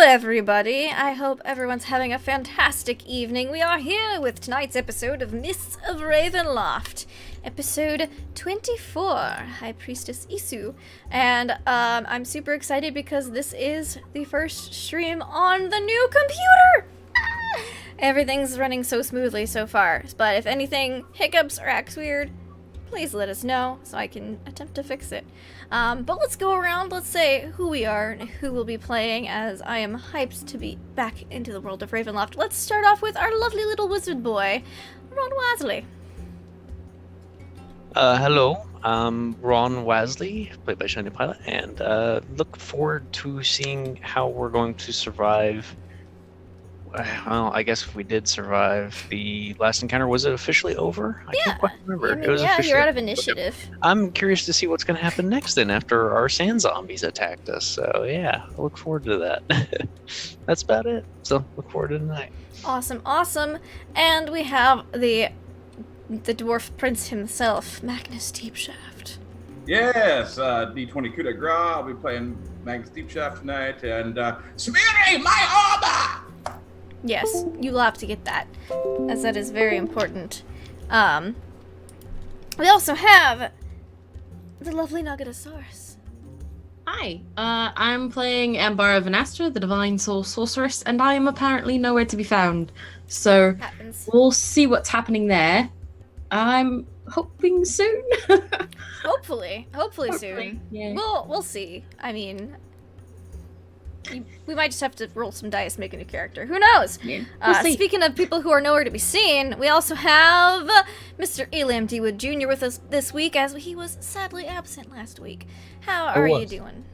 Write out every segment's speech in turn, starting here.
everybody. I hope everyone's having a fantastic evening. We are here with tonight's episode of Mists of Ravenloft, episode 24, High Priestess Isu. And I'm super excited because this is the first stream on the new computer. Everything's running so smoothly so far, but if anything hiccups or acts weird, please let us know so I can attempt to fix it. But let's go around, let's say who we are and who we'll be playing, as I am hyped to be back into the world of Ravenloft. Let's start off with our lovely little wizard boy, Ron Wesley. Hello, I'm Ron Wesley, played by Shiny Pilot, and look forward to seeing how we're going to survive. Well, I guess if we did survive the last encounter, was it officially over? I can't quite remember. It was officially you're out of initiative. I'm curious to see what's going to happen next then after our sand zombies attacked us. So yeah, I look forward to that. That's about it. So look forward to tonight. Awesome, awesome. And we have the dwarf prince himself, Magnus Deepshaft. Yes, D20 coup de grace. I'll be playing Magnus Deepshaft tonight, and Smeary, my armor! Yes, you will have to get that, as that is very important. We also have the lovely Nagatasaurus. Hi, I'm playing Ambara Vanastra, the Divine Soul Sorceress, and I am apparently nowhere to be found. So we'll see what's happening there. I'm hoping soon. Hopefully soon. Yeah. We'll see. I mean, we might just have to roll some dice, make a new character. Who knows? Yeah. We'll see. Speaking of people who are nowhere to be seen, we also have Mr. Elam D. Wood Jr. with us this week, as he was sadly absent last week. How are you doing?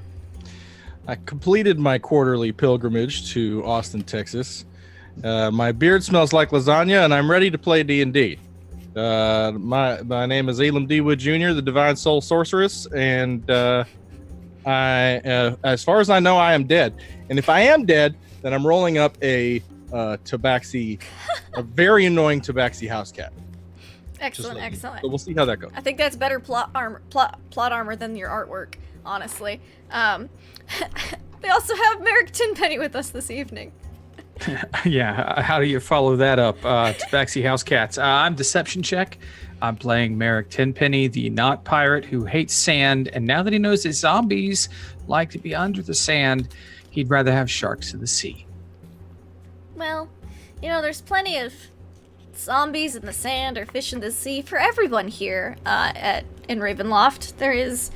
I completed my quarterly pilgrimage to Austin, Texas. My beard smells like lasagna, and I'm ready to play D&D. My name is Elam D. Wood Jr., the Divine Soul Sorceress, and as far as I know, I am dead. And if I am dead, then I'm rolling up a tabaxi, a very annoying tabaxi house cat. Excellent. So we'll see how that goes. I think that's better plot armor than your artwork, honestly. We also have Merrick Tenpenny with us this evening. Yeah, how do you follow that up? Tabaxi House Cats. I'm Deception Check. I'm playing Merrick Tenpenny, the not pirate who hates sand, and now that he knows that zombies like to be under the sand, he'd rather have sharks in the sea. Well, there's plenty of zombies in the sand or fish in the sea for everyone here in Ravenloft. There is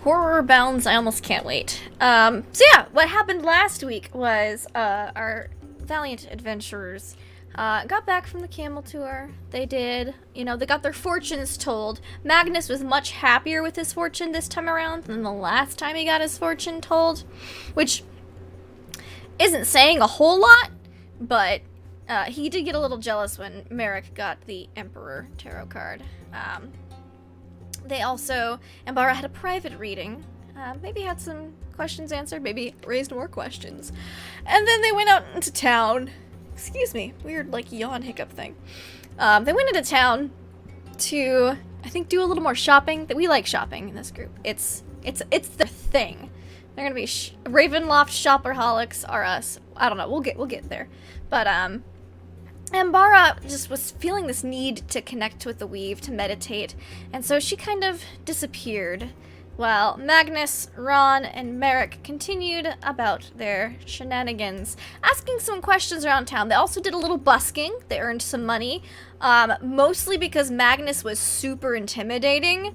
horror bounds. I almost can't wait. So yeah, what happened last week was our valiant adventurers got back from the camel tour. They did, they got their fortunes told. Magnus was much happier with his fortune this time around than the last time he got his fortune told, which isn't saying a whole lot, but he did get a little jealous when Merrick got the Emperor tarot card. They also, Ambara had a private reading, maybe had some questions answered, maybe raised more questions, and then they went out into town. Excuse me, weird yawn hiccup thing. They went into town to, I think, do a little more shopping. We like shopping in this group. It's the thing. They're gonna be Ravenloft shopperholics are us. I don't know. We'll get there. But Ambara just was feeling this need to connect with the weave, to meditate, and so she kind of disappeared, while Magnus, Ron, and Merrick continued about their shenanigans, asking some questions around town. They also did a little busking. They earned some money, mostly because Magnus was super intimidating,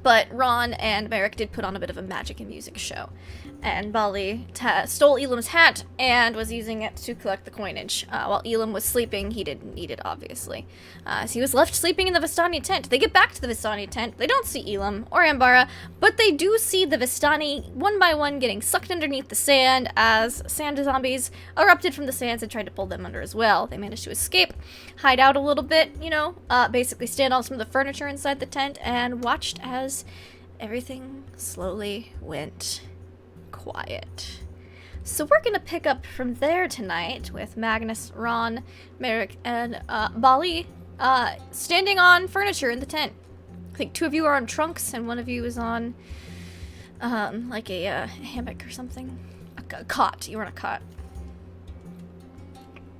but Ron and Merrick did put on a bit of a magic and music show. And Bali stole Elam's hat and was using it to collect the coinage. While Elam was sleeping, he didn't need it, obviously. So he was left sleeping in the Vistani tent. They get back to the Vistani tent. They don't see Elam or Ambara, but they do see the Vistani one by one getting sucked underneath the sand as sand zombies erupted from the sands and tried to pull them under as well. They managed to escape, hide out a little bit, basically stand on some of the furniture inside the tent and watched as everything slowly went quiet. So we're gonna pick up from there tonight with Magnus, Ron, Merrick, and Bali standing on furniture in the tent. I think two of you are on trunks and one of you is on Like a hammock or something. A cot. You were on a cot.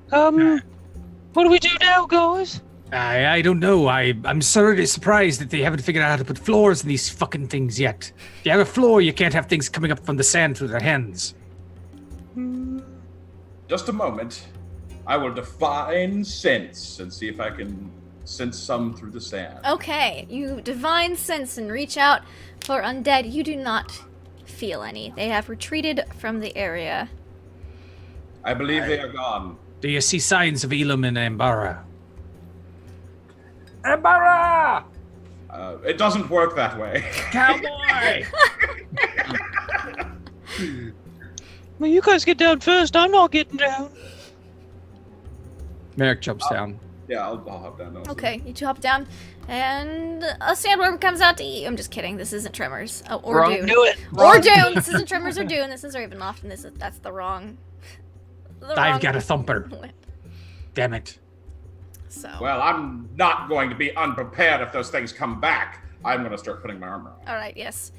What do we do now, guys? I don't know. I'm sorry, surprised that they haven't figured out how to put floors in these fucking things yet. If you have a floor, you can't have things coming up from the sand through their hands. Just a moment. I will define sense and see if I can sense some through the sand. Okay, you divine sense and reach out for undead. You do not feel any. They have retreated from the area. I believe they are gone. Do you see signs of Elam and Ambara? Ambara! It doesn't work that way. Cowboy! Well, you guys get down first. I'm not getting down. Merrick jumps down. Yeah, I'll hop down. Also. Okay, you two hop down, and a sandworm comes out to eat. I'm just kidding. This isn't Tremors. Oh, or Wrong, Dune. do it. Or Dune. This isn't Tremors or Dune. This is Ravenloft, and that's the wrong. I've got a thumper. Damn it. So. Well, I'm not going to be unprepared if those things come back. I'm going to start putting my armor on. All right. Yes.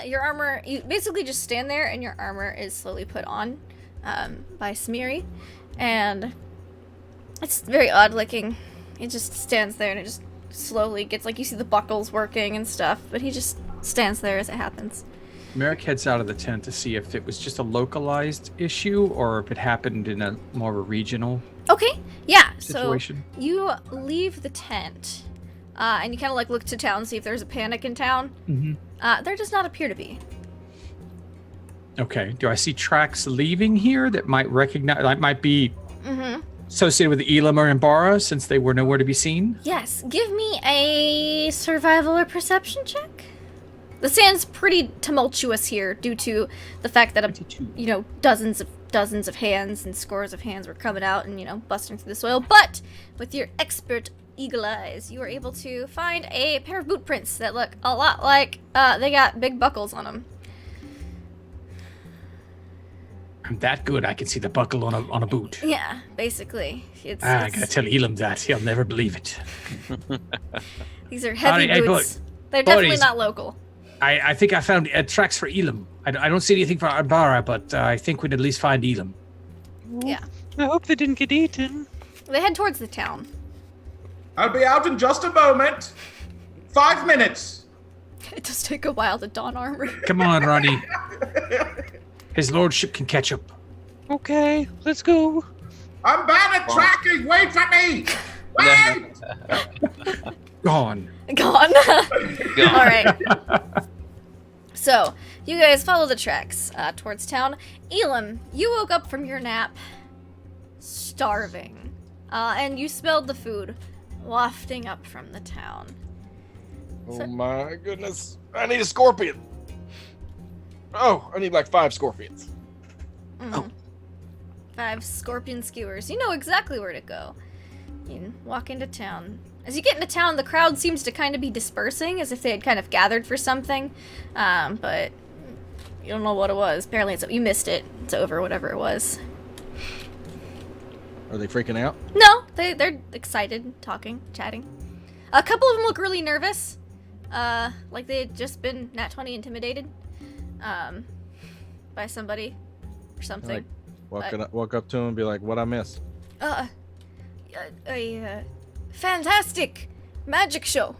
Your armor. You basically just stand there, and your armor is slowly put on, by Smeary, and it's very odd looking. He just stands there, and it just slowly gets like you see the buckles working and stuff, but he just stands there as it happens. Merrick heads out of the tent to see if it was just a localized issue or if it happened in a more of a regional Okay, yeah, situation. So you leave the tent, and you kind of like look to town, see if there's a panic in town. Mm-hmm. There does not appear to be. Okay, do I see tracks leaving here that might recognize, that might be associated with Elam or Ambara since they were nowhere to be seen? Yes, give me a survival or perception check. The sand's pretty tumultuous here due to the fact that, dozens of hands and scores of hands were coming out and, busting through the soil. But with your expert eagle eyes, you were able to find a pair of boot prints that look a lot like they got big buckles on them. I'm that good, I can see the buckle on a boot. Yeah, basically. I gotta tell Elam that. He'll never believe it. These are heavy Hey, boots. They're definitely not local. I think I found tracks for Elam. I don't see anything for Ambara, but I think we'd at least find Elam. Yeah. I hope they didn't get eaten. They head towards the town. I'll be out in just a moment. 5 minutes. It does take a while to don armor. Come on, Ronnie. His lordship can catch up. Okay, let's go. I'm bad at tracking. Wait for me. Wait. Gone. Gone. All right. So, you guys follow the tracks towards town. Elam, you woke up from your nap starving. And you smelled the food wafting up from the town. Oh my goodness. I need a scorpion. Oh, I need like 5 scorpions. Oh. 5 scorpion skewers. You know exactly where to go. You walk into town. As you get into town, the crowd seems to kind of be dispersing, as if they had kind of gathered for something. But you don't know what it was. Apparently, you missed it. It's over, whatever it was. Are they freaking out? No, they're excited, talking, chatting. A couple of them look really nervous, like they had just been nat 20 intimidated, by somebody or something. Like, walk up to him and be like, "What I miss?" A fantastic magic show.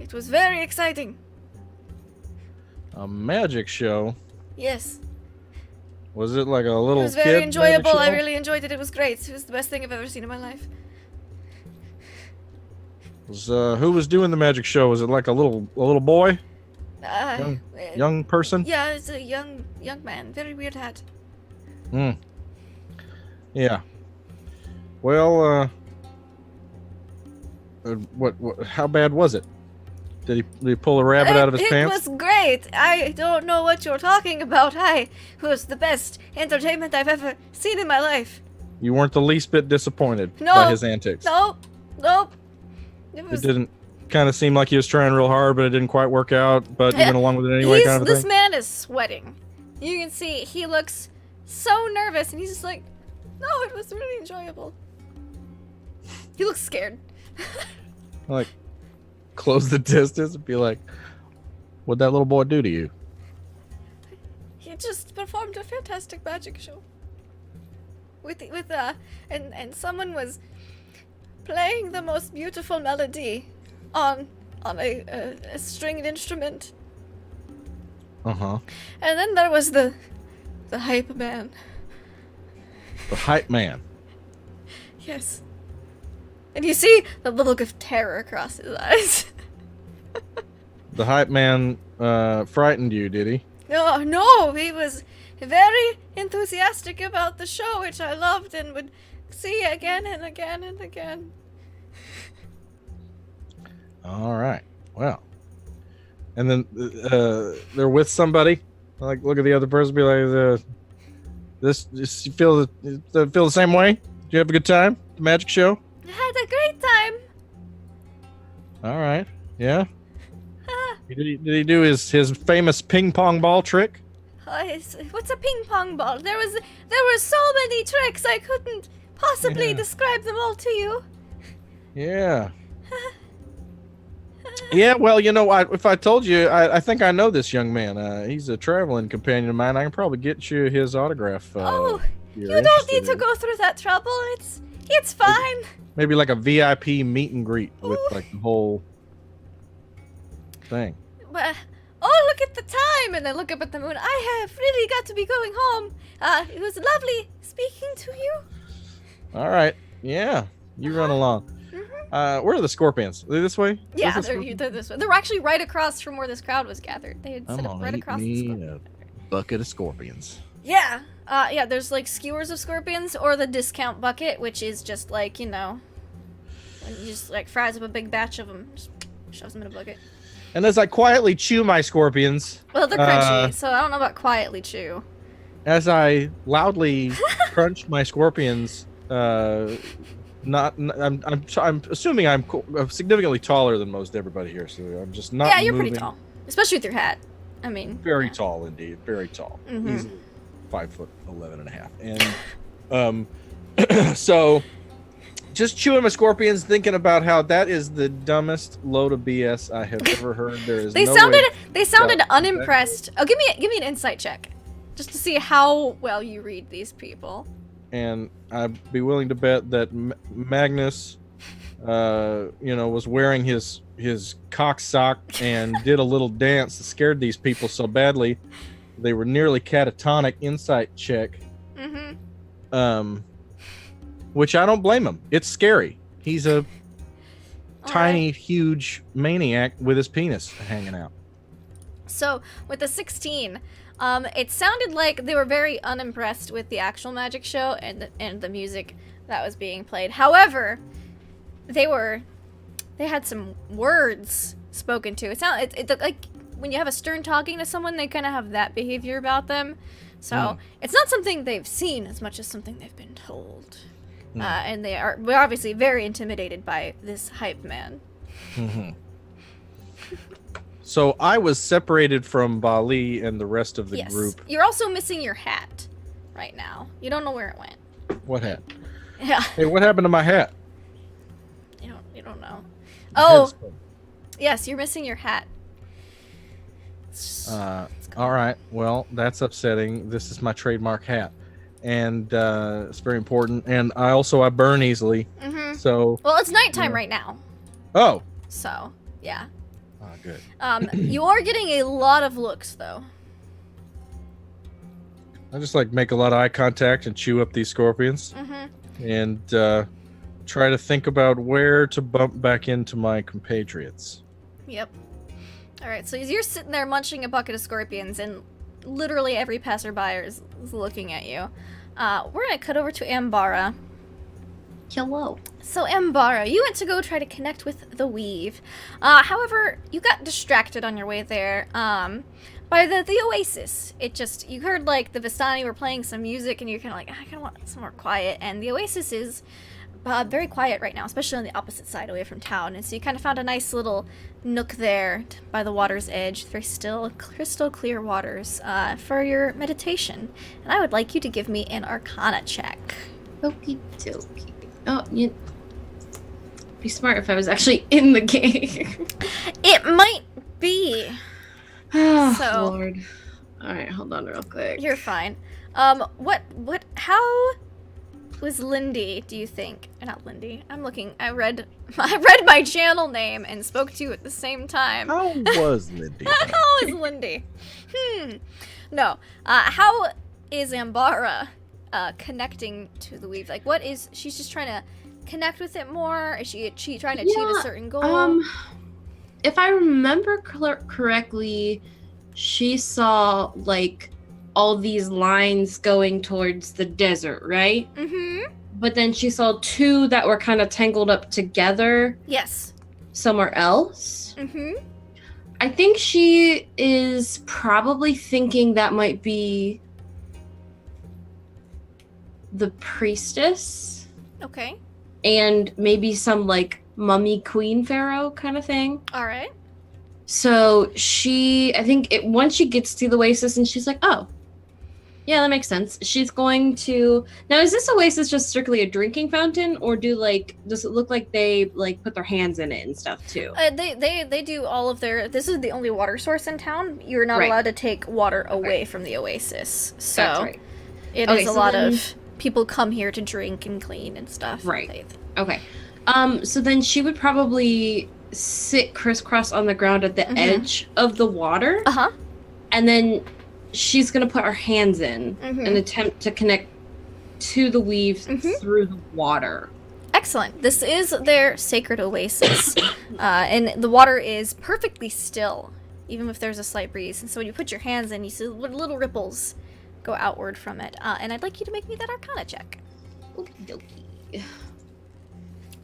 It was very exciting. A magic show? Yes. Was it like a little? It was very kid enjoyable. magic I show? really enjoyed it. It was great. It was the best thing I've ever seen in my life. Who was doing the magic show? Was it like a little boy? Young person? Yeah, it's a young man. Very weird hat. Yeah. Well, what? How bad was it? Did he pull a rabbit out of his pants? It was great. I don't know what you're talking about. It was the best entertainment I've ever seen in my life. You weren't the least bit disappointed No. by his antics. Nope. It didn't kind of seem like he was trying real hard, but it didn't quite work out. But you went along with it anyway, kind of This thing. man is sweating. You can see he looks so nervous, and he's just like, "No, it was really enjoyable." He looks scared. Like, close the distance and be like, "What'd that little boy do to you?" just performed a fantastic magic show. And someone was playing the most beautiful melody on a stringed instrument. Uh-huh. And then there was the hype man. The hype man. Yes. And you see the look of terror across his eyes. The hype man frightened you, did he? No, he was very enthusiastic about the show, which I loved and would see again and again and again. All right. Well. And then they're with somebody. Like, look at the other person, be like, you feel the same way? Did you have a good time? The magic show? I had a great time. All right. Yeah. Did he do his famous ping pong ball trick? What's a ping pong ball? There were so many tricks I couldn't possibly describe them all to you. Yeah. Yeah, well, you know, if I told you, I think I know this young man. He's a traveling companion of mine. I can probably get you his autograph. You don't need to go through that trouble. It's fine. Maybe like a VIP meet and greet with like the whole thing. But, look at the time! And I look up at the moon. I have really got to be going home. It was lovely speaking to you. All right. Yeah. You run along. Where are the scorpions? Are they this way? Yeah, they're this way. They're actually right across from where this crowd was gathered. They had set up right across the a bucket of scorpions. Yeah. Yeah, there's like skewers of scorpions or the discount bucket, which is just like, you know, when you just like fries up a big batch of them, just shoves them in a bucket. And as I quietly chew my scorpions. Well, they're crunchy, so I don't know about quietly chew. As I loudly crunch my scorpions, I'm assuming I'm significantly taller than most everybody here, so I'm just not. Yeah, you're moving. pretty tall, especially with your hat. I mean, Very tall indeed, very tall. Easily 5'11" and a half, and so just chewing my scorpions, thinking about how that is the dumbest load of BS I have ever heard. There is They no sounded unimpressed. Oh, give me an insight check, just to see how well you read these people. And I'd be willing to bet that Magnus, was wearing his cock sock and did a little dance that scared these people so badly they were nearly catatonic. Insight check. Which I don't blame him. It's scary. He's a tiny, huge maniac with his penis hanging out. So with the 16, it sounded like they were very unimpressed with the actual magic show and the music that was being played. However, they had some words spoken to. It like when you have a stern talking to someone, they kind of have that behavior about them. So it's not something they've seen as much as something they've been told. And we're obviously very intimidated by this hype man. So I was separated from Bali and the rest of the group. You're also missing your hat right now. You don't know where it went. What hat? Yeah. Hey, what happened to my hat? You don't know. Oh, yes, you're missing your hat. All right. Well, that's upsetting. This is my trademark hat. And it's very important. And I burn easily. So. Well, it's nighttime right now. Oh. So, yeah. Oh, good. You are getting a lot of looks, though. I just make a lot of eye contact and chew up these scorpions. And try to think about where to bump back into my compatriots. Yep. All right, so as you're sitting there munching a bucket of scorpions and literally every passerby is looking at you, we're going to cut over to Ambara. Hello. So, Ambara, you went to go try to connect with the Weave. However, you got distracted on your way there by the Oasis. You heard, the Vistani were playing some music, and you're kind of I kind of want some more quiet. And the Oasis is very quiet right now, especially on the opposite side, away from town. And so you kind of found a nice little nook there by the water's edge, very still, crystal clear waters, for your meditation. And I would like you to give me an Arcana check. Okie dokie. Oh, you'd be smart if I was actually in the game. It might be. Oh, So- Lord. All right, hold on real quick. You're fine. How was Lindy, do you think? Not Lindy. I read my channel name and spoke to you at the same time. How was Lindy? How is Lindy? No. How is Ambara connecting to the weave? Like, she's just trying to connect with it more? Is she trying to achieve a certain goal? If I remember correctly, she saw, like, all these lines going towards the desert, right? Mm-hmm. But then she saw two that were kind of tangled up together. Yes. Somewhere else. Mm-hmm. I think she is probably thinking that might be the priestess. Okay. And maybe some, like, mummy queen pharaoh kind of thing. All right. So once she gets to the oasis and she's like, oh, yeah, that makes sense. She's going to... Now, is this oasis just strictly a drinking fountain, or does it look like they, like, put their hands in it and stuff, too? They do all of their... This is the only water source in town. You're not allowed to take water away from the oasis. So That's right. It is a lot of people come here to drink and clean and stuff. Right. Okay. So then she would probably sit crisscross on the ground at the edge of the water. Uh-huh. And then she's going to put her hands in and attempt to connect to the weave through the water. Excellent. This is their sacred oasis. And the water is perfectly still, even if there's a slight breeze. And so when you put your hands in, you see little ripples go outward from it. And I'd like you to make me that Arcana check. Okie dokie.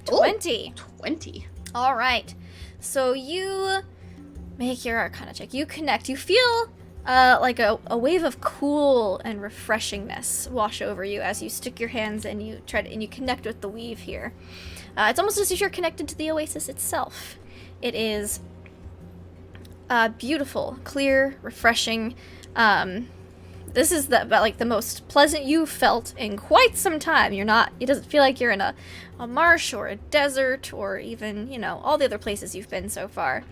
20. 20. All right. So you make your Arcana check. You connect. You feel like a wave of cool and refreshingness wash over you as you stick your hands and you connect with the weave here. It's almost as if you're connected to the oasis itself. It is beautiful, clear, refreshing. This is the most pleasant you've felt in quite some time. It doesn't feel like you're in a marsh or a desert or even, all the other places you've been so far.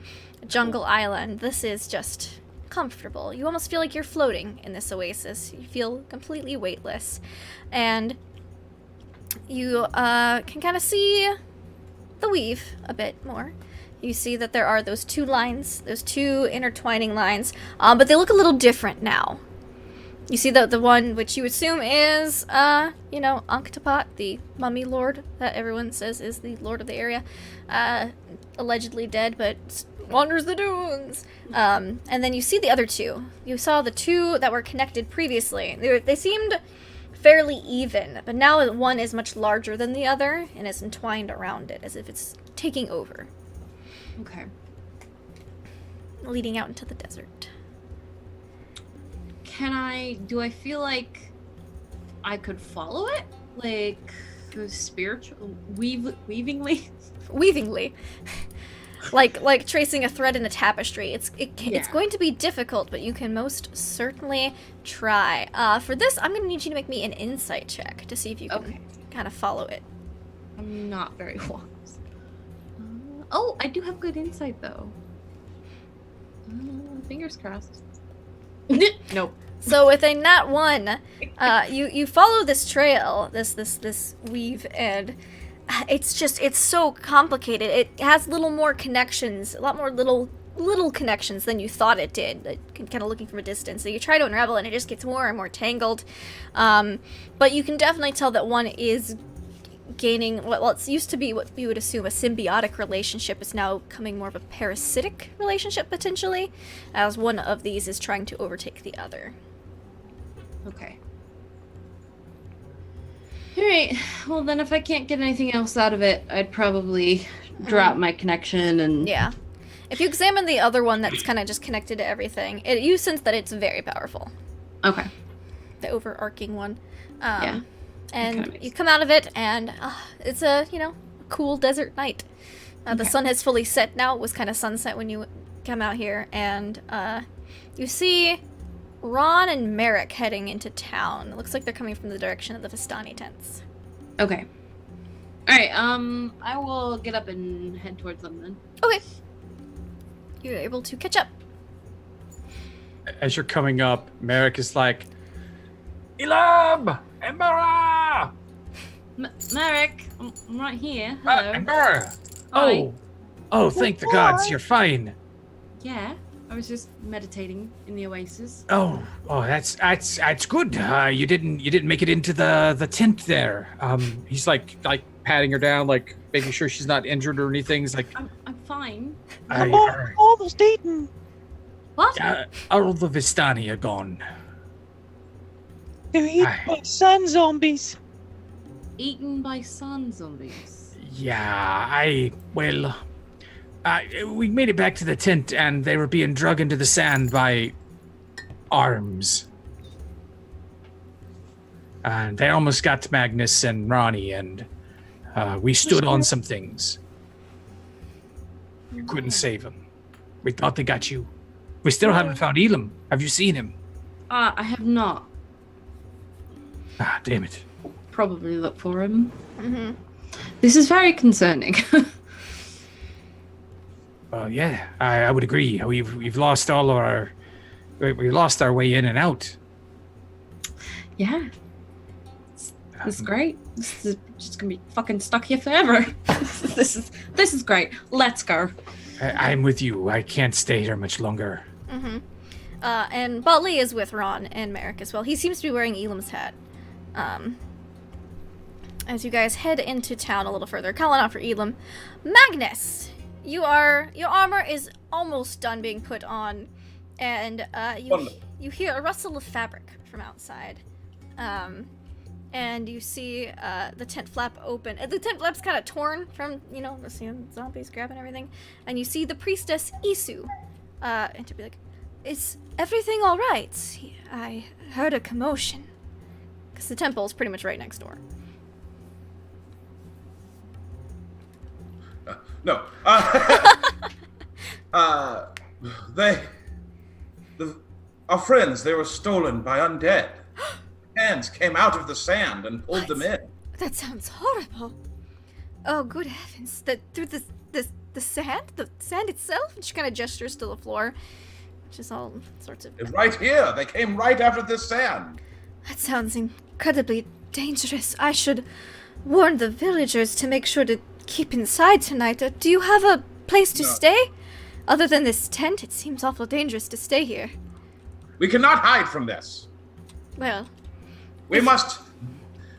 A jungle island. This is just comfortable. You almost feel like you're floating in this oasis. You feel completely weightless. And you can kind of see the weave a bit more. You see that there are those two lines, those two intertwining lines, but they look a little different now. You see the one which you assume is, Ankh-Tapat, the mummy lord that everyone says is the lord of the area, allegedly dead, but wanders the dunes. And then you see the other two. You saw the two that were connected previously. They seemed fairly even, but now one is much larger than the other and is entwined around it, as if it's taking over. Okay. Leading out into the desert. Do I feel like I could follow it? Like, spiritual, weavingly? Weavingly. like tracing a thread in a tapestry. It's going to be difficult, but you can most certainly try. For this, I'm going to need you to make me an insight check to see if you can kind of follow it. I'm not very wise. I do have good insight, though. Fingers crossed. Nope. So with a nat 1, you follow this trail, this weave, and it's so complicated. It has little more connections, a lot more little connections than you thought it did, kind of looking from a distance. So you try to unravel and it just gets more and more tangled. But you can definitely tell that one is gaining, it used to be what you would assume a symbiotic relationship. Is now becoming more of a parasitic relationship, potentially, as one of these is trying to overtake the other. Okay. Alright, well then if I can't get anything else out of it, I'd probably drop my connection and... Yeah. If you examine the other one that's kind of just connected to everything, you sense that it's very powerful. Okay. The overarching one. Yeah. And you come out of it, and it's a, cool desert night. The sun has fully set now. It was kind of sunset when you come out here, and you see Ron and Merrick heading into town. It looks like they're coming from the direction of the Vistani tents. Okay. Alright, I will get up and head towards them then. Okay. You're able to catch up. as you're coming up, Merrick is like, Elam! Embera! Merrick, I'm right here. Hello. Embera! Hi. Oh, thank the gods, you're fine. Yeah, I was just meditating in the oasis. Oh, that's good. You didn't make it into the tent there. He's like patting her down, like making sure she's not injured or anything. He's like, I'm fine. Come on, almost eaten. What? all the Vistani are gone. They're eaten by sun zombies. Eaten by sun zombies. Yeah, we made it back to the tent and they were being dragged into the sand by arms. And they almost got Magnus and Ronnie, and we stood on some things. We couldn't save them. We thought they got you. We still haven't found Elam. Have you seen him? I have not. Ah, damn it. Probably look for him. Mm-hmm. This is very concerning. Yeah, I would agree. We've lost all of our... We lost our way in and out. Yeah. This is great. This is just gonna be fucking stuck here forever. This is great. Let's go. I'm with you. I can't stay here much longer. Mm-hmm. And Botley is with Ron and Merrick as well. He seems to be wearing Elam's hat. As you guys head into town a little further, calling out for Elam. Magnus! Your armor is almost done being put on, and you hear a rustle of fabric from outside. And you see the tent flap open. The tent flap's kind of torn from, the zombies grabbing everything. And you see the priestess Isu. And to be like, is everything all right? I heard a commotion. Because the temple's pretty much right next door. No. Our friends, they were stolen by undead. Hands came out of the sand and pulled them in. That sounds horrible. Oh, good heavens. Through the sand? The sand itself? And she kind of gestures to the floor, which is all sorts of... Right here. They came right out of this sand. That sounds incredibly dangerous. I should warn the villagers to make sure to keep inside tonight. Do you have a place to stay? Other than this tent, it seems awful dangerous to stay here. We cannot hide from this. Well... We must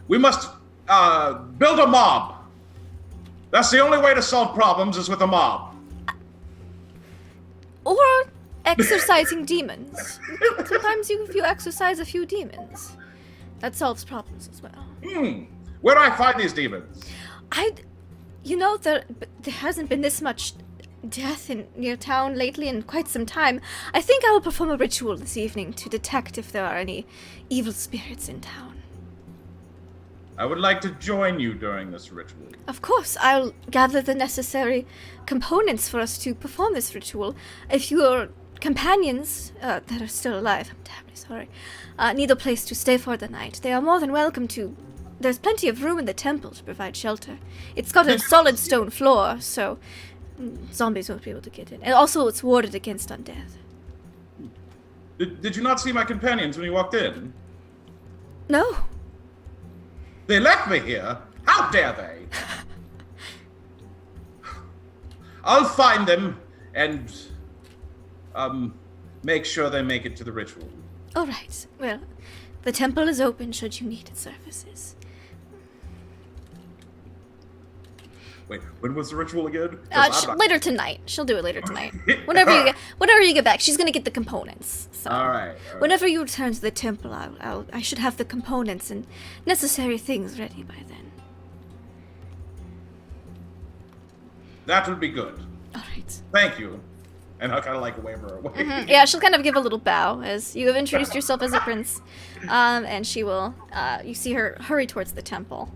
build a mob. That's the only way to solve problems is with a mob. Or exorcising demons. Sometimes if you exorcise a few demons, that solves problems as well. Where do I find these demons? There hasn't been this much death in your town lately in quite some time. I think I will perform a ritual this evening to detect if there are any evil spirits in town. I would like to join you during this ritual. Of course, I'll gather the necessary components for us to perform this ritual. If your companions that are still alive, I'm terribly sorry, need a place to stay for the night, they are more than welcome to. There's plenty of room in the temple to provide shelter. It's got a solid stone floor, so zombies won't be able to get in. And also, it's warded against undeath. Did you not see my companions when you walked in? No. They left me here. How dare they? I'll find them and make sure they make it to the ritual. All right. Well, the temple is open should you need its services. Wait, when was the ritual again? Later tonight. She'll do it later tonight. Whenever you get back, she's gonna get the components. So all right. Whenever you return to the temple, I should have the components and necessary things ready by then. That would be good. All right. Thank you. And I'll kind of wave her away. Mm-hmm. Yeah, she'll kind of give a little bow as you have introduced yourself as a prince, and she will. You see her hurry towards the temple,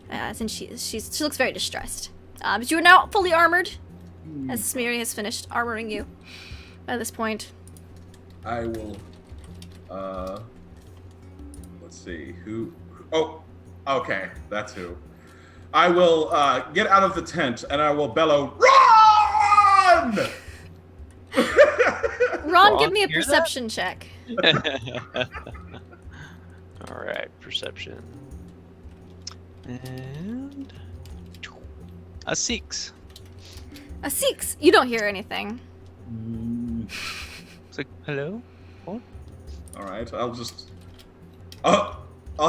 and she looks very distressed. But you are now fully armored, as Smeary has finished armoring you by this point. I will, let's see, who, oh, okay, that's who. I will, get out of the tent, and I will bellow, RUN! Ron, give me a hear that? perception check. All right, perception. And a 6. A 6. You don't hear anything. It's like, hello? What? All right, I'll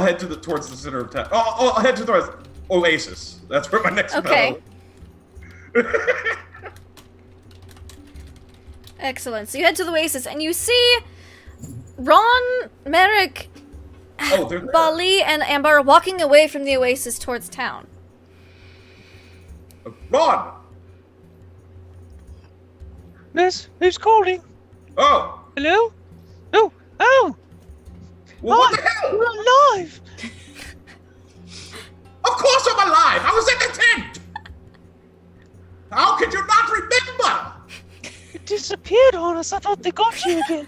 head towards the center of town. I'll head to the Oasis. That's where my next Okay. battle. Excellent. So you head to the Oasis, and you see Ron, Merrick, Oh, they're there. Bali, and Ambar walking away from the Oasis towards town. Ron! Miss, who's calling? Oh! Hello? Oh! Well, what the hell? We're alive! Of course I'm alive! I was in the tent! How could you not remember? You disappeared on us. I thought they got you again.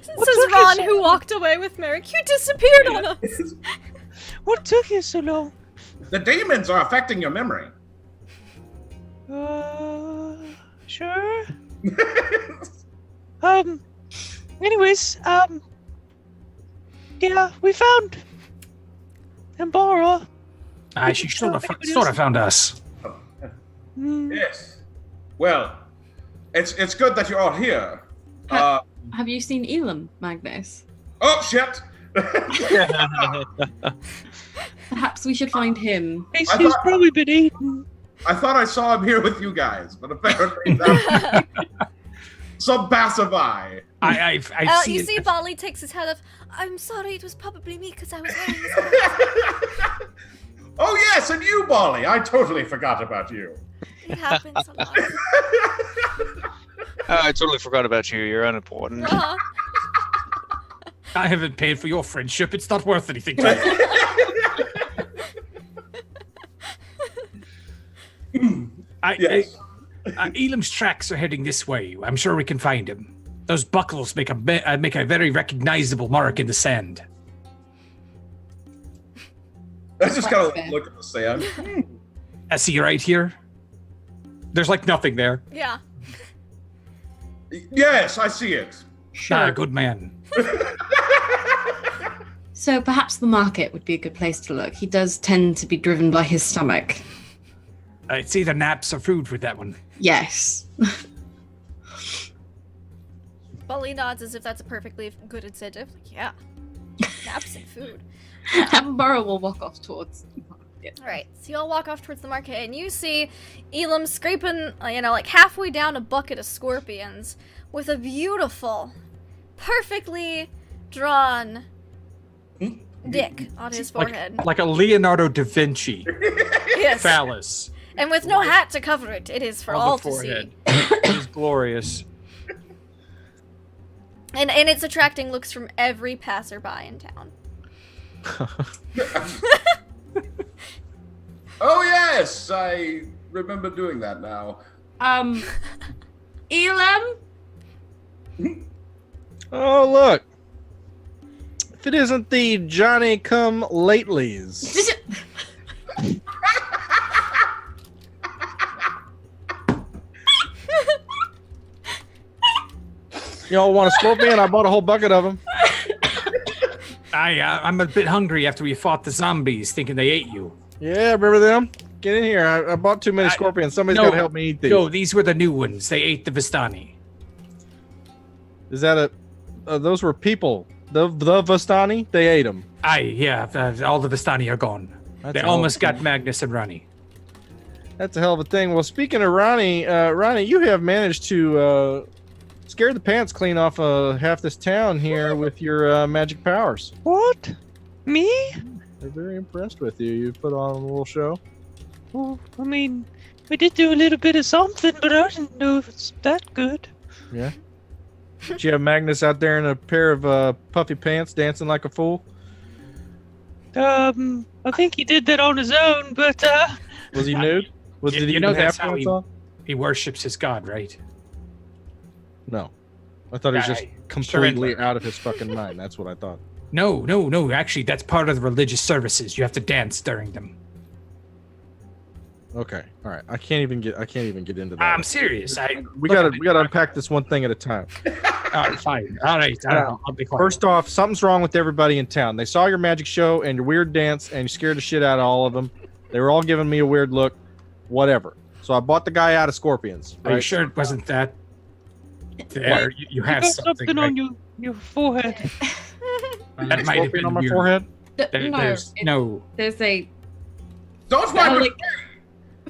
This is Ron who walked away with Merrick. You disappeared on us. What took you so long? The demons are affecting your memory. Sure. Anyways, yeah, we found Ambara. She sort of found us. Yes. Well, it's good that you're all here. Have you seen Elam, Magnus? Oh, shit! Perhaps we should find him. He's I thought- probably been eaten. I thought I saw him here with you guys, but apparently that some passerby. I see. You see Bali takes his head off. I'm sorry, it was probably me because I was wearing this. Oh yes, and you, Bali. I totally forgot about you. It happens a lot. I totally forgot about you. You're unimportant. Uh-huh. I haven't paid for your friendship. It's not worth anything to me. Yes. Elam's tracks are heading this way. I'm sure we can find him. Those buckles make a very recognizable mark in the sand. I just gotta Fair. look at the sand. I see right here. There's like nothing there. Yeah. Yes, I see it. Ah, good man. So perhaps the market would be a good place to look. He does tend to be driven by his stomach. It's either naps or food with that one. Yes. Bali nods as if that's a perfectly good incentive. Like, yeah. Naps and food. Amber will walk off towards the market. Alright, so you all walk off towards the market, and you see Elam scraping, like halfway down a bucket of scorpions with a beautiful, perfectly drawn dick on his forehead. Like a Leonardo da Vinci Yes. phallus. And with no hat to cover it, it is for on all the to see. forehead. It is glorious. And it's attracting looks from every passerby in town. Oh yes, I remember doing that now. Elam? Oh, look. If it isn't the Johnny-come-latelys. Y'all want a scorpion? I bought a whole bucket of them. I'm a bit hungry after we fought the zombies, thinking they ate you. Yeah, remember them? Get in here. I bought too many scorpions. Somebody's got to help me eat these. No, these were the new ones. They ate the Vistani. Is that those were people. The Vistani? They ate them. All the Vistani are gone. They almost got Magnus and Ronnie. That's a hell of a thing. Well, speaking of Ronnie, you have managed to scare the pants clean off half this town here with your magic powers. What? Me? They're very impressed with you. You put on a little show. Well, I mean, we did do a little bit of something, but I didn't know if it's that good. Yeah. Did you have Magnus out there in a pair of puffy pants dancing like a fool? I think he did that on his own, but Was he nude? Did he You know even have that's how pants on? he worships his god, right? No. I thought he was just Yeah, completely surrender. out of his fucking mind. That's what I thought. No. Actually, that's part of the religious services. You have to dance during them. Okay. All right. I can't even get into that. I'm serious. We gotta unpack this one thing at a time. All right, fine. All right. I'll be quiet. First off, something's wrong with everybody in town. They saw your magic show and your weird dance, and you scared the shit out of all of them. They were all giving me a weird look. Whatever. So I bought the guy out of Scorpions. Are you right? sure it wasn't that? There, you have something right? on your forehead. That might have Scorpion been on my weird. forehead. There's a Don't phallic, worry.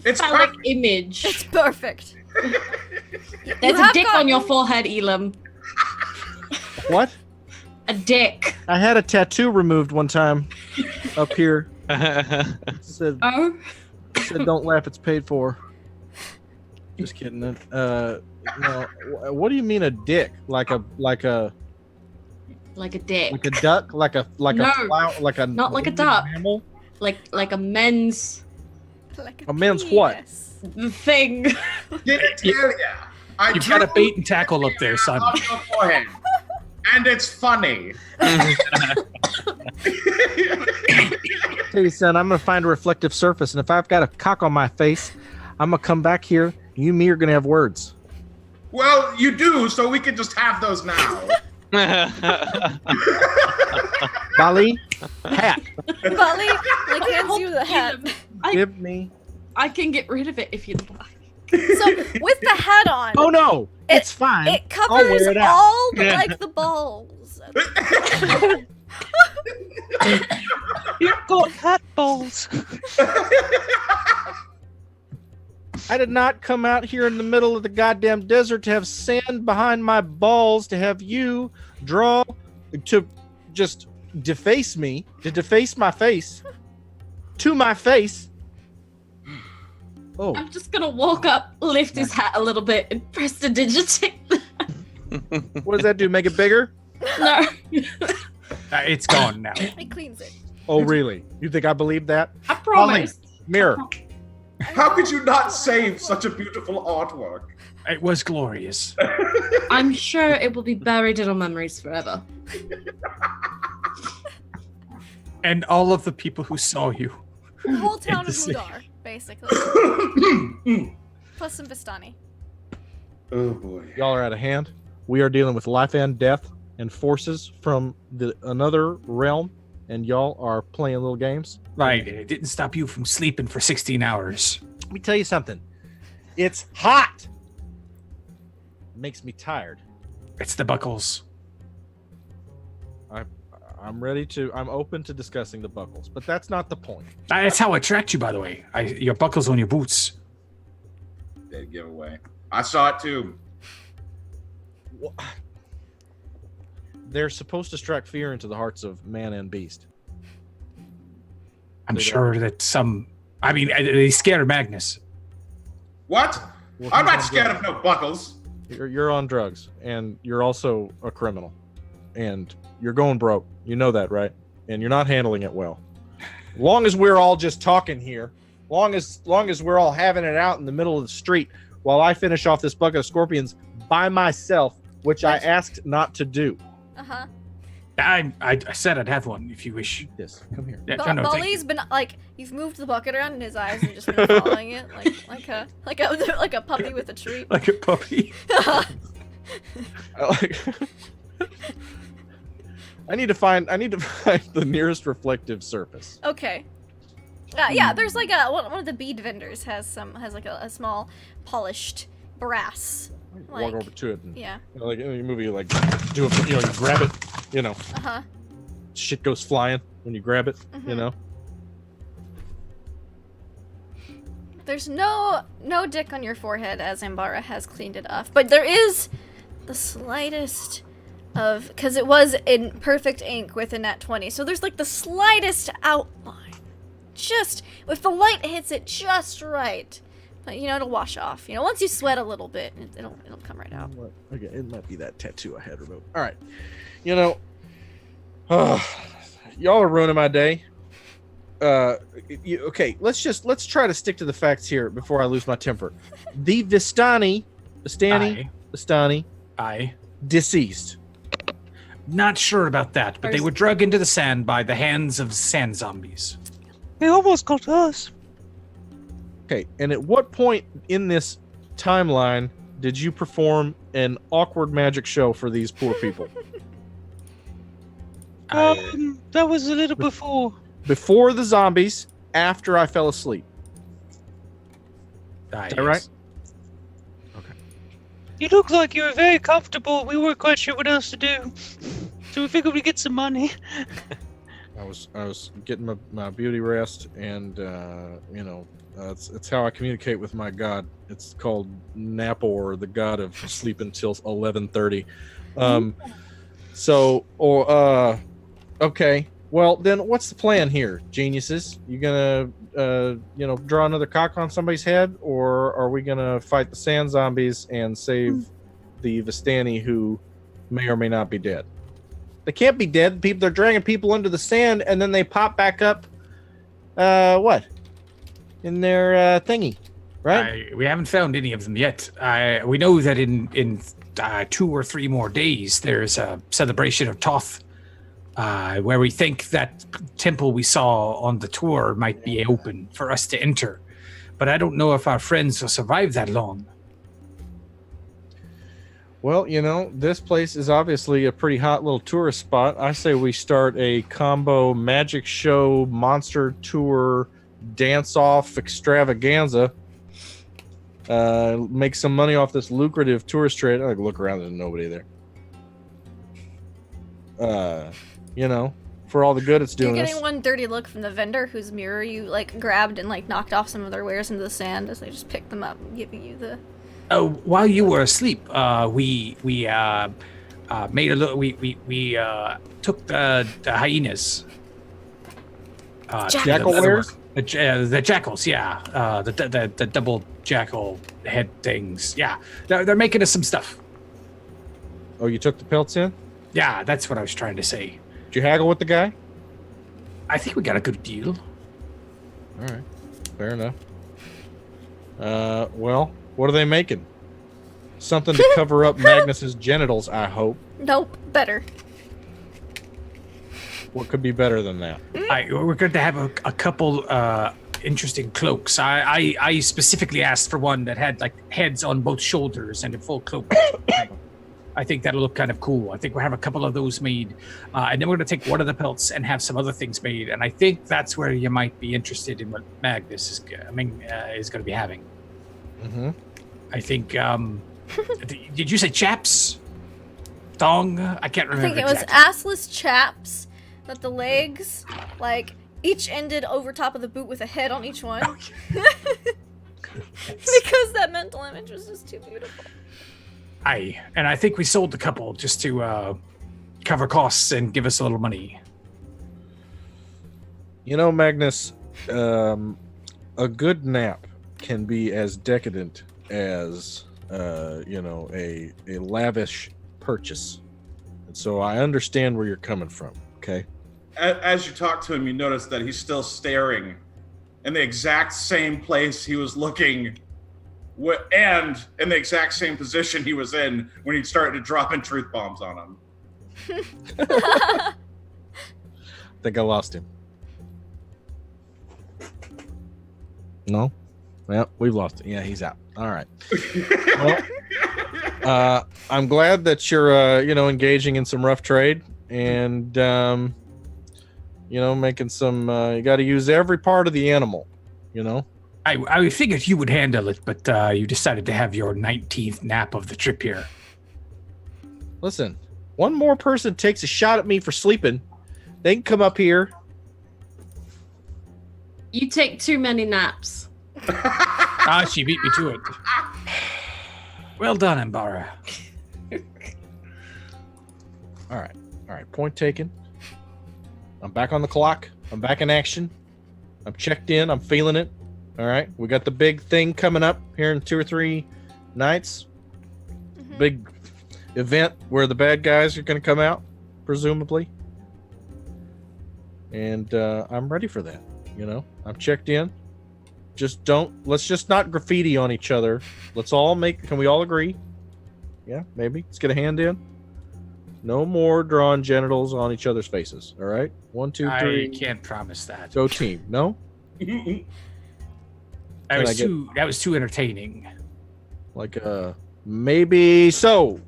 It's phallic perfect. image. It's perfect. There's a have dick got- on your forehead, Elam. What? A dick. I had a tattoo removed one time up here. Said Oh. don't laugh, it's paid for. Just kidding. No, what do you mean a dick? Like a Like a dick. like a duck? Like a No, like a not like a duck. mammal? Like a men's Like A man's what? penis. thing. Didn't tell ya. I You've got a drew bait and tackle up there, son. on your forehead. And it's funny. Tell you, son, I'm gonna find a reflective surface, and if I've got a cock on my face, I'm gonna come back here. You and me are gonna have words. Well, you do, so we can just have those now. Bali, hat. Bali, like, hands you the hat. Give me. I can get rid of it if you'd like. So, with the hat on, Oh no, it's fine. it I'll wear covers it out. all, but, like, the balls. You've got hat balls. I did not come out here in the middle of the goddamn desert to have sand behind my balls, to have you draw, to just deface me, to deface my face, to my face. Oh, I'm just gonna walk up, lift his hat a little bit, and press the digitate. what does that do? Make it bigger? No. It's gone now. It cleans it. Oh, really? You think I believe that? I promise. Mirror. How could you not save such a beautiful artwork? It was glorious. I'm sure it will be buried in our memories forever. And all of the people who saw you. The whole town of the city. Mudar, basically. Plus some Vistani. Oh boy. Y'all are out of hand. We are dealing with life and death and forces from another realm, and y'all are playing little games. Right. It didn't stop you from sleeping for 16 hours. Let me tell you something. It's hot. It makes me tired. It's the buckles. I'm open to discussing the buckles, but that's not the point. That's how I tracked you, by the way. Your buckles on your boots. Dead giveaway. I saw it too. They're supposed to strike fear into the hearts of man and beast. I'm They sure that they scared Magnus. What? Well, I'm he's not on scared of drugs. no buckles. You're on drugs, and you're also a criminal, and you're going broke. You know that, right? And you're not handling it well. Long as we're all just talking here, long as we're all having it out in the middle of the street, while I finish off this bucket of scorpions by myself, which I asked not to do. Uh-huh. I said I'd have one if you wish. This, come here. Yeah, no, thank Bali's you. been, like, you've moved the bucket around in his eyes and just been following it like a puppy with a treat. Like a puppy. I need to find the nearest reflective surface. Okay. Yeah, there's like one of the bead vendors has like a small polished brass. Walk over to it and Yeah. like in a movie, you like do it. You grab it. Uh-huh. Shit goes flying when you grab it. Mhm. There's no dick on your forehead as Ambara has cleaned it off, but there is the slightest of, because it was in perfect ink with a nat 20, so there's like the slightest outline, just if the light hits it just right, but it'll wash off. Once you sweat a little bit, it'll come right out. Okay, it might be that tattoo I had removed. All right, y'all are ruining my day. Okay, let's try to stick to the facts here before I lose my temper. The Vistani, Aye. deceased. Not sure about that, but they were drug into the sand by the hands of sand zombies. They almost got us. Okay, and at what point in this timeline did you perform an awkward magic show for these poor people? That was a little before. Before the zombies, after I fell asleep. Is that right? Okay. You look like you were very comfortable. We weren't quite sure what else to do, so we figured we'd get some money. I was getting my beauty rest, and it's how I communicate with my god. It's called Napor, the god of sleep until 11:30. Okay. Well, then what's the plan here, geniuses? You gonna draw another cock on somebody's head, or are we gonna fight the sand zombies and save the Vistani who may or may not be dead? They can't be dead. They're dragging people into the sand, and then they pop back up. What? In their thingy, right? We haven't found any of them yet. We know that in 2 or 3 more days, there's a celebration of Toth, where we think that temple we saw on the tour might be open for us to enter. But I don't know if our friends will survive that long. Well, this place is obviously a pretty hot little tourist spot. I say we start a combo magic show, monster tour, dance-off extravaganza. Make some money off this lucrative tourist trade. I look around, there's nobody there. For all the good it's doing. You're getting one dirty look from the vendor whose mirror you grabbed and knocked off some of their wares into the sand as they just picked them up and giving you the. Oh, while you were asleep, we made a little. We took the hyenas. Jackal wares? The jackals, yeah. The double jackal head things, yeah. They're making us some stuff. Oh, you took the pelts in? Yeah, that's what I was trying to say. Did you haggle with the guy? I think we got a good deal. All right, fair enough. Well, what are they making? Something to cover up Magnus's genitals, I hope. Nope, better. What could be better than that? We're going to have a couple interesting cloaks. I specifically asked for one that had heads on both shoulders and a full cloak. I think that'll look kind of cool. I think we'll have a couple of those made, and then we're going to take one of the pelts and have some other things made. And I think that's where you might be interested in what Magnus is going to be having. Mm-hmm. I think. Did you say chaps? Thong? I can't remember. I think it was assless chaps, but the legs, each ended over top of the boot with a head on each one. Because that mental image was just too beautiful. And I think we sold the couple just to cover costs and give us a little money. Magnus, a good nap can be as decadent as a lavish purchase. And so I understand where you're coming from, okay? As you talk to him, you notice that he's still staring in the exact same place he was looking and in the exact same position he was in when he started dropping truth bombs on him. I think I lost him. No? Well, we've lost him. Yeah, he's out. All right. Well, I'm glad that you're, engaging in some rough trade and, making some, you got to use every part of the animal, I figured you would handle it, but you decided to have your 19th nap of the trip here. Listen, one more person takes a shot at me for sleeping, they can come up here. You take too many naps. She beat me to it. Well done, Ambara. All right. Point taken. I'm back on the clock. I'm back in action. I'm checked in. I'm feeling it. All right. We got the big thing coming up here in 2 or 3 nights. Mm-hmm. Big event where the bad guys are going to come out, presumably. And I'm ready for that. I'm checked in. Let's just not graffiti on each other. Can we all agree? Yeah, maybe. Let's get a hand in. No more drawing genitals on each other's faces. All right? 1, 2, 3. I can't promise that. Go team. No? Can I get- That was too entertaining. Like maybe so.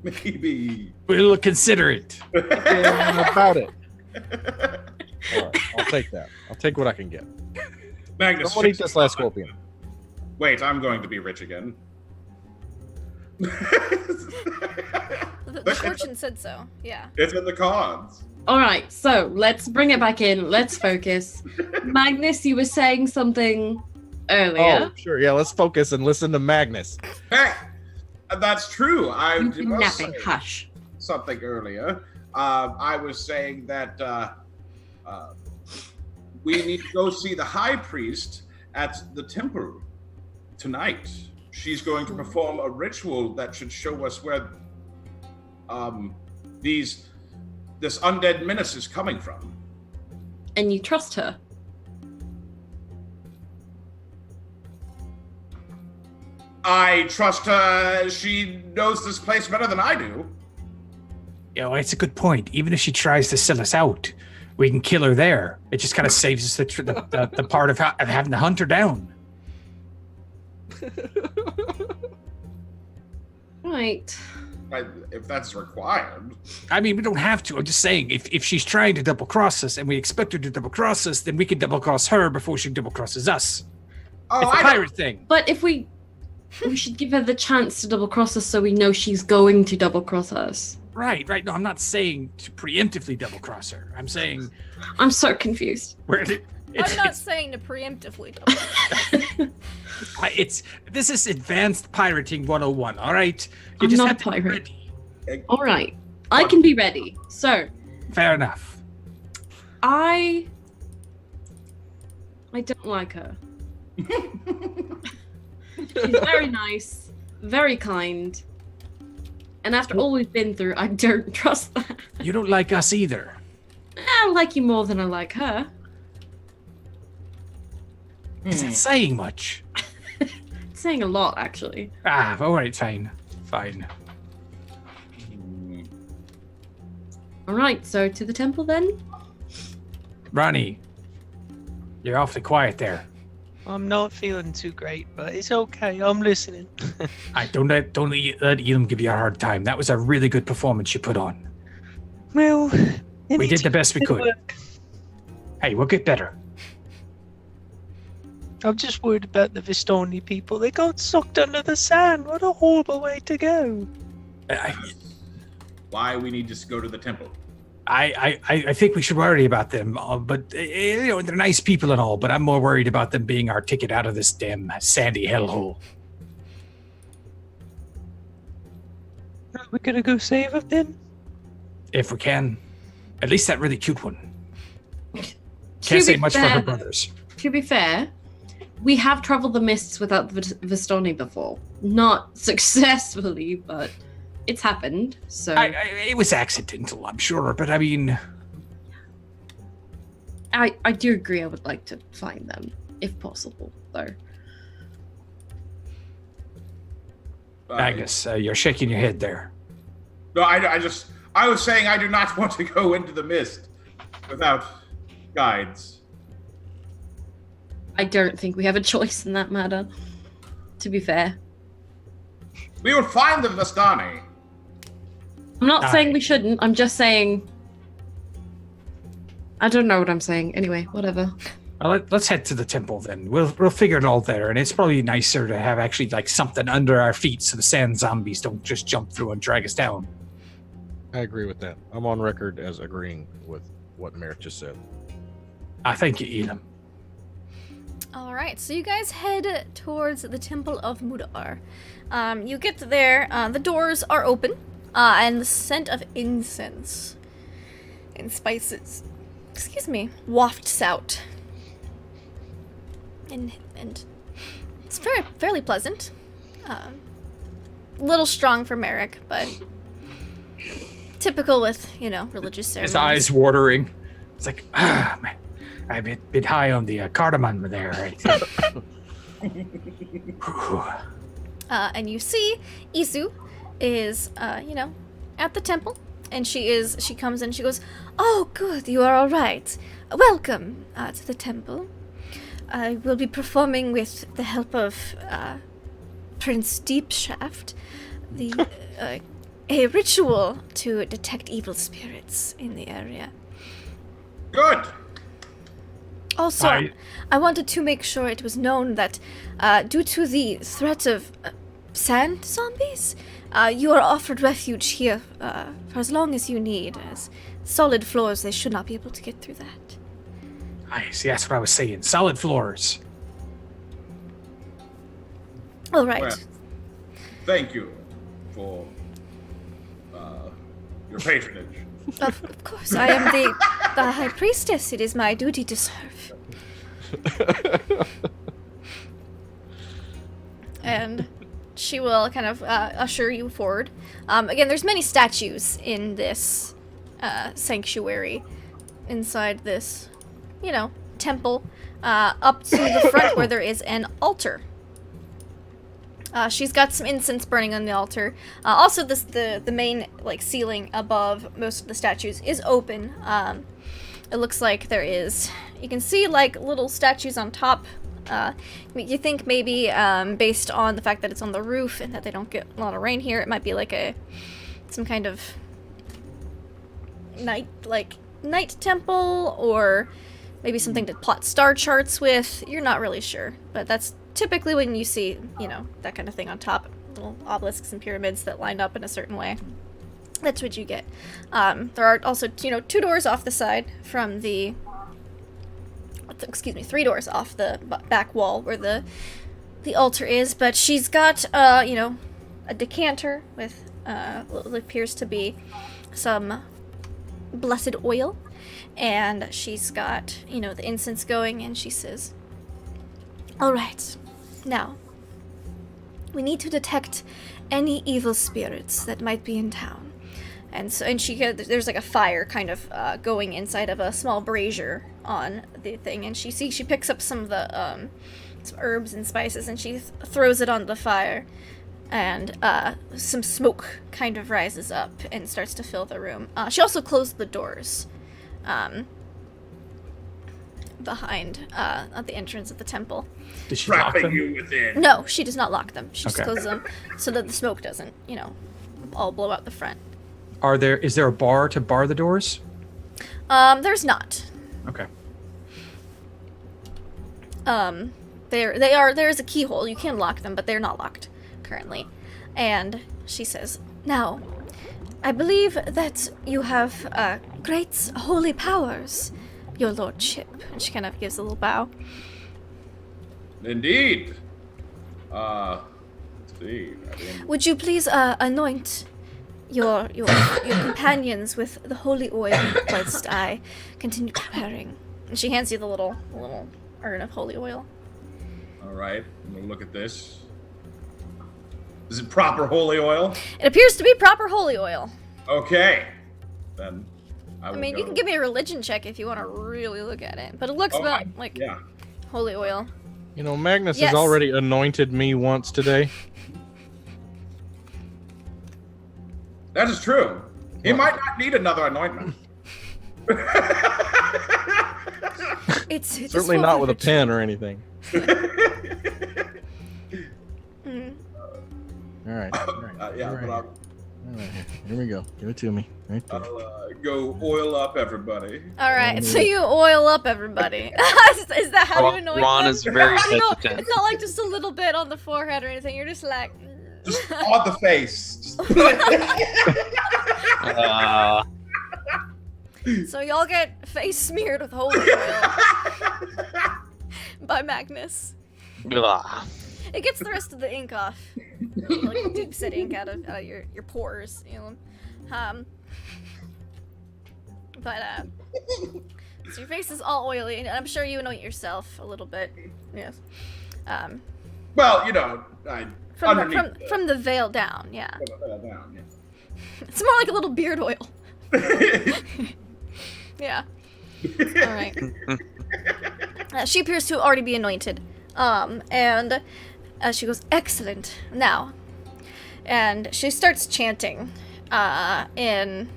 Maybe. We'll consider it. About it. All right, I'll take that. I'll take what I can get. Magnus, Someone eat this last scorpion. Wait, I'm going to be rich again. The fortune said so. Yeah. It's in the cards. All right, so let's bring it back in. Let's focus. Magnus, you were saying something earlier. Oh, sure. Yeah, let's focus and listen to Magnus. Hey, that's true. I You've been was napping. saying Hush. something earlier. I was saying that we need to go see the High Priest at the temple tonight. She's going to perform a ritual that should show us where this undead menace is coming from. And you trust her? I trust her. She knows this place better than I do. It's a good point. Even if she tries to sell us out, we can kill her there. It just kind of saves us the part of having to hunt her down. Right. If that's required. I mean, we don't have to. I'm just saying, if she's trying to double cross us and we expect her to double cross us, then we can double cross her before she double crosses us. Oh, It's a I pirate thing. But if we should give her the chance to double cross us so we know she's going to double cross us. Right. No, I'm not saying to preemptively double cross her. I'm saying I'm so confused. I'm not saying to preemptively double. This is advanced pirating 101, all right? You I'm just not have a to be pirate. ready. All right. I can be ready. So, Fair enough. I don't like her. She's very nice, very kind. And after all we've been through, I don't trust that. You don't like us either. I like you more than I like her. Is that saying much? It's saying a lot, actually. All right, fine. All right, so to the temple then? Ronnie, you're awfully quiet there. I'm not feeling too great, but it's okay. I'm listening. Don't let Elam give you a hard time. That was a really good performance you put on. Well, We did the best we could. work. Hey, we'll get better. I'm just worried about the Vistoni people. They got sucked under the sand. What a horrible way to go. Why we need to go to the temple. I think we should worry about them, but they're nice people and all. But I'm more worried about them being our ticket out of this damn sandy hellhole. Are we gonna go save them then? If we can, at least that really cute one. To Can't say be much for her fair- brothers. To be fair, we have traveled the mists without the Vistoni before. Not successfully, but it's happened. So It was accidental, I'm sure, but I mean, I do agree. I would like to find them if possible, though. Magnus, you're shaking your head there. No, I was saying I do not want to go into the mist without guides. I don't think we have a choice in that matter, to be fair. We will find the Vistani. I'm not Aye. saying we shouldn't. I'm just saying. I don't know what I'm saying. Anyway, whatever. Well, let's head to the temple then. We'll figure it all there, and it's probably nicer to have actually like something under our feet so the sand zombies don't just jump through and drag us down. I agree with that. I'm on record as agreeing with what Merrick just said. Thank you, Elam. All right, so you guys head towards the Temple of Mudar. You get there, the doors are open, and the scent of incense and spices, wafts out. And it's fairly pleasant. A little strong for Merrick, but typical with, religious ceremonies. His eyes watering. It's like, man, I'm a bit high on the cardamom there, right? And you see Isu is, at the temple, and she comes in, she goes, "Oh, good, you are all right. Welcome to the temple. I will be performing with the help of Prince Deepshaft, a ritual to detect evil spirits in the area. Good. Also, I wanted to make sure it was known that due to the threat of sand zombies, you are offered refuge here for as long as you need. As solid floors, they should not be able to get through that. Nice. That's what I was saying. Solid floors. All right. Well, thank you for your patronage. Of course, I am the High Priestess. It is my duty to serve. And she will kind of usher you forward. Again, there's many statues in this sanctuary inside this, temple, up to the front where there is an altar. She's got some incense burning on the altar. Also, the main ceiling above most of the statues is open. It looks like there is. You can see little statues on top. You think maybe based on the fact that it's on the roof and that they don't get a lot of rain here, it might be some kind of night temple, or maybe something to plot star charts with. You're not really sure, but that's typically when you see, that kind of thing on top, little obelisks and pyramids that line up in a certain way. That's what you get. There are also, 2 doors off the side from the... Excuse me, 3 doors off the back wall where the altar is, but she's got, a decanter with what appears to be some blessed oil, and she's got, the incense going, and she says, "All right, now, we need to detect any evil spirits that might be in town." And there's a fire kind of going inside of a small brazier on the thing, and she picks up some of the some herbs and spices, and she throws it on the fire, and some smoke kind of rises up and starts to fill the room. She also closed the doors behind at the entrance of the temple. Did she lock them? You within. No, she does not lock them. She just Okay. closes them so that the smoke doesn't, all blow out the front. Is there a bar to bar the doors? There's not. Okay. There's a keyhole. You can lock them, but they're not locked currently. And she says, "Now, I believe that you have great holy powers, your lordship." And she kind of gives a little bow. Indeed. Let's see. Would you please anoint your companions with the holy oil whilst I continue preparing? And she hands you the little urn of holy oil. All right. I'm gonna look at this. Is it proper holy oil? It appears to be proper holy oil. Okay. Then I mean, you can give me a religion check if you want to really look at it, but it looks about like holy oil. Magnus Yes. has already anointed me once today. That is true. He might not need another anointment. It's Certainly not with a pen or anything. All right. Yeah, but All right. Here we go. Give it to me. Right there. I'll go oil up everybody. All right, so you oil up everybody. Is that how you anoint Ron them? is very No, hesitant. it's not like just a little bit on the forehead or anything. You're just like. Just on the face. So y'all get face smeared with holy oil by Magnus. Blah. It gets the rest of the ink off, like deep set ink out of your pores, But so your face is all oily, and I'm sure you anoint yourself a little bit. Yes. Well, From the veil down, yeah. It's more like a little beard oil. Yeah. All right. She appears to already be anointed. And she goes, "Excellent. Now." And she starts chanting in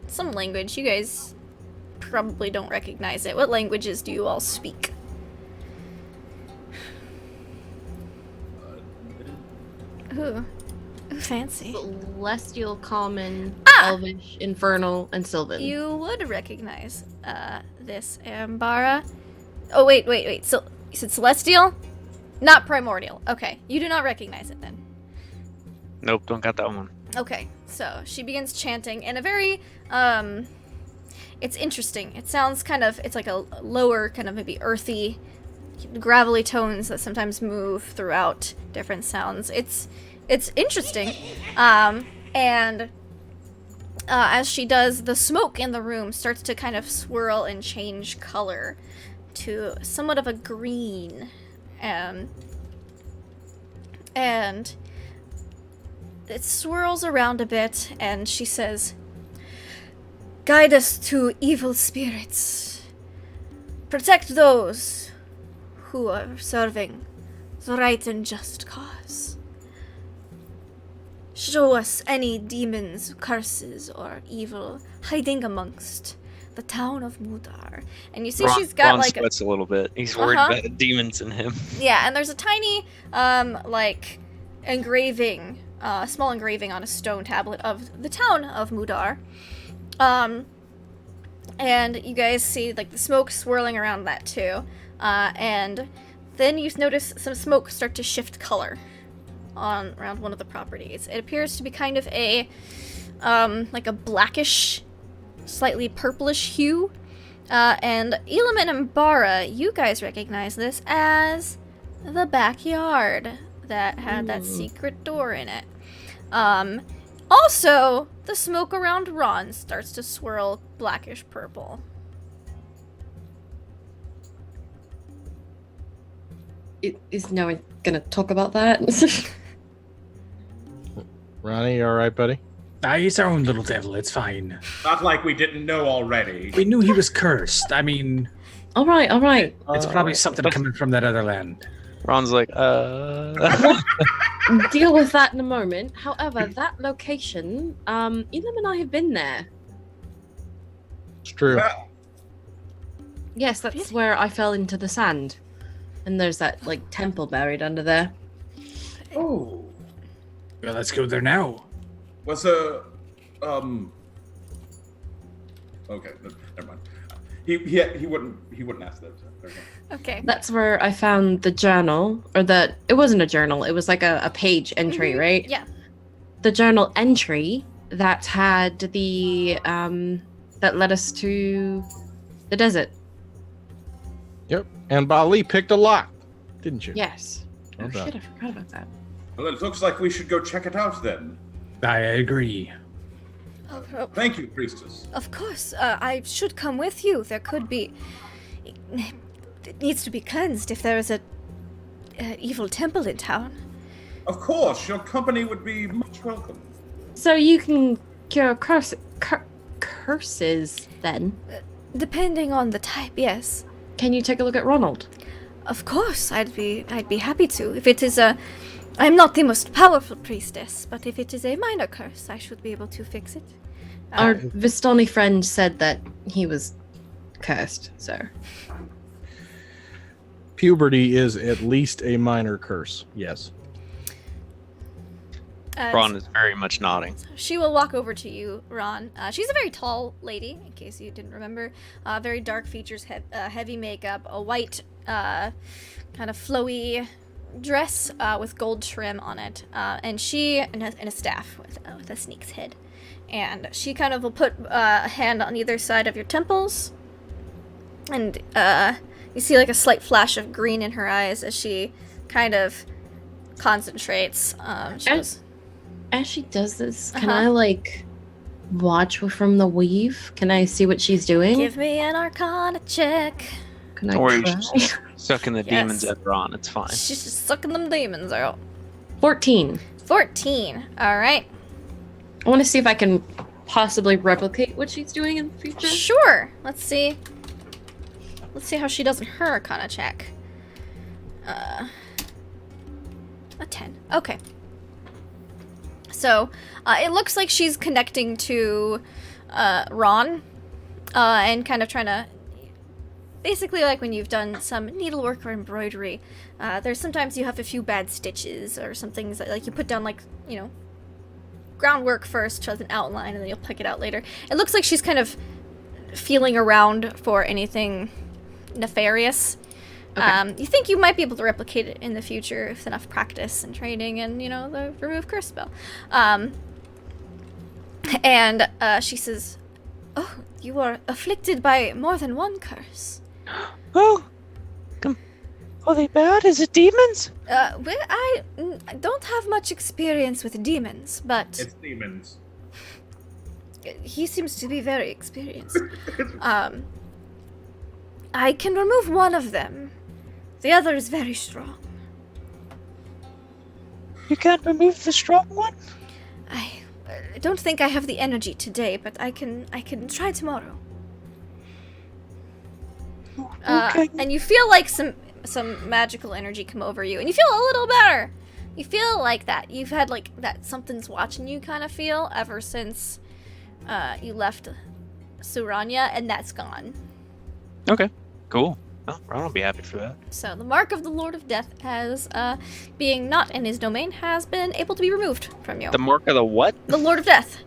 some language. You guys probably don't recognize it. What languages do you all speak? Ooh. Ooh, fancy. Celestial, Common, Ah! Elvish, Infernal, and Sylvan. You would recognize this, Ambara. Oh, wait. So, you said Celestial? Not Primordial. Okay. You do not recognize it then. Nope, don't got that one. Okay. So, she begins chanting in a very, it's interesting. It sounds kind of, it's like a lower, kind of maybe earthy, gravelly tones that sometimes move throughout different sounds. It's interesting. And as she does, the smoke in the room starts to kind of swirl and change color to somewhat of a green. And it swirls around a bit, and she says, "Guide us to evil spirits. Protect those who are serving the right and just cause. Show us any demons, curses, or evil hiding amongst the town of Mudar." And you see she's got Ron like sweats a little bit. He's worried about the demons in him. Yeah, and there's a tiny, like, engraving, small engraving on a stone tablet of the town of Mudar. And you guys see, like, the smoke swirling around that, too. And then you notice some smoke start to shift color around one of the properties. It appears to be kind of a, like a blackish, slightly purplish hue. And Elam and Ambara, you guys recognize this as the backyard that had that secret door in it. Also, the smoke around Ron starts to swirl blackish purple. Is no one gonna talk about that? Ronnie, you all right, buddy? He's our own little devil. It's fine. Not like we didn't know already. We knew he was cursed. I mean, all right. it's probably something coming from that other land. Ron's like, Deal with that in a moment. However, that location, Elam and I have been there. It's true. Yes, that's where I fell into the sand. And there's that, like, temple buried under there. Oh. Well, let's go there now. Was a okay, never mind. He wouldn't ask that. So Okay. That's where I found the journal, or it wasn't a journal, it was like a page entry, right? Yeah. The journal entry that had the, that led us to the desert. Yep. And Bali picked a lock, didn't you? Yes. Well Oh done. shit, I forgot about that. Well, it looks like we should go check it out then. I agree. Oh, Thank you, priestess. of course, I should come with you. There could be... It needs to be cleansed if there is a evil temple in town. Of course, your company would be much welcome. So you can cure curses then? Depending on the type, yes. Can you take a look at Ronald? Of course, I'd be happy to. If it is a... I'm not the most powerful priestess, but if it is a minor curse, I should be able to fix it. Our Vistani friend said that he was cursed, so... Puberty is at least a minor curse. Yes. Ron is very much nodding. She will walk over to you, Ron. She's a very tall lady, in case you didn't remember. Very dark features, heavy makeup, a white, kind of flowy dress with gold trim on it, and a staff with a snake's head. And she kind of will put a hand on either side of your temples, and you see like a slight flash of green in her eyes as she kind of concentrates. She goes, as she does this, can I, like, watch from the weave? Can I see what she's doing? "Give me an Arcana check." Can Don't worry, try? she's sucking the demons Yes. at Ron. It's fine. She's just sucking them demons out. 14. 14. All right. I want to see if I can possibly replicate what she's doing in the future. Sure. Let's see. Let's see how she does in her Arcana check. A 10. Okay. So, it looks like she's connecting to Ron, and kind of trying to basically like when you've done some needlework or embroidery. There's sometimes you have a few bad stitches or some things that, like, you put down, like, you know, groundwork first as an outline, and then you'll pick it out later. It looks like she's kind of feeling around for anything nefarious. Okay. You think you might be able to replicate it in the future with enough practice and training and, you know, the remove curse spell. And she says, "Oh, you are afflicted by more than one curse." Oh, are they bad? Is it demons? Well, I don't have much experience with demons, but It's demons. he seems to be very experienced. I can remove one of them. The other is very strong. You can't remove the strong one? I don't think I have the energy today, but I can try tomorrow. Okay. And you feel like some magical energy come over you, and you feel a little better. You feel like that. You've had like that something's watching you kind of feel ever since you left Suranya, and that's gone. Okay, cool. Well, Ron will be happy for that. So the mark of the Lord of Death, as being not in his domain, has been able to be removed from you. The mark of the what? The Lord of Death.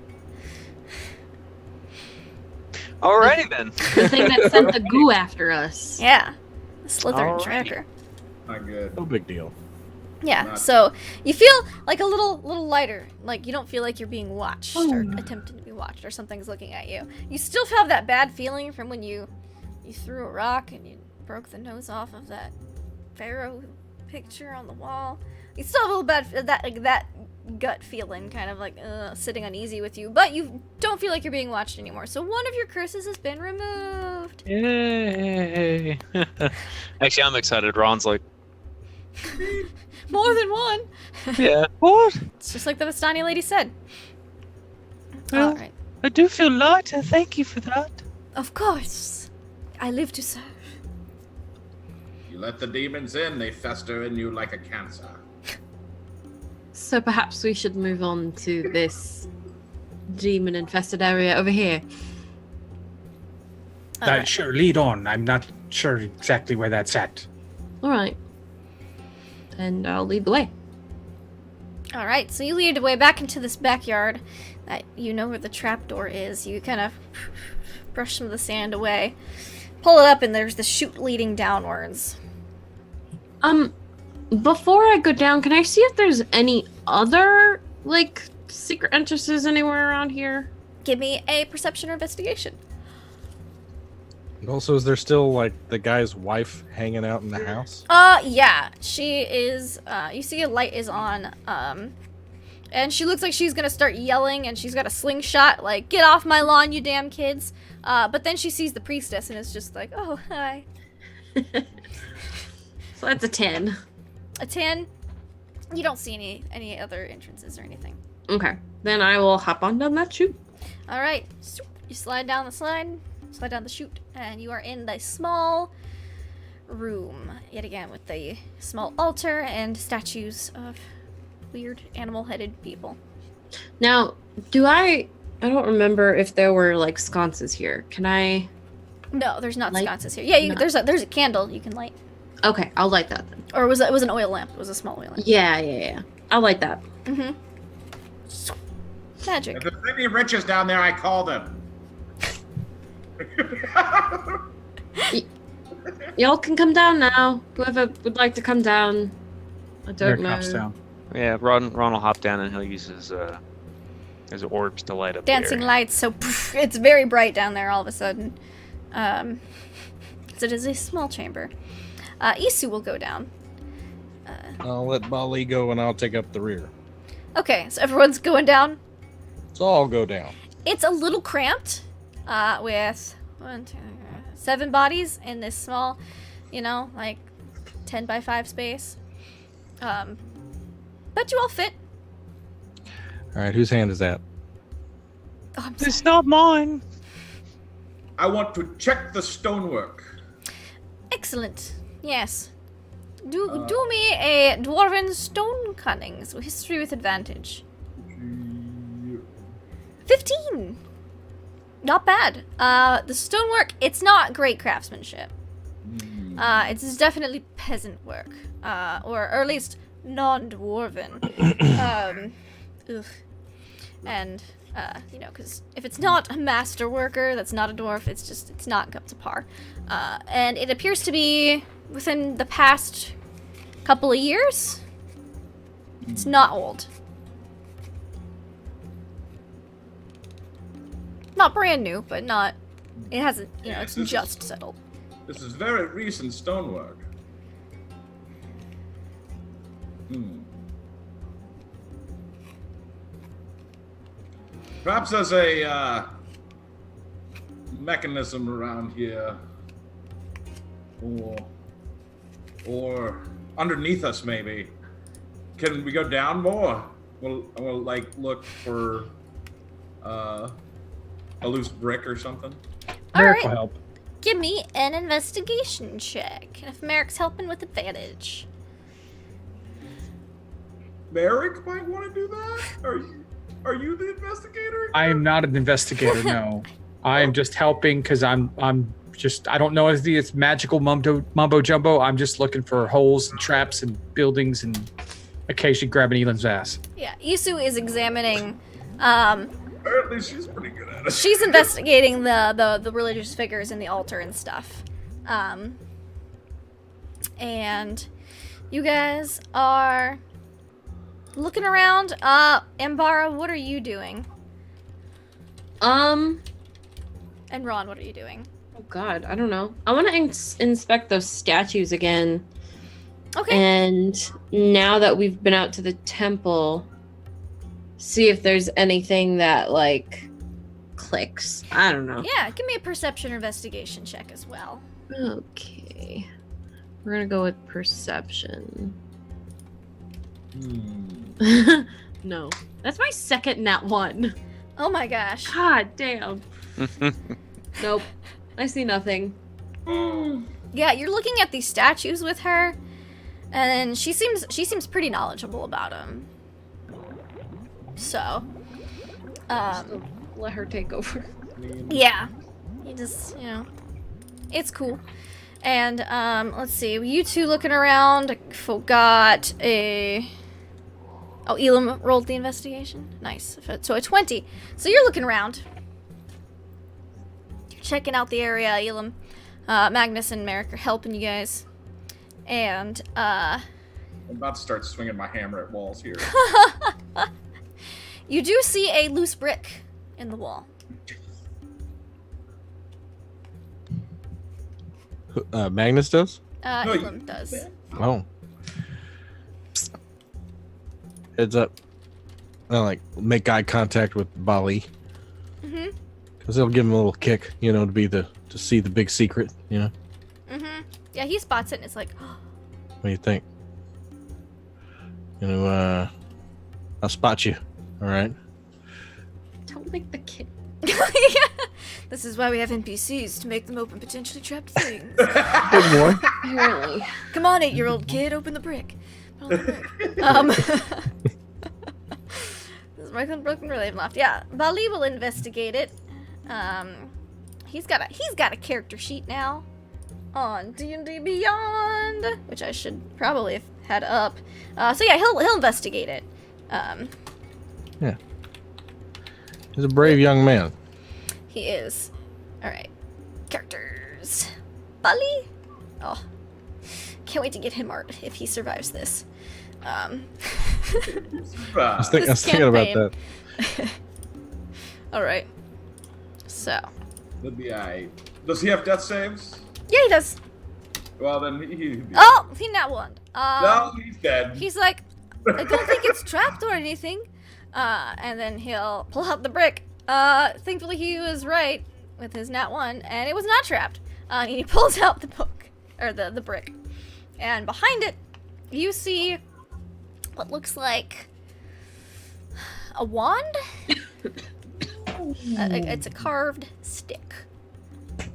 Alrighty then. The thing that sent the goo after us. Yeah. The Slytherin Alrighty. tracker. Not good. No big deal. Yeah, Not- so you feel like a little lighter. Like you don't feel like you're being watched or Oh. attempting to be watched or something's looking at you. You still have that bad feeling from when you threw a rock and you broke the nose off of that pharaoh picture on the wall. You still have a little bad that gut feeling, kind of like sitting uneasy with you, but you don't feel like you're being watched anymore. So one of your curses has been removed. Yay! Actually, I'm excited. Ron's like, More than one. yeah. What? It's just like the Vistani lady said. Well- All right. I do feel lighter. Thank you for that. Of course. I live to serve. You let the demons in, they fester in you like a cancer. So perhaps we should move on to this demon-infested area over here. Alright. Sure, lead on. I'm not sure exactly where that's at. All right. And I'll lead the way. All right, so you lead the way back into this backyard. That you know where the trapdoor is. You kind of brush some of the sand away, pull it up, and there's the chute leading downwards. Before I go down, can I see if there's any other, like, secret entrances anywhere around here? Give me a perception or investigation. And also, is there still like the guy's wife hanging out in the house? Yeah, she is. You see a light is on. And she looks like she's gonna start yelling, and she's got a slingshot, like, "Get off my lawn, you damn kids!" But then she sees the priestess, and is just like, "Oh, hi." So that's a 10. A 10. You don't see any other entrances or anything. Okay. Then I will hop on down that chute. All right, you slide down the chute, and you are in the small room yet again with the small altar and statues of weird animal-headed people. Now, I don't remember if there were, like, sconces here. Can I... No, there's not Light? sconces here. Yeah, No. there's a candle you can light, Okay, I'll light that then. or it was an oil lamp. It was a small oil lamp. Yeah. I'll light that. Mm-hmm. Magic. If there's any riches down there, I call them. Y'all can come down now. Whoever would like to come down. I There don't it know. comes down. Yeah, Ron will hop down and he'll use his orbs to light up the Dancing area. lights, so poof, it's very bright down there all of a sudden. So it is a small chamber. Isu will go down. I'll let Bali go and I'll take up the rear. Okay, so everyone's going down. So I'll go down. It's a little cramped, with 7 bodies in this small, like 10 by 5 space. But you all fit. All right, whose hand is that? Oh, I'm sorry. It's not mine. I want to check the stonework. Excellent. Yes. Do me a dwarven stone cunning, so history with advantage. 15. Not bad. The stonework, it's not great craftsmanship. It's definitely peasant work, or at least non-dwarven. Ugh. And, because if it's not a master worker, that's not a dwarf, it's not up to par. And it appears to be within the past couple of years. It's not old. Not brand new, but not, it hasn't, it's just settled. This is very recent stonework. Perhaps there's a mechanism around here, or underneath us, maybe. Can we go down more? We'll like look for a loose brick or something. Merrick will Alright, help. give me an investigation check. If Merrick's helping with advantage. Merrick might want to do that. Are you the investigator? I am not an investigator, no. I am just helping because I don't know if it's magical mumbo jumbo. I'm just looking for holes and traps and buildings and occasionally grabbing Elan's ass. Yeah, Isu is examining, Apparently she's pretty good at it. she's investigating the religious figures in the altar and stuff. And you guys are looking around. Ambara, what are you doing? And Ron, what are you doing? Oh God, I don't know. I want to inspect those statues again. Okay. And now that we've been out to the temple, see if there's anything that like clicks. I don't know. Yeah, give me a perception or investigation check as well. Okay. We're gonna go with perception. No. That's my second nat one. Oh my gosh. God damn. Nope. I see nothing. Yeah, you're looking at these statues with her, and she seems pretty knowledgeable about them. So, Let her take over. yeah, you just it's cool. And let's see, you two looking around. Forgot a. Oh, Elam rolled the investigation. Nice. So a 20. So you're looking around. You're checking out the area, Elam. Magnus and Merrick are helping you guys. And, I'm about to start swinging my hammer at walls here. you do see a loose brick in the wall. Magnus does? No, Elam does. Oh. Heads up. I like make eye contact with Bali. Mm-hmm. Because it'll give him a little kick, to see the big secret, Mm-hmm. Yeah, he spots it and it's like, What do you think? I'll spot you. All right. Don't make the kid. this is why we have NPCs, to make them open potentially trapped things. Good boy. Apparently. Come on, 8-year-old kid, open the brick. This is broken Ravenloft. Yeah, Bali will investigate it. He's got a character sheet now on D&D Beyond, which I should probably have had up. So yeah, he'll investigate it. Yeah. He's a brave young man. He is. All right, characters. Bali. Oh, can't wait to get him art if he survives this. I was thinking about that. All right. So. That'd be aight. Does he have death saves? Yeah, he does. Well, then he'd be... Oh, he not one. No, he's dead. He's like, I don't think it's trapped or anything. And then he'll pull out the brick. Thankfully he was right with his nat 1, and it was not trapped. And he pulls out the book, or the brick. And behind it, you see what looks like a wand. It's a carved stick. All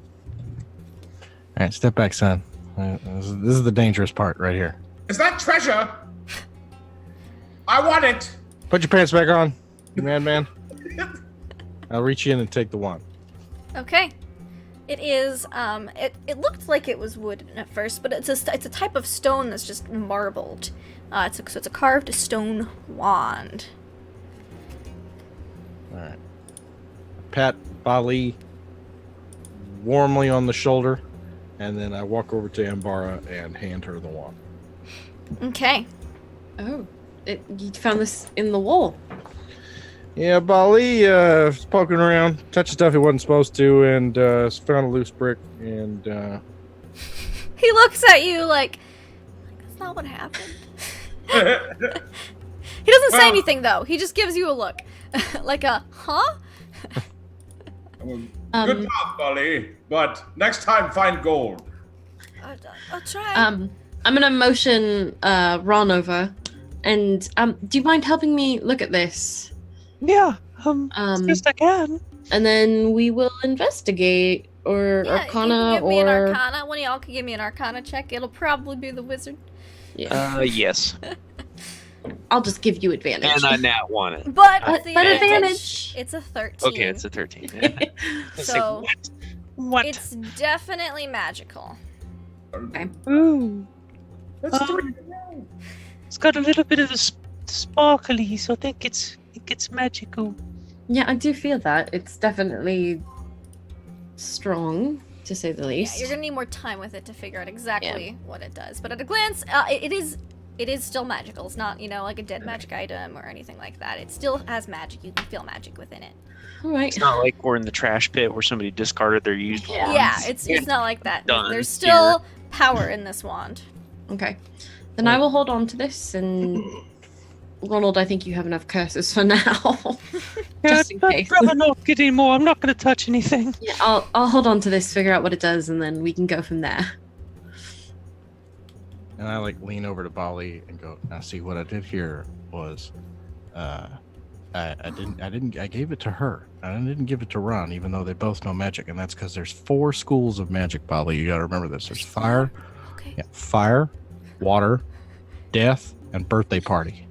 right, step back, son. This is the dangerous part right here. Is that treasure? I want it. Put your pants back on, you madman. I'll reach in and take the wand. Okay. It is. It looked like it was wood at first, but it's a type of stone that's just marbled. So it's a carved stone wand. All right. Pat Bali warmly on the shoulder, and then I walk over to Ambara and hand her the wand. Okay. Oh, you found this in the wall. Yeah, Bali was poking around, touched stuff he wasn't supposed to, and found a loose brick, and He looks at you like that's not what happened. He doesn't say anything though. He just gives you a look, like a huh? Good job, Bully. But next time, find gold. I'll try. I'm gonna motion Ron over, and do you mind helping me look at this? Yeah, as best I can. And then we will investigate or Yeah, Arcana you can give me an or Arcana. One of y'all can give me an Arcana check. It'll probably be the wizard. yeah. Yes. I'll just give you advantage. And I nat want it. But Uh, with the but advantage, it's a 13. Okay, it's a 13. Yeah. It's like, So what? it's definitely magical. Okay. Ooh. That's three. It's got a little bit of the sparkly, so I think it's magical. Yeah, I do feel that. It's definitely strong, to say the Yeah, least. you're gonna need more time with it to figure out exactly what it does. But at a glance, it is still magical. It's not, like a dead magic item or anything like that. It still has magic. You can feel magic within it. All right. It's not like we're in the trash pit where somebody discarded their used Yeah. wands. Yeah, it's not like that. Done There's still power in this wand. Okay. Then I will hold on to this, and Ronald, I think you have enough curses for now. Just in case. I'd rather not get any more. I'm not going to touch anything. Yeah, I'll hold on to this, figure out what it does, and then we can go from there. And I lean over to Bali and go, now see what I did here was I gave it to her. I didn't give it to Ron, even though they both know magic, and that's because there's 4 schools of magic, Bali. You gotta remember this. There's fire, fire, water, death, and birthday party.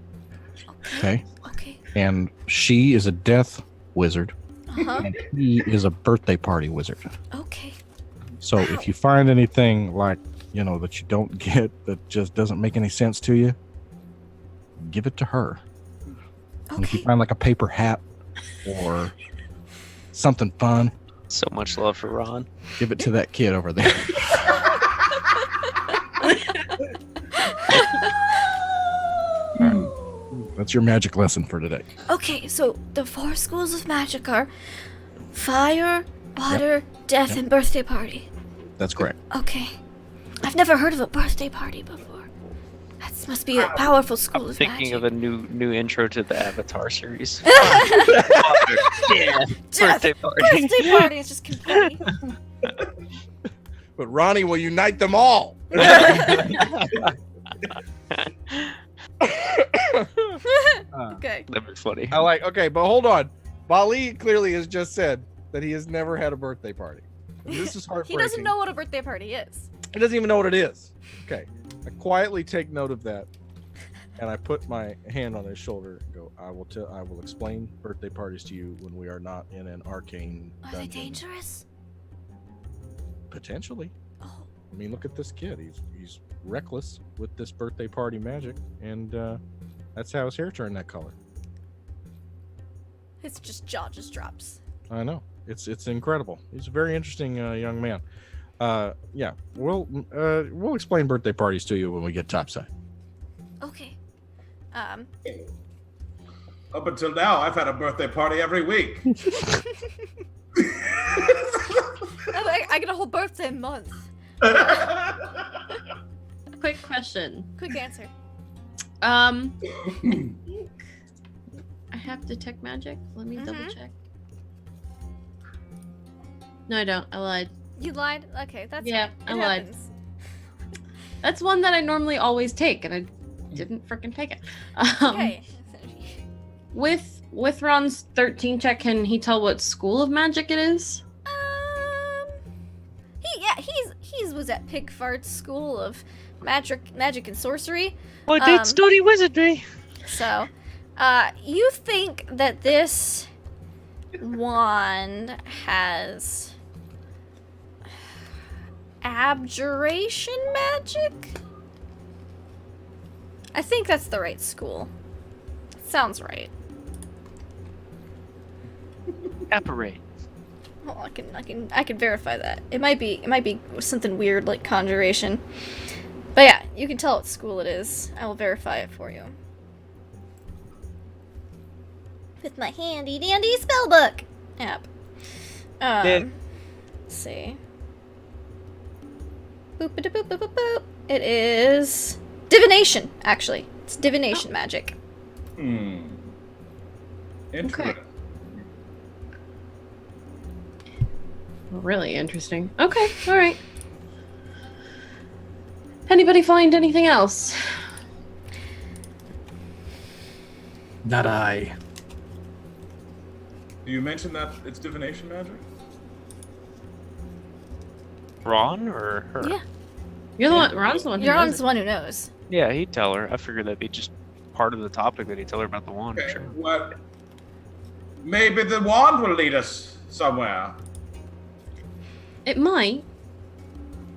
Okay? Okay. And she is a death wizard, Uh-huh. and he is a birthday party wizard. Okay. So if you find anything that you don't get, that just doesn't make any sense to you, give it to her. And if you Okay. find a paper hat or something fun, So much love for Ron. give it to that kid over there. All right. That's your magic lesson for today. Okay, so the 4 schools of magic are fire, water, death, and birthday party. That's correct. Okay. I've never heard of a birthday party before. That must be a powerful school I'm of thinking magic. of a new intro to the Avatar series. Death, Birthday party. Birthday party is just confetti. But Ronnie will unite them all. Okay. That'd be funny. Okay, but hold on. Bali clearly has just said that he has never had a birthday party. This is He heartbreaking. doesn't know what a birthday party is. He doesn't even know what it is. Okay. I quietly take note of that, and I put my hand on his shoulder and go, I will explain birthday parties to you when we are not in an arcane Are they dungeon. dangerous? Potentially. Oh, I mean, look at this kid. He's reckless with this birthday party magic, and that's how his hair turned that color. his jaw just drops. I know. It's incredible. He's a very interesting young man. Yeah, we'll explain birthday parties to you when we get topside. Okay. Up until now, I've had a birthday party every week. I get a whole birthday month. Quick question. Quick answer. I have detect magic. Let me double check. No, I don't. I lied. You lied? Okay, that's Yeah, fine. I It lied. happens. That's one that I normally always take, and I didn't freaking take it. Okay. With Ron's 13 check, can he tell what school of magic it is? He was at Pigfart's School of Magic and Sorcery. I did study wizardry. So, you think that this wand has abjuration magic? I think that's the right school. Sounds right. Apparate. Oh, I can verify that. It might be something weird like conjuration. But yeah, you can tell what school it is. I will verify it for you. With my handy dandy spellbook app. Let's see. Boop boop boop boop boop boop. It is divination, actually. It's divination magic. Interesting. Really interesting. Okay, all right. Anybody find anything else? Not I. You mentioned that it's divination magic? Ron or her? Yeah. You're the one. Ron's the one. You're the one who knows. Yeah, he'd tell her. I figured that'd be just part of the topic that he'd tell her about the wand. Okay, Sure. what? Maybe the wand will lead us somewhere. It might,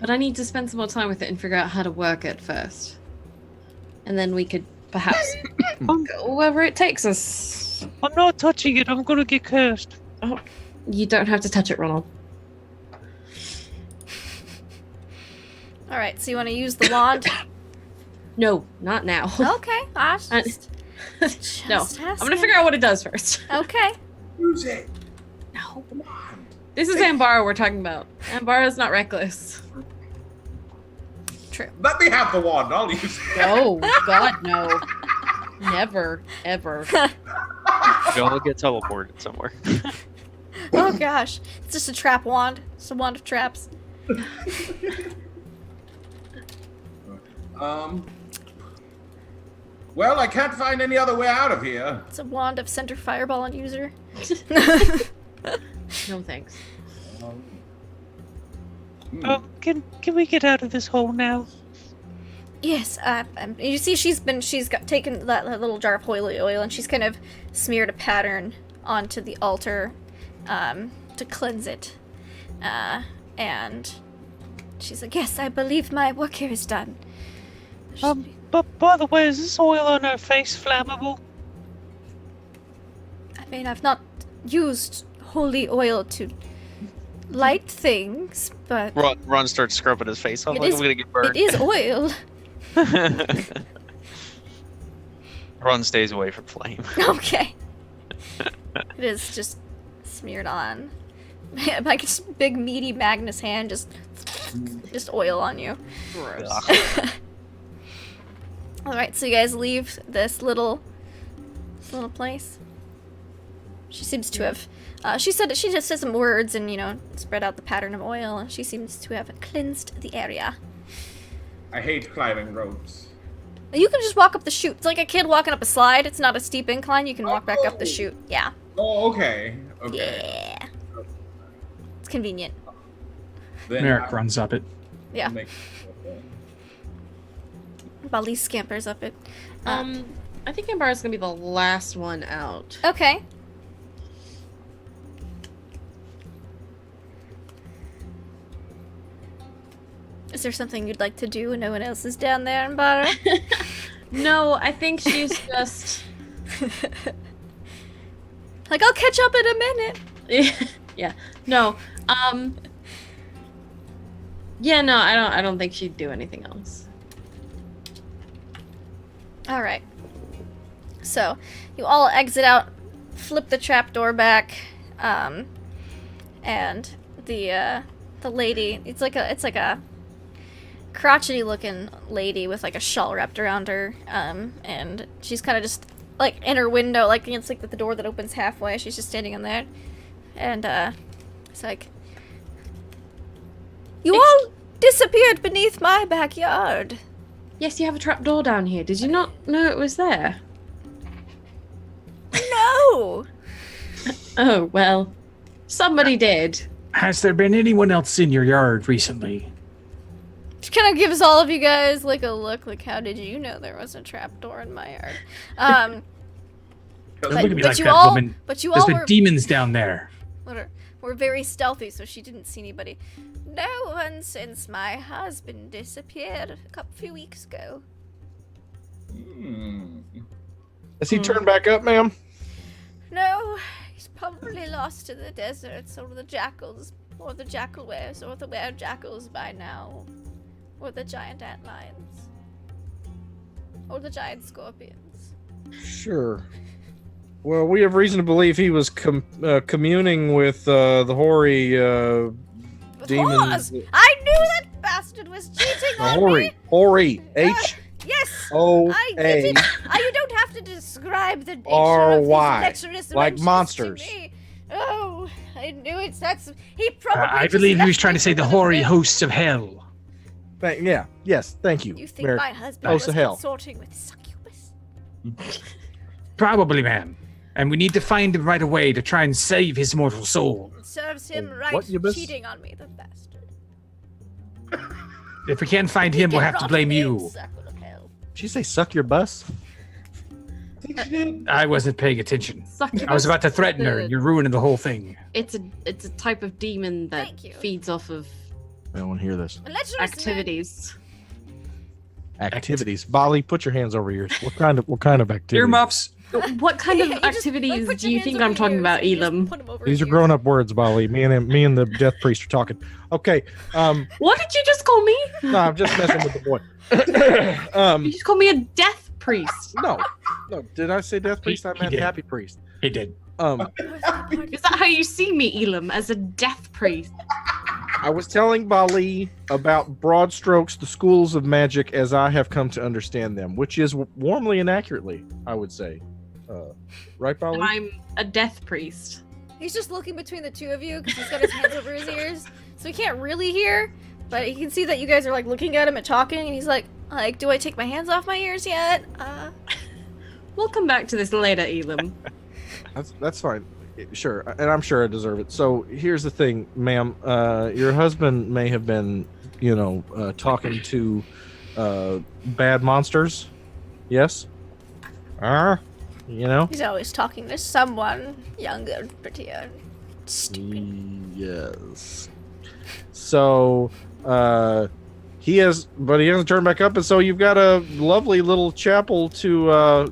but I need to spend some more time with it and figure out how to work it first, and then we could perhaps go wherever it takes us. I'm not touching it. I'm gonna get cursed. Oh, you don't have to touch it, Ronald. All right, so you want to use the wand? No, not now. Okay, I was just, No, just I'm gonna asking. figure out what it does first. Okay. Use it. No, Come on. this is Ambara we're talking about. Ambara's not reckless. True. Let me have the wand. I'll use it. No, God, no. Never, ever. Y'all get teleported somewhere. Oh gosh, it's just a trap wand. It's a wand of traps. Well, I can't find any other way out of here. It's a wand of center fireball on user. No thanks. Can we get out of this hole now? Yes, you see she's taken that little jar of holy oil and she's kind of smeared a pattern onto the altar to cleanse it. And she's like, yes, I believe my work here is done. But by the way, is this oil on her face flammable? I mean, I've not used holy oil to light things, but Ron starts scrubbing his face off It like is- I'm gonna get burned. it is oil. Ron stays away from flame. Okay. It is just smeared on. Like a big meaty Magnus hand, just oil on you. Ugh. All right, so you guys leave this little place. She seems to have. She just said some words and spread out the pattern of oil, and she seems to have cleansed the area. I hate climbing ropes. You can just walk up the chute. It's like a kid walking up a slide. It's not a steep incline. You can walk back up the chute. Yeah. Oh, okay. Okay. Yeah. It's convenient. Then Merrick I- runs up it. Yeah. Make- Bali scampers up it. I think Ambara's gonna be the last one out. Okay. Is there something you'd like to do when no one else is down there, Mbara? No, I think she's just. Like, I'll catch up in a minute. Yeah. No. Yeah. No. I don't think she'd do anything else. All right. So, you all exit out, flip the trapdoor back, and the lady. It's like a crotchety looking lady with like a shawl wrapped around her, and she's kind of just like in her window, like it's like the door that opens halfway. She's just standing in there, and it's like, you all disappeared beneath my backyard. Yes, you have a trap door down here. Did you not know it was there? No. Oh well, somebody did. Has there been anyone else in your yard recently? She kind of gives all of you guys like a look, like, how did you know there was a trapdoor in my yard? Don't look at me like you that, all, woman. but you There's all been were, demons down there. were very stealthy, so she didn't see anybody. No one since my husband disappeared a few weeks ago. Has he turned back up, ma'am? No, he's probably lost to the deserts or the jackals, or the jackalwares, or the were-jackals by now. Or the giant antlions. Or the giant scorpions. Sure. Well, we have reason to believe he was communing with the hoary With demons. whores! I knew that bastard was cheating on me! Hoary. Yes! H-O-A. You don't have to describe the nature R-Y, of these lecherous like wenches monsters. to me. Oh, I knew it. He probably. I just believe he was left trying me to say the with a hoary bill. hosts of hell. Thank you. You think Merrick. my husband Host was of hell. consorting with succubus? Probably, ma'am. And we need to find him right away to try and save his mortal soul. It serves him right, what, you miss? cheating on me, the bastard. If we can't find him, we'll have to blame you. Did you say suck your bus? I wasn't paying attention. I was about to threaten her, and you're ruining the whole thing. It's a type of demon that Thank you. feeds off of I don't want to hear this. Lecherous activities. Activities. Bali, put your hands over yours. What kind of activities? Earmuffs. What kind of You just, like, activities put do your you hands think over I'm talking yours about, and you just Elam? put 'em over These are yours. grown-up words, Bali. Me and the death priest are talking. Okay. What did you just call me? No, I'm just messing with the boy. You just called me a death priest. No. Did I say death priest? I He meant did. happy priest. He did. Is that how you see me, Elam, as a death priest? I was telling Bali about broad strokes, the schools of magic as I have come to understand them, which is warmly and accurately, I would say. Right, Bali? And I'm a death priest. He's just looking between the two of you because he's got his hands over his ears, so he can't really hear. But he can see that you guys are like looking at him and talking, and he's like, do I take my hands off my ears yet? We'll come back to this later, Elam. That's fine. Sure, and I'm sure I deserve it. So here's the thing, ma'am. Your husband may have been, talking to bad monsters. Yes? He's always talking to someone younger and prettier. Stupid. Yes. So, he hasn't turned back up, and so you've got a lovely little chapel to,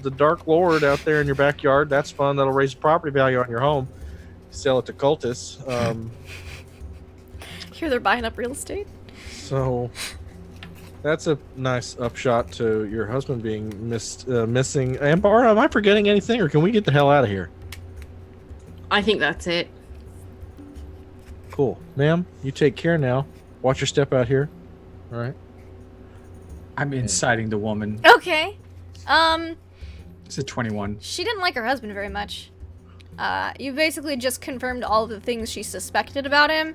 the Dark Lord out there in your backyard. That's fun. That'll raise the property value on your home. Sell it to cultists. Here they're buying up real estate. So that's a nice upshot to your husband being missing. Ambar, am I forgetting anything, or can we get the hell out of here? I think that's it. Cool. Ma'am, you take care now. Watch your step out here. All right. I'm inciting the woman. Okay. It's a 21. She didn't like her husband very much. You basically just confirmed all of the things she suspected about him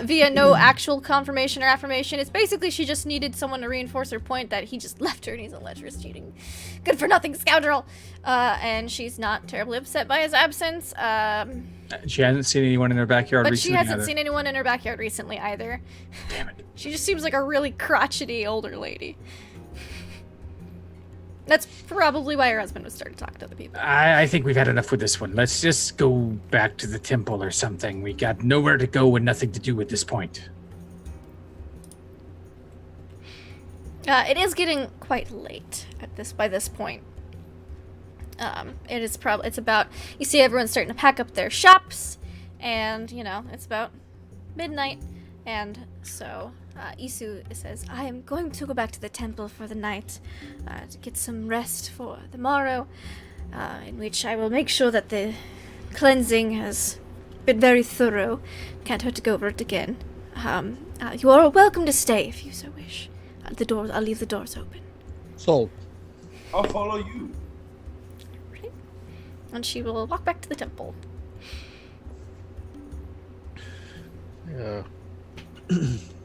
via no actual confirmation or affirmation. It's basically she just needed someone to reinforce her point that he just left her and he's a lecherous, cheating, good-for-nothing scoundrel. And she's not terribly upset by his absence. She hasn't seen anyone in her backyard But recently. she hasn't either. seen anyone in her backyard recently either. Damn it. She just seems like a really crotchety older lady. That's probably why her husband was starting to talk to other people. I think we've had enough with this one. Let's just go back to the temple or something. We got nowhere to go and nothing to do at this point. It is getting quite late by this point. It's about, you see everyone's starting to pack up their shops, and it's about midnight, and so Isu says, I am going to go back to the temple for the night to get some rest for the morrow, in which I will make sure that the cleansing has been very thorough. Can't hurt to go over it again. You are welcome to stay if you so wish. I'll leave the doors open. Sold. I'll follow you. Right? And she will walk back to the temple. Yeah.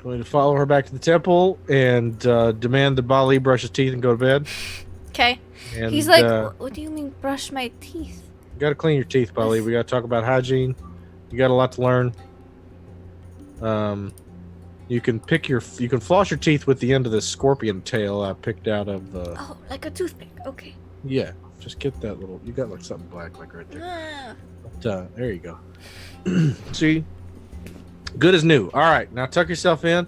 Going to follow her back to the temple and demand that Bali brush his teeth and go to bed. Okay. And He's like, what do you mean brush my teeth? you got to clean your teeth, Bali. We got to talk about hygiene. You got a lot to learn. You can floss your teeth with the end of the scorpion tail I picked out of the. Oh, like a toothpick. Okay. Yeah, just get that little. You got like something black like right there. There you go. See? Good as new. All right, now tuck yourself in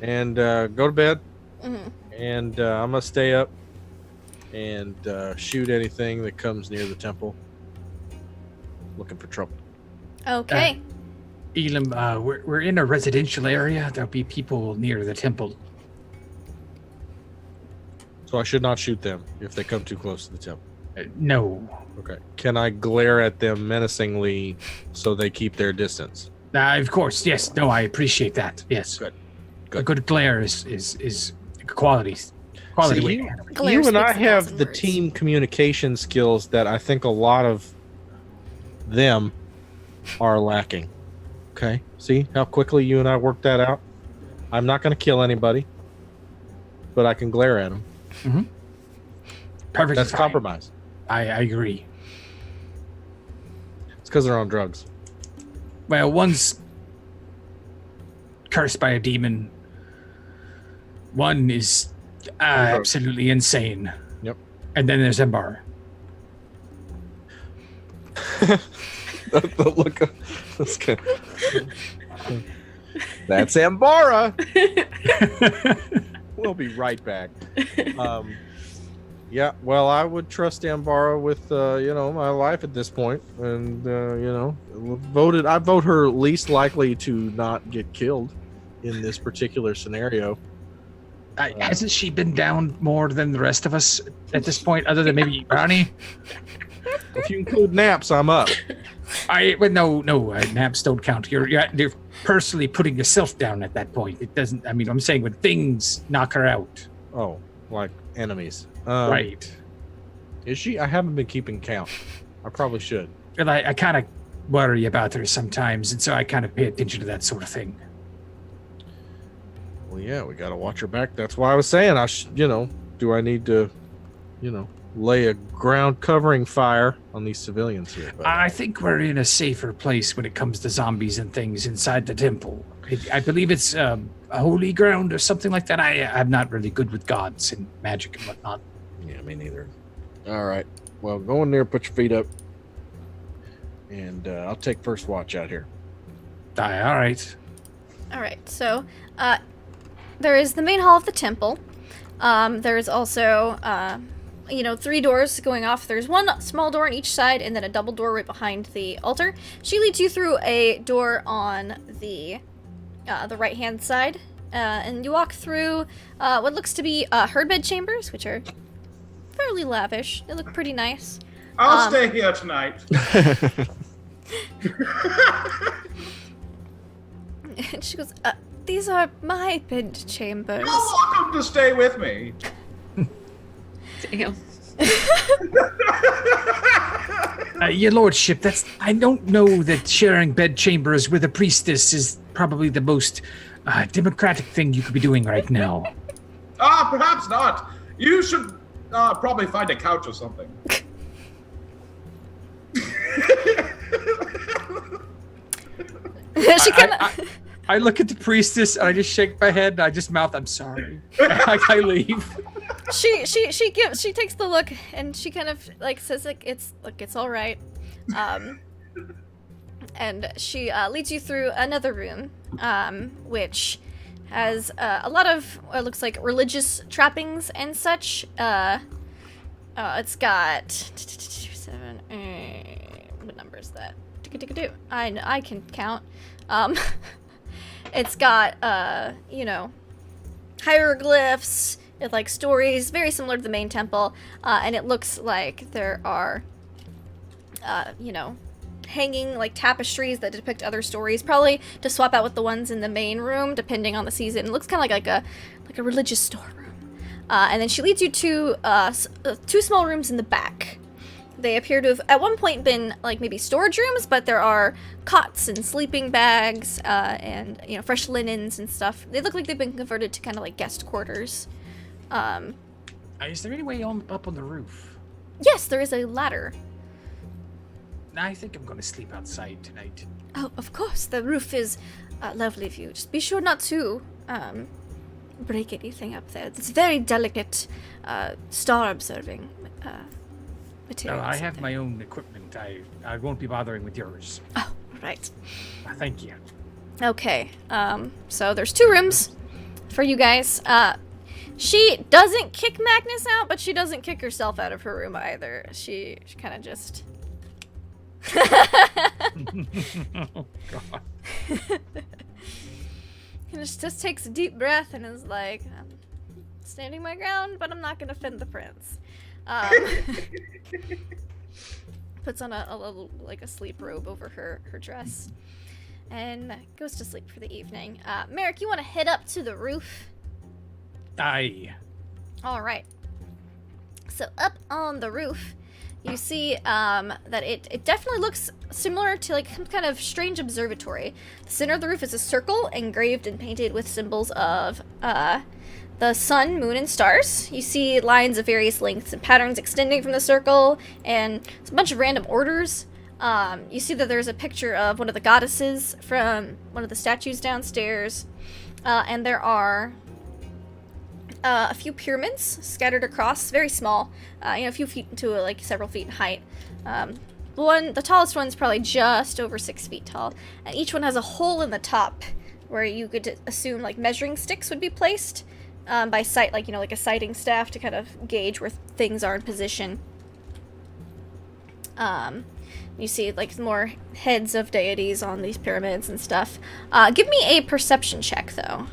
and go to bed. Mm-hmm. And I'm going to stay up and shoot anything that comes near the temple. Looking for trouble. Okay. Elam, we're in a residential area. There'll be people near the temple. So I should not shoot them if they come too close to the temple. No. Okay. Can I glare at them menacingly so they keep their distance? Of course, yes. No, I appreciate that. Yes. Good. A good glare is quality. Quality See, way. Glare you and I speaks a have thousand the words. team communication skills that I think a lot of them are lacking. Okay? See how quickly you and I worked that out? I'm not going to kill anybody, but I can glare at them. Mm-hmm. Perfect. That's compromise. I agree. It's because they're on drugs. Well, one's cursed by a demon. One is absolutely insane. Yep. And then there's Embar. The look of, that's good. That's Ambara. We'll be right back. Yeah, well, I would trust Ambara with my life at this point, and I vote her least likely to not get killed in this particular scenario. Hasn't she been down more than the rest of us at this point, other than maybe Brownie? If you include naps, I'm up. No, naps don't count. You're personally putting yourself down at that point. It doesn't. I mean, I'm saying when things knock her out. Oh, like enemies. Right. Is she? I haven't been keeping count. I probably should. And I kind of worry about her sometimes, and so I kind of pay attention to that sort of thing. Well, yeah, we got to watch her back. That's why I was saying, do I need to, lay a ground covering fire on these civilians here? But I think we're in a safer place when it comes to zombies and things inside the temple. I believe it's a holy ground or something like that. I'm not really good with gods and magic and whatnot. Yeah, me neither. All right. Well, go in there, put your feet up, and I'll take first watch out here. All right. All right. So, there is the main hall of the temple. There is also, 3 doors going off. There's one small door on each side, and then a double door right behind the altar. She leads you through a door on the right-hand side, and you walk through what looks to be her bed chambers, which are fairly lavish. They look pretty nice. I'll stay here tonight. And she goes, these are my bed chambers. You're welcome to stay with me. Damn. Your lordship, I don't know that sharing bed chambers with a priestess is probably the most democratic thing you could be doing right now. Perhaps not. You should probably find a couch or something. She kinda... I look at the priestess and I just shake my head and I just mouth, "I'm sorry." I leave. She takes the look and she kind of says it's all right, and she leads you through another room, which has a lot of what looks like religious trappings and such. It's got 7. What number is that? I can count. It's got hieroglyphs. With stories very similar to the main temple, and it looks like there are, hanging tapestries that depict other stories, probably to swap out with the ones in the main room, depending on the season. It looks kind of like a religious storeroom. And then she leads you to 2 small rooms in the back. They appear to have at one point been maybe storage rooms, but there are cots and sleeping bags and fresh linens and stuff. They look like they've been converted to kind of guest quarters. Is there any way up on the roof? Yes, there is a ladder. I think I'm going to sleep outside tonight. Oh, of course. The roof is a lovely view. Just be sure not to break anything up there. It's very delicate star observing materials. I have my own equipment. I won't be bothering with yours. Oh, right. Thank you. Okay, so there's 2 rooms for you guys. She doesn't kick Magnus out, but she doesn't kick herself out of her room either. She kind of just... Oh, God. And just takes a deep breath and is like, I'm standing my ground, but I'm not going to offend the prince. Puts on a little, like a sleep robe over her dress. And goes to sleep for the evening. Merrick, you want to head up to the roof? Aye. All right. So up on the roof, you see that it definitely looks similar to like some kind of strange observatory. The center of the roof is a circle engraved and painted with symbols of the sun, moon, and stars. You see lines of various lengths and patterns extending from the circle, and it's a bunch of random orders. You see that there's a picture of one of the goddesses from one of the statues downstairs, and there are a few pyramids scattered across, very small, a few feet to like several feet in height. The tallest one's probably just over 6 feet tall, and each one has a hole in the top where you could assume like measuring sticks would be placed by sight, like like a sighting staff to kind of gauge where things are in position. You see like more heads of deities on these pyramids and stuff. Give me a perception check though.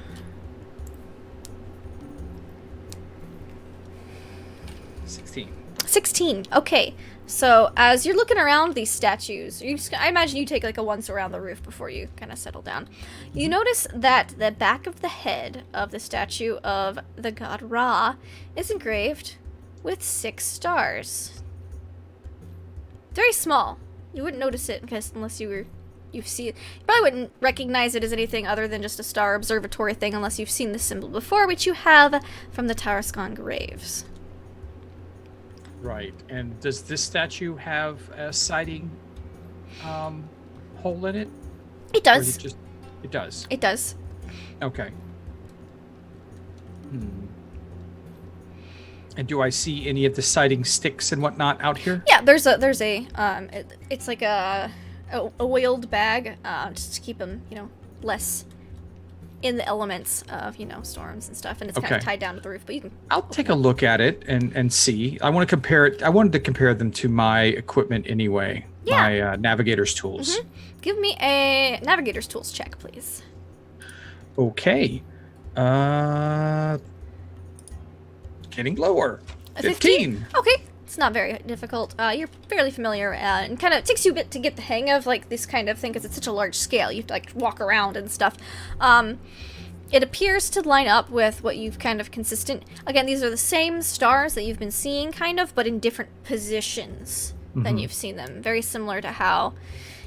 16. Okay. So as you're looking around these statues, I imagine you take like a once around the roof before you kind of settle down. You notice that the back of the head of the statue of the god Ra is engraved with 6 stars. Very small. You wouldn't notice it unless you see it. You probably wouldn't recognize it as anything other than just a star observatory thing unless you've seen the symbol before, which you have from the Tarascon graves. Right. And does this statue have a sighting hole in it? It does. It does. It does. Okay. And do I see any of the sighting sticks and whatnot out here? Yeah, there's a it's like a oiled bag just to keep them less in the elements of storms and stuff, and it's kind of tied down to the roof. But you can. I'll take a look at it and see. I want to compare it. I wanted to compare them to my equipment anyway. Yeah. My navigator's tools. Mm-hmm. Give me a navigator's tools check, please. Okay. Getting lower. 15. Okay. It's not very difficult. You're fairly familiar, and kind of takes you a bit to get the hang of like this kind of thing because it's such a large scale. You have to like walk around and stuff. It appears to line up with what you've kind of consistent. Again, these are the same stars that you've been seeing, kind of, but in different positions than you've seen them. Very similar to how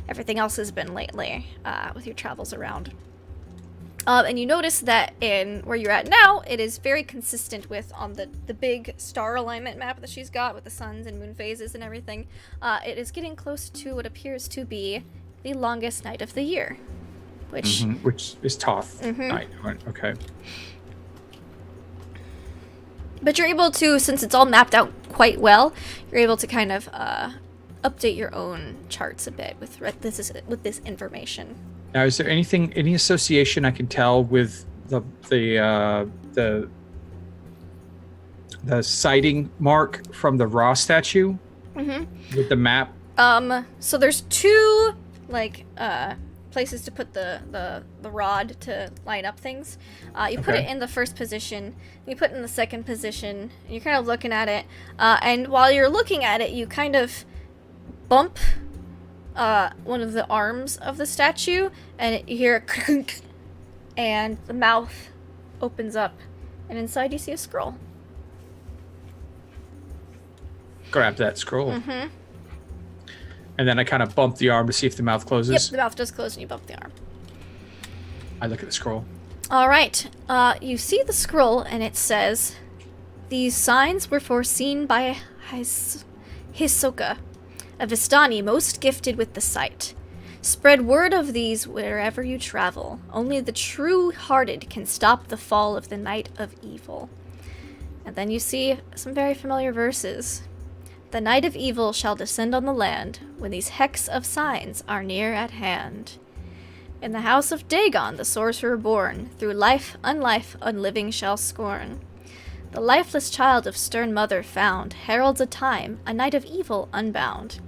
everything else has been lately with your travels around. And you notice that in where you're at now, it is very consistent with on the big star alignment map that she's got with the suns and moon phases and everything. It is getting close to what appears to be the longest night of the year, which is Toth night. Okay. But you're able to, since it's all mapped out quite well, you're able to kind of update your own charts a bit with this information. Now, is there any association I can tell with the sighting mark from the Ra statue with the map? So there's 2 like places to put the rod to line up things. You put it in the first position, you put it in the second position, and you're kind of looking at it, and while you're looking at it, you kind of bump one of the arms of the statue, and you hear a clunk, and the mouth opens up, and inside you see a scroll. Grab that scroll. And then I kind of bump the arm to see if the mouth closes. Yep, the mouth does close, and you bump the arm. I look at the scroll. All right. You see the scroll, and it says, "These signs were foreseen by Hisoka, a Vistani most gifted with the sight. Spread word of these wherever you travel. Only the true-hearted can stop the fall of the night of evil." And then you see some very familiar verses. The night of evil shall descend on the land, when these hex of signs are near at hand. In the house of Dagon the sorcerer born, through life, unliving shall scorn. The lifeless child of stern mother found, heralds a time, a night of evil unbound.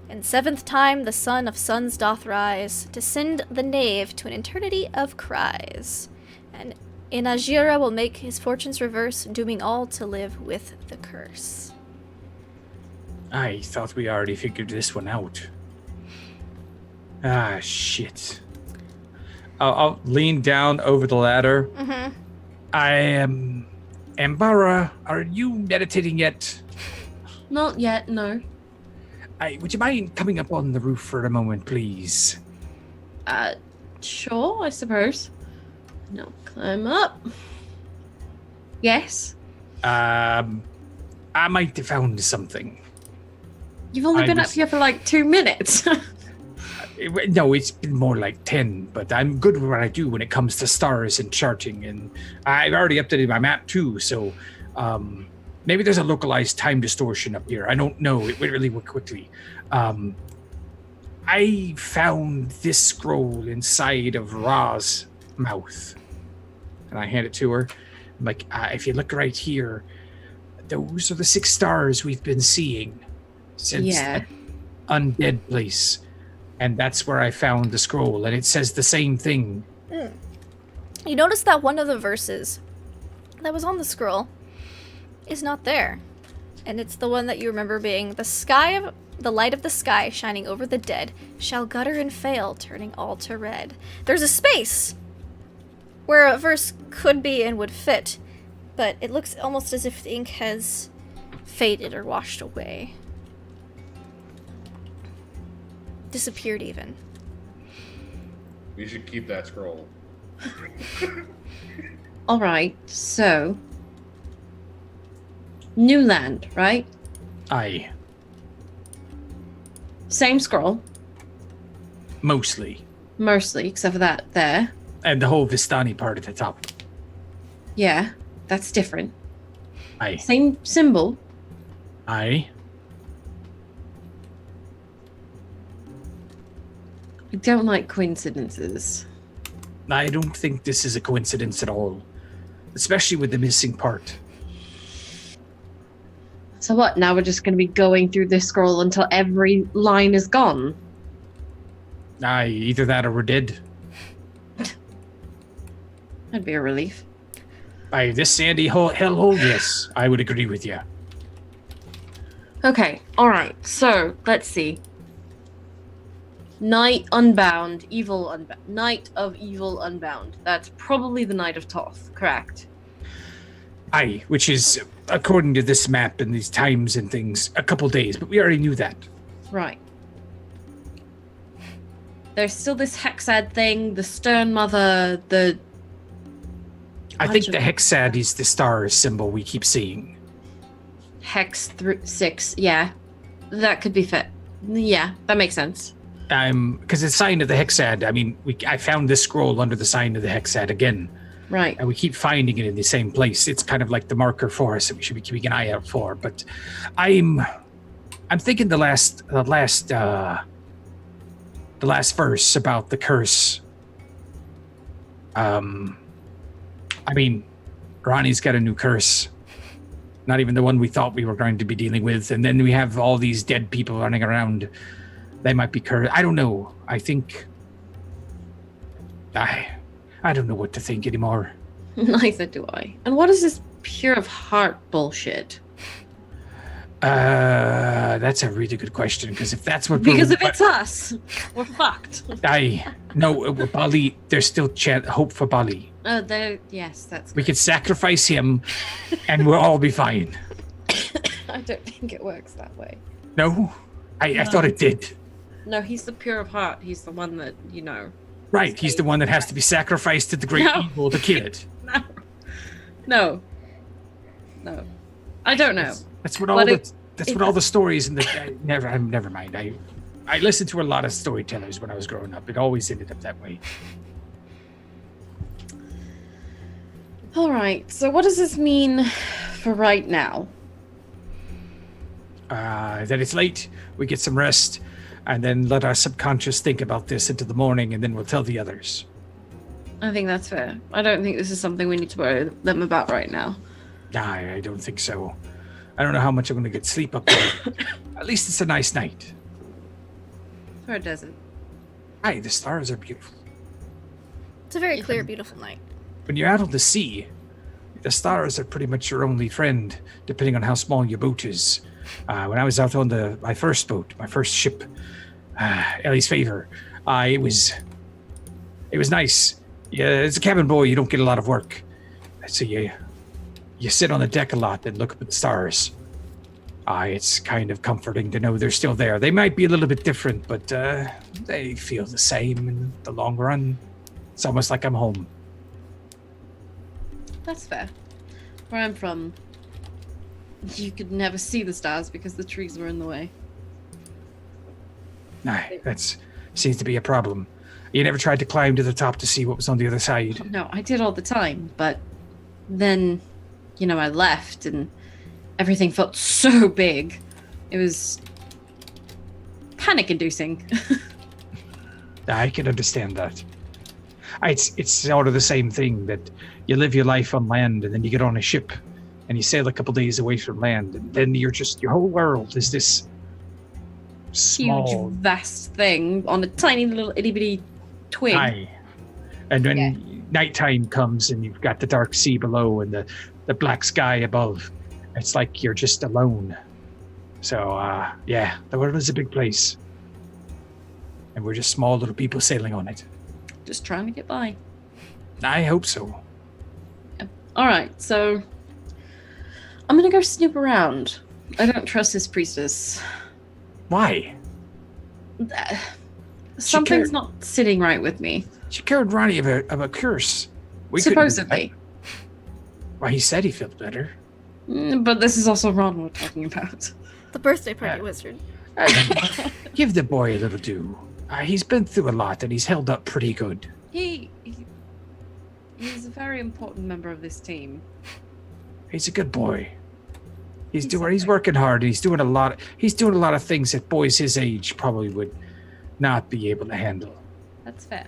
In seventh time the son of sons doth rise, to send the knave to an eternity of cries. And Inajira will make his fortunes reverse, dooming all to live with the curse. I thought we already figured this one out. Ah, shit. I'll lean down over the ladder. Mm-hmm. I am... Ambara, are you meditating yet? Not yet, no. Would you mind coming up on the roof for a moment, please? Sure, I suppose. No, climb up. Yes. I might have found something. You've only been up here for like 2 minutes. No, it's been more like 10, but I'm good with what I do when it comes to stars and charting, and I've already updated my map too, so maybe there's a localized time distortion up here. I don't know. It really went quickly. I found this scroll inside of Ra's mouth, and I hand it to her. I'm like, if you look right here, those are the 6 stars we've been seeing since that undead place. And that's where I found the scroll, and it says the same thing. You notice that one of the verses that was on the scroll is not there. And it's the one that you remember being, the light of the sky shining over the dead shall gutter and fail, turning all to red. There's a space where a verse could be and would fit, but it looks almost as if the ink has faded or washed away. Disappeared even. We should keep that scroll. Alright, so... New land, right? Aye. Same scroll. Mostly. Mostly, except for that there. And the whole Vistani part at the top. Yeah, that's different. Aye. Same symbol. Aye. I don't like coincidences. I don't think this is a coincidence at all. Especially with the missing part. So what, now we're just going to be going through this scroll until every line is gone? Aye, either that or we're dead. That'd be a relief. Aye, this sandy hellhole, yes, I would agree with you. Okay, alright, so, let's see. Night Unbound, Evil Unbound. Night of Evil Unbound. That's probably the Night of Toth, correct? Aye, which is, according to this map and these times and things, a couple days, but we already knew that. Right. There's still this Hexad thing, the Stern Mother, the... I think the Hexad is the star symbol we keep seeing. Hex 6, yeah. That could be fit. Yeah, that makes sense. Because the sign of the Hexad, I mean, I found this scroll under the sign of the Hexad again. Right. And we keep finding it in the same place. It's kind of like the marker for us that we should be keeping an eye out for. But I'm thinking the last verse about the curse. I mean, Ronnie's got a new curse. Not even the one we thought we were going to be dealing with. And then we have all these dead people running around. They might be cursed. I don't know. I think... I don't know what to think anymore. Neither do I. And what is this pure of heart bullshit? That's a really good question, because if that's what... Because if it's us, we're fucked. No, Bali, there's still hope for Bali. Yes, that's... We could sacrifice him, and we'll all be fine. I don't think it works that way. No? I thought it did. No, he's the pure of heart. He's the one that, Right, he's the one that has to be sacrificed to the great evil to kill it. No. I don't know. That's what all the stories and never mind. I listened to a lot of storytellers when I was growing up. It always ended up that way. All right. So what does this mean for right now? That it's late, we get some rest, and then let our subconscious think about this into the morning, and then we'll tell the others. I think that's fair. I don't think this is something we need to worry them about right now. I don't think so. I don't know how much I'm going to get sleep up there. At least it's a nice night. For a desert. Aye, the stars are beautiful. It's a very clear, beautiful night. When you're out on the sea, the stars are pretty much your only friend, depending on how small your boat is. When I was out on my first boat, my first ship, Ellie's Favor, it was nice. Yeah, as a cabin boy, you don't get a lot of work, so you sit on the deck a lot and look up at the stars. It's kind of comforting to know they're still there. They might be a little bit different, but they feel the same in the long run. It's almost like I'm home. That's fair. Where I'm from, you could never see the stars because the trees were in the way. Aye, that seems to be a problem. You never tried to climb to the top to see what was on the other side? No, I did all the time, but then, I left and everything felt so big. It was panic-inducing. I can understand that. It's sort of the same thing that you live your life on land and then you get on a ship and you sail a couple days away from land and then your whole world is this small, huge, vast thing on a tiny little itty-bitty twig. Aye. And when nighttime comes and you've got the dark sea below and the black sky above, it's like you're just alone. So, the world is a big place. And we're just small little people sailing on it. Just trying to get by. I hope so. Alright, so I'm gonna go snoop around. I don't trust this priestess. Why? Something's not sitting right with me. She cured Ronnie of a curse. Supposedly. Well, he said he felt better. But this is also Ron we're talking about. The birthday party wizard. Give the boy a little due. He's been through a lot and he's held up pretty good. He's a very important member of this team. He's a good boy. He's working hard and he's doing a lot of things that boys his age probably would not be able to handle. That's fair.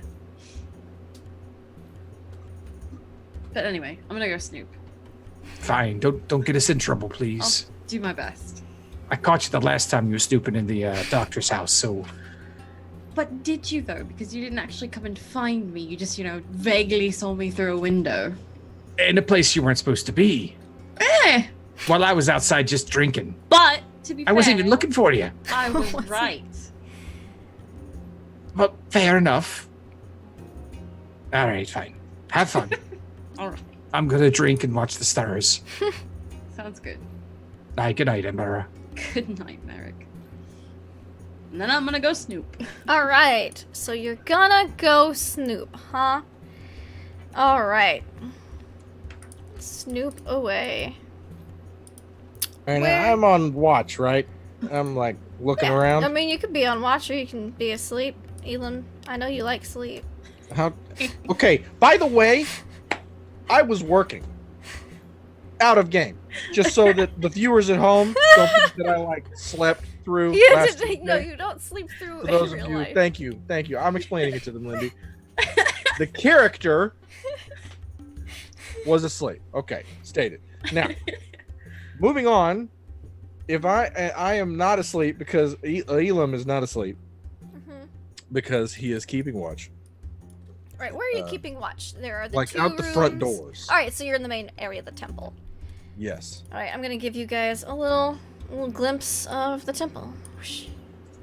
But anyway, I'm gonna go snoop. Fine, don't get us in trouble, please. I'll do my best. I caught you the last time you were snooping in the doctor's house, so... But did you, though? Because you didn't actually come and find me. You just, vaguely saw me through a window. In a place you weren't supposed to be. Eh! While I was outside just drinking. But, to be fair... I wasn't even looking for you. I was right. Well, fair enough. All right, fine. Have fun. All right. I'm gonna drink and watch the stars. Sounds good. Good night, Ember. Good night, Merrick. And then I'm gonna go snoop. Alright, so you're gonna go snoop, huh? Alright. Snoop away. And Where- I'm on watch, right? I'm like looking around. I mean, you could be on watch or you can be asleep. Elon, I know you like sleep. Okay, by the way, I was working out of game, just so that the viewers at home don't think that I slept through. No, you don't sleep through For those in of real you, life. thank you. I'm explaining it to them, Lindy. The character was asleep. Okay, stated. Now, moving on. If I am not asleep because Elam is not asleep because he is keeping watch. Right, where are you keeping watch? There are the two out the front rooms. doors. All right, so you're in the main area of the temple. Yes. All right, I'm gonna give you guys a little glimpse of the temple.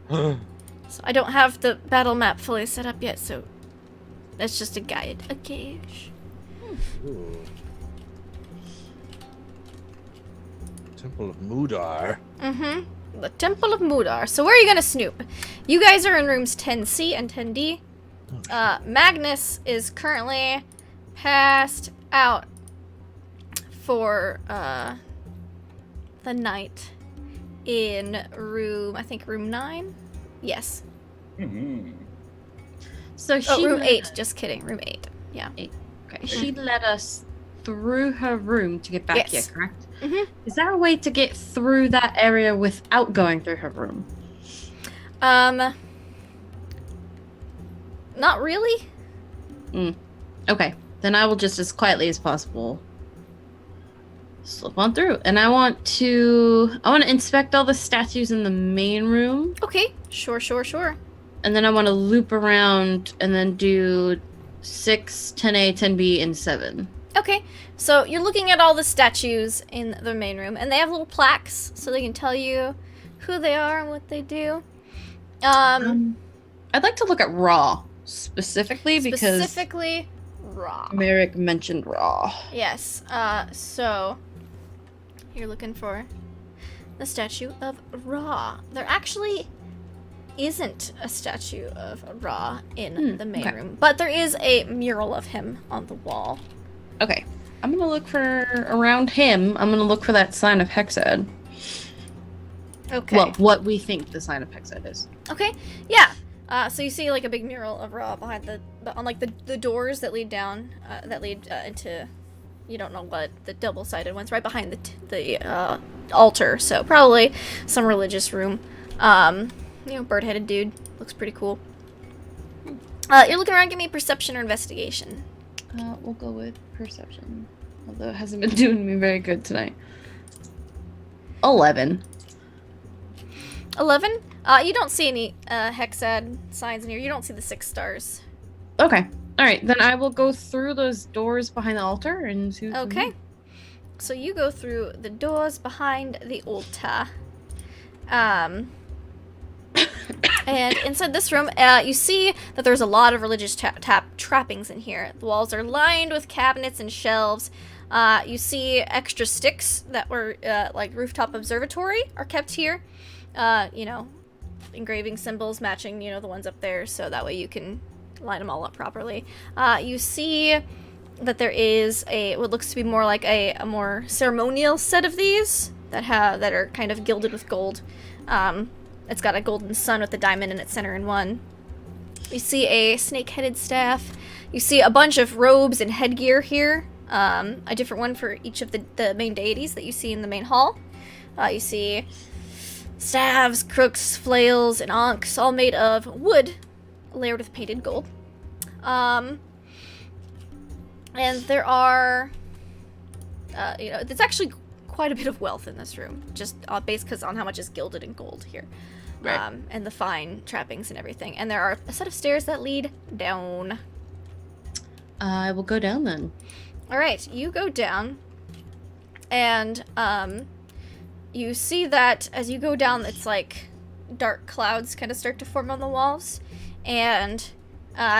So I don't have the battle map fully set up yet, so that's just a guide, a gauge. Ooh. Temple of Mudar. The Temple of Mudar. So where are you gonna snoop? You guys are in rooms 10C and 10D. Magnus is currently passed out for the night in room, I think room 9? Yes. So she room 8, just kidding, room 8. Yeah. Okay. She led us through her room to get back Yes. here, correct? Is there a way to get through that area without going through her room? Not really. Okay, then I will just as quietly as possible slip on through. And I want to inspect all the statues in the main room. Okay, sure. And then I want to loop around and then do 6, 10A, 10B, and 7. Okay, so you're looking at all the statues in the main room, and they have little plaques so they can tell you who they are and what they do. I'd like to look at Raw specifically because Raw. Merrick mentioned Raw. Yes. So you're looking for the statue of Ra. There actually isn't a statue of Ra in the main room, but there is a mural of him on the wall. Okay. I'm gonna look for around him. I'm gonna look for that sign of Hexad. Okay. Well, what we think the sign of Hexad is. Okay. Yeah. So you see like a big mural of Ra behind on like the doors that lead down, into, you don't know what, the double-sided ones right behind the altar. So probably some religious room. Bird-headed dude, looks pretty cool. You're looking around. Give me perception or investigation. We'll go with perception, although it hasn't been doing me very good tonight. 11. 11. You don't see any hexad signs in here. You don't see the 6 stars. Okay. All right. Then I will go through those doors behind the altar and see. Okay. So you go through the doors behind the altar. And inside this room, you see that there's a lot of religious trappings in here. The walls are lined with cabinets and shelves. You see extra sticks that were like rooftop observatory are kept here. Engraving symbols matching, the ones up there, so that way you can line them all up properly. You see that there is what looks to be more like a more ceremonial set of these that are kind of gilded with gold. It's got a golden sun with a diamond in its center in one. You see a snake-headed staff. You see a bunch of robes and headgear here. A different one for each of the main deities that you see in the main hall. You see staves, crooks, flails, and ankhs, all made of wood, layered with painted gold. And there are, there's actually quite a bit of wealth in this room, just based because on how much is gilded in gold here. Right. And the fine trappings and everything. And there are a set of stairs that lead down. I will go down then. All right, you go down, and you see that as you go down, it's like dark clouds kind of start to form on the walls, and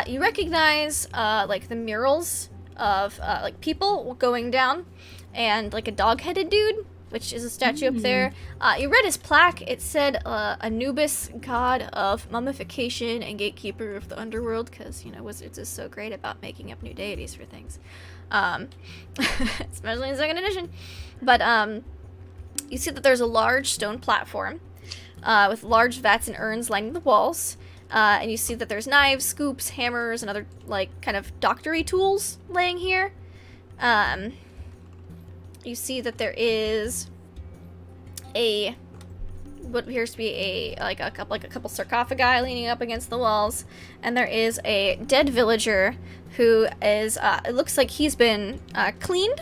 you recognize like the murals of like people going down, and like a dog-headed dude, which is a statue up there. You read his plaque. It said Anubis, god of mummification and gatekeeper of the underworld, because Wizards is so great about making up new deities for things, especially in 2nd edition. But you see that there's a large stone platform with large vats and urns lining the walls. And you see that there's knives, scoops, hammers, and other like kind of doctory tools laying here. You see that there is what appears to be a couple sarcophagi leaning up against the walls, and there is a dead villager who is it looks like he's been cleaned,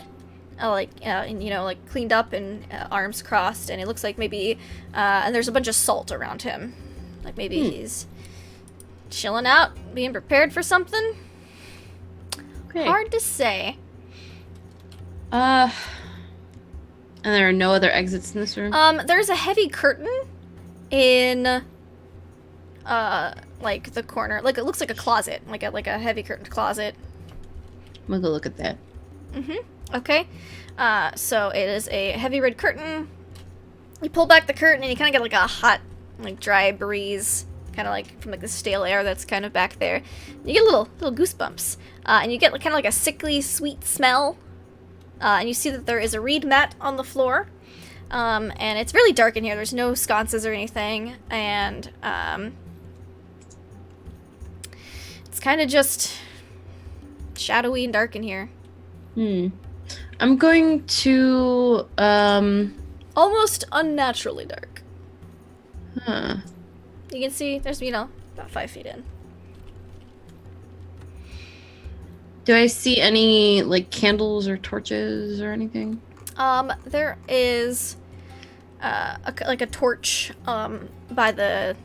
cleaned up and arms crossed, and it looks like maybe and there's a bunch of salt around him, like maybe he's chilling out, being prepared for something. Okay. Hard to say. And there are no other exits in this room? There's a heavy curtain in, like, the corner. Like, it looks like a closet. Like a heavy curtained closet. I'm gonna go look at that. Okay. So it is a heavy red curtain. You pull back the curtain and you kind of get, like, a hot, like, dry breeze. Kind of, like, from, like, the stale air that's kind of back there. You get little goosebumps. And you get, like, kind of like a sickly, sweet smell. And you see that there is a reed mat on the floor. And it's really dark in here. There's no sconces or anything. And it's kind of just shadowy and dark in here. I'm going to Almost unnaturally dark. huh. You can see there's, about 5 feet in. Do I see any like candles or torches or anything? There is a torch by the,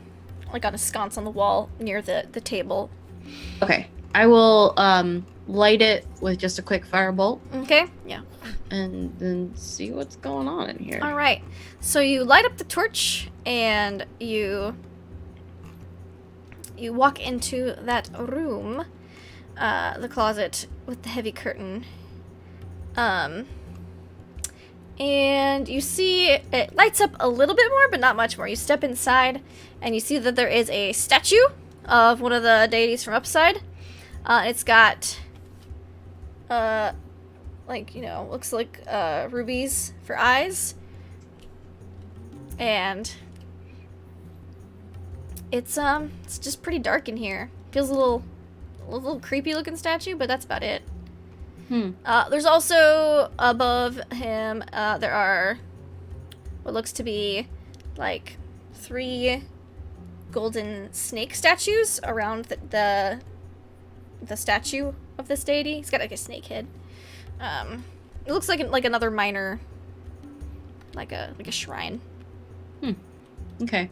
like, on a sconce on the wall near the table. Okay. I will light it with just a quick firebolt Okay, yeah. and then see what's going on in here. All right. So you light up the torch and you walk into that room, the closet with the heavy curtain. And you see it lights up a little bit more, but not much more. You step inside and you see that there is a statue of one of the deities from Upside. It's got looks like rubies for eyes. And it's just pretty dark in here. Feels a little creepy looking statue, but that's about it. There's also above him there are what looks to be like 3 golden snake statues around the statue of this deity. He's got like a snake head. It looks like another minor, like a shrine. Okay.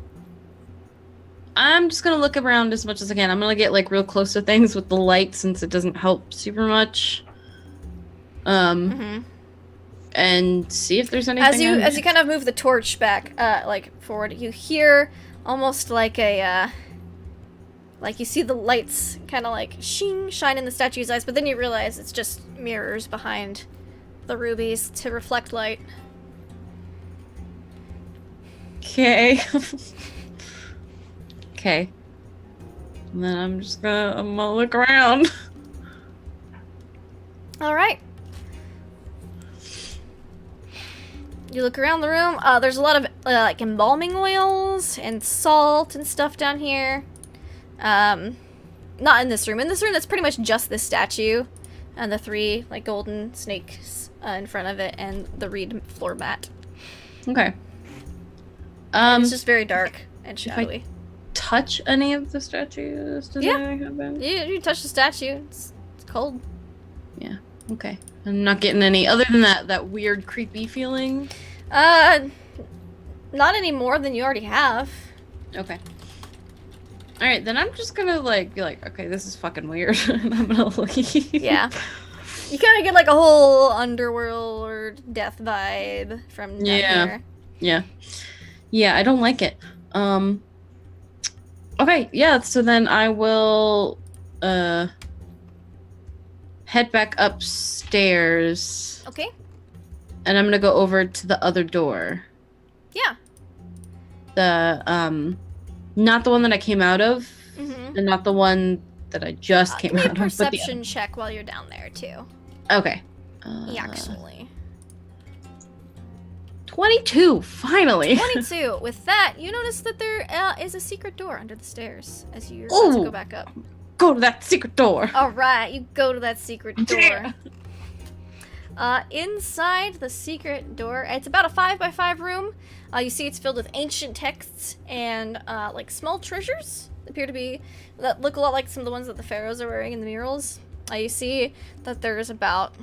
I'm just gonna look around as much as I can. I'm gonna get like real close to things with the light since it doesn't help super much. And see if there's anything. As you kind of move the torch back, forward, you hear almost like a, like you see the lights kind of like shine in the statue's eyes, but then you realize it's just mirrors behind the rubies to reflect light. Okay. Okay. And then I'm gonna look around. All right. You look around the room. There's a lot of like embalming oils and salt and stuff down here. Not in this room. In this room, that's pretty much just this statue and the 3 like golden snakes in front of it and the reed floor mat. Okay. It's just very dark and shadowy. Touch any of the statues? Does anything happen? You touch the statue. It's cold. Yeah. Okay. I'm not getting any other than that weird creepy feeling. Not any more than you already have. Okay. All right, then I'm just gonna be like, okay, this is fucking weird, and I'm gonna leave. Yeah. You kind of get like a whole underworld or death vibe from down here. Yeah, I don't like it. Okay, yeah, so then I will head back upstairs. Okay. And I'm gonna go over to the other door. Yeah. The not the one that I came out of, and not the one that I just came out of. Perception check while you're down there too. Okay. Actually. 22, finally. 22. With that, you notice that there is a secret door under the stairs as you're about to go back up. Go to that secret door. All right, you go to that secret door. Inside the secret door, it's about a 5x5 room. You see it's filled with ancient texts and like small treasures that look a lot like some of the ones that the pharaohs are wearing in the murals. You see that there's about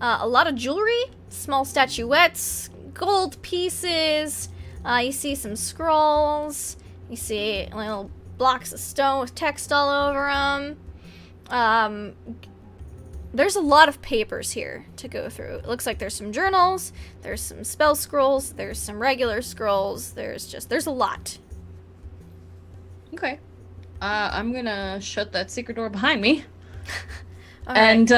a lot of jewelry, small statuettes, gold pieces. You see some scrolls. You see little blocks of stone with text all over them. There's a lot of papers here to go through. It looks like there's some journals, there's some spell scrolls, there's some regular scrolls, there's a lot. Okay. I'm gonna shut that secret door behind me. Right.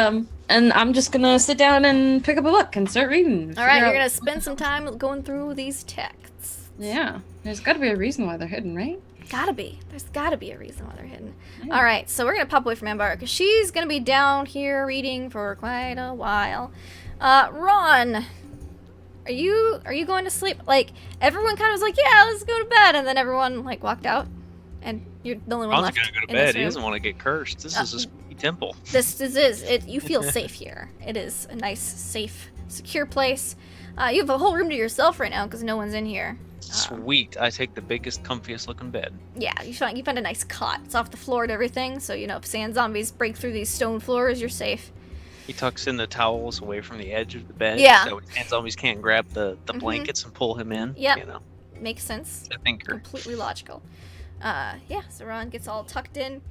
And I'm just gonna sit down and pick up a book and start reading. Alright, you're gonna spend some time going through these texts. Yeah. There's gotta be a reason why they're hidden, right? Gotta be. There's gotta be a reason why they're hidden. Yeah. Alright, so we're gonna pop away from Ambar, because she's gonna be down here reading for quite a while. Ron, are you going to sleep? Like, everyone kind of was like, yeah, let's go to bed, and then everyone, like, walked out, and you're the only one Ron's left gonna go to in this bed. He room. doesn't want to get cursed. This is a spooky temple. This is it. You feel safe here. It is a nice, safe, secure place. You have a whole room to yourself right now because no one's in here. Sweet. I take the biggest, comfiest looking bed. Yeah, you find a nice cot. It's off the floor and everything, so if sand zombies break through these stone floors, you're safe. He tucks in the towels away from the edge of the bed, Yeah. so sand zombies can't grab the blankets and pull him in. Yep. You know, Makes sense. I think. Completely logical. So Ron gets all tucked in.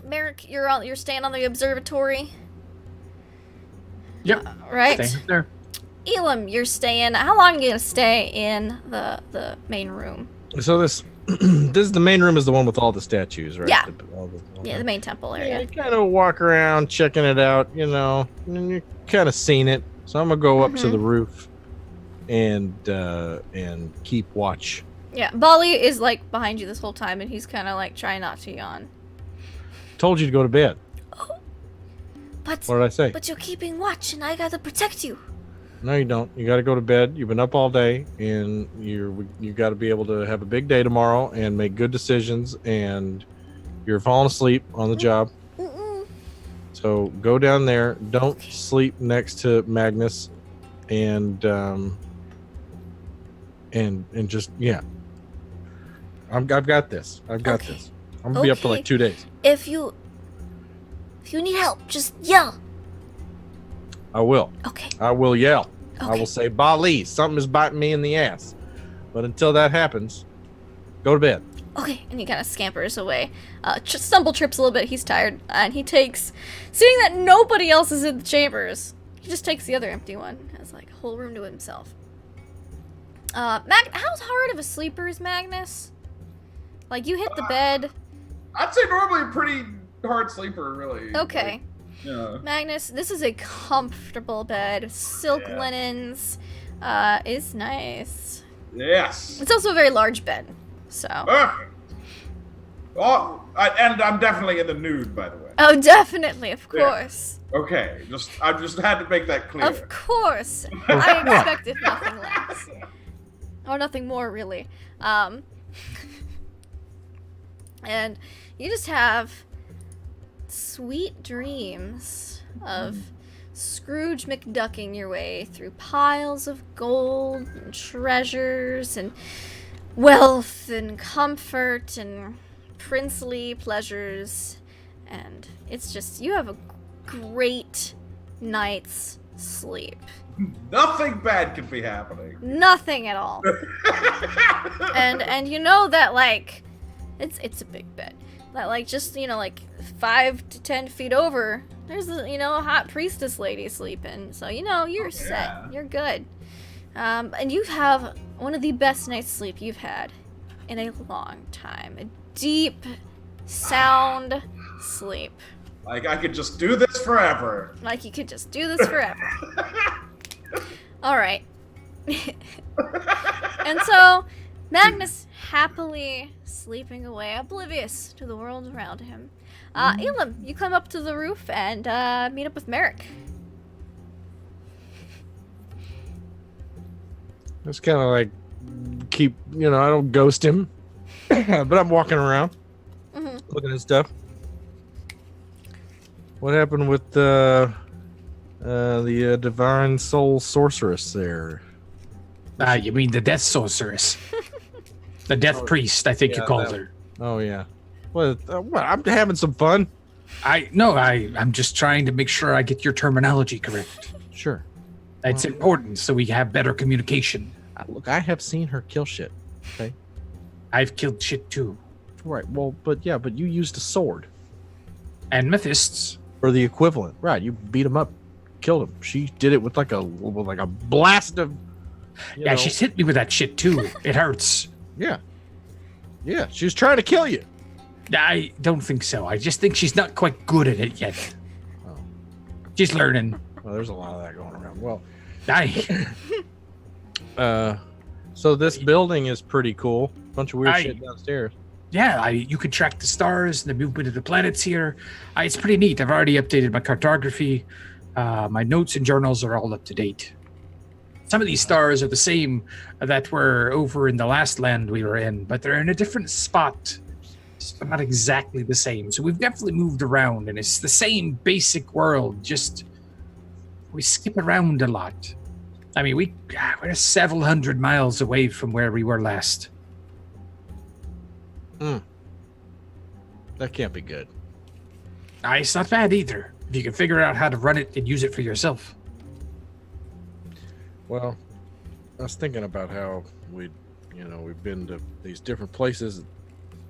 Merrick, you're staying on the observatory. Yep. Right. Stay there. Elam, you're staying. How long are you gonna stay in the main room? So this is the main room, is the one with all the statues, right? Yeah. All Yeah, the main temple Yeah, area. you kind of walk around checking it out, and you're kind of seen it. So I'm gonna go up to the roof and keep watch. Yeah, Bali is like behind you this whole time, and he's kind of like trying not to yawn. Told you to go to bed. But What did I say? but you're keeping watch, and I gotta protect you. No, you don't. You got to go to bed. You've been up all day, and you got to be able to have a big day tomorrow and make good decisions. And you're falling asleep on the job, so go down there. Don't sleep next to Magnus, and just I've got this. I've got Okay. this. I'm gonna be up for like 2 days. If you need help, just yell. I will. Okay. I will yell. I Okay. will say, Bali, something is biting me in the ass. But until that happens, go to bed. Okay, and he kind of scampers away. Stumble trips a little bit. He's tired, and he takes, seeing that nobody else is in the chambers, he just takes the other empty one. Has like a whole room to himself. How hard of a sleeper is Magnus? Like you hit the bed. I'd say normally a pretty hard sleeper, really. Okay. Yeah. Magnus, this is a comfortable bed. Silk Yeah. linens. Is nice. Yes. It's also a very large bed. So. And I'm definitely in the nude, by the way. Oh, definitely, of Yeah. course. Okay, I just had to make that clear. Of course. I expected nothing less. Or nothing more, really. And you just have sweet dreams of Scrooge McDucking your way through piles of gold and treasures and wealth and comfort and princely pleasures. And it's just, you have a great night's sleep. Nothing bad could be happening. Nothing at all. and you know that like it's a big bed. That like just like 5 to 10 feet over, there's a hot priestess lady sleeping. So you're set. Yeah. You're good. And you have one of the best night's sleep you've had in a long time. A deep, sound sleep. Like I could just do this forever. Like you could just do this forever. All right. And so Magnus happily sleeping away, oblivious to the world around him. Elam, you climb up to the roof and meet up with Merrick. Just kind of like keep, I don't ghost him, but I'm walking around looking at stuff. What happened with the divine soul sorceress there? You mean the death sorceress? The death priest, I think you called her. Oh yeah. What? I'm having some fun. I'm just trying to make sure I get your terminology correct. Sure. It's important so we have better communication. Look, I have seen her kill shit. Okay. I've killed shit too. Right. Well, but you used a sword. And Mephists. Or the equivalent. Right. You beat him up, killed him. She did it with like a blast of. Yeah, she's hit me with that shit too. It hurts. Yeah. Yeah. She was trying to kill you. I don't think so. I just think she's not quite good at it yet. Oh. She's learning. Well, there's a lot of that going around. Well. So this building is pretty cool. Bunch of weird shit downstairs. Yeah, you can track the stars and the movement of the planets here. It's pretty neat. I've already updated my cartography. My notes and journals are all up to date. Some of these stars are the same that were over in the last land we were in, but they're in a different spot. It's not exactly the same. So we've definitely moved around, and it's the same basic world, just we skip around a lot. I mean, we're several hundred miles away from where we were last. That can't be good. It's not bad either, if you can figure out how to run it and use it for yourself. Well, I was thinking about how we've been to these different places,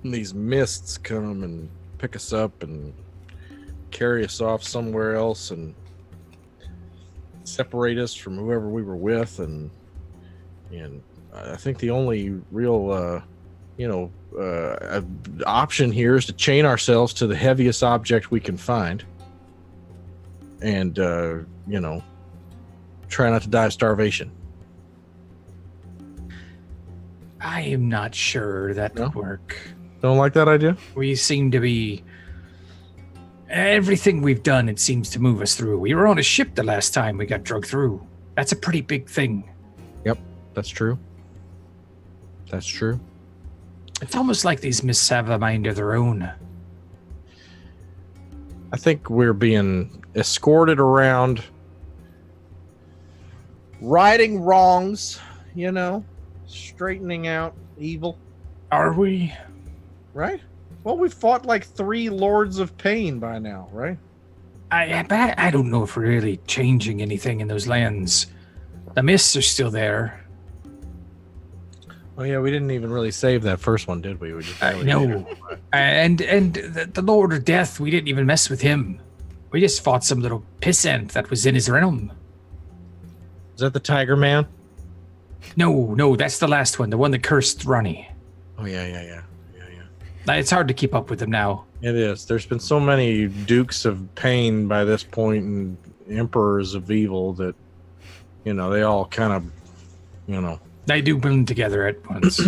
and these mists come and pick us up and carry us off somewhere else and separate us from whoever we were with, and I think the only real option here is to chain ourselves to the heaviest object we can find, and try not to die of starvation. I am not sure that would work. Don't like that idea? We seem to be... Everything we've done, it seems to move us through. We were on a ship the last time we got drugged through. That's a pretty big thing. Yep, that's true. That's true. It's almost like these mists have a mind of their own. I think we're being escorted around, righting wrongs, straightening out evil. Are we? Right? Well, we've fought like 3 Lords of Pain by now, right? I don't know if we're really changing anything in those lands. The mists are still there. Oh yeah, we didn't even really save that first one, did we? No. And the Lord of Death, we didn't even mess with him. We just fought some little pissant that was in his realm. Is that the Tiger Man? No, that's the last one, the one that cursed Ronnie. Oh yeah. It's hard to keep up with them now. It is. There's been so many Dukes of Pain by this point and Emperors of Evil that, they all kind of, They do blend together at once.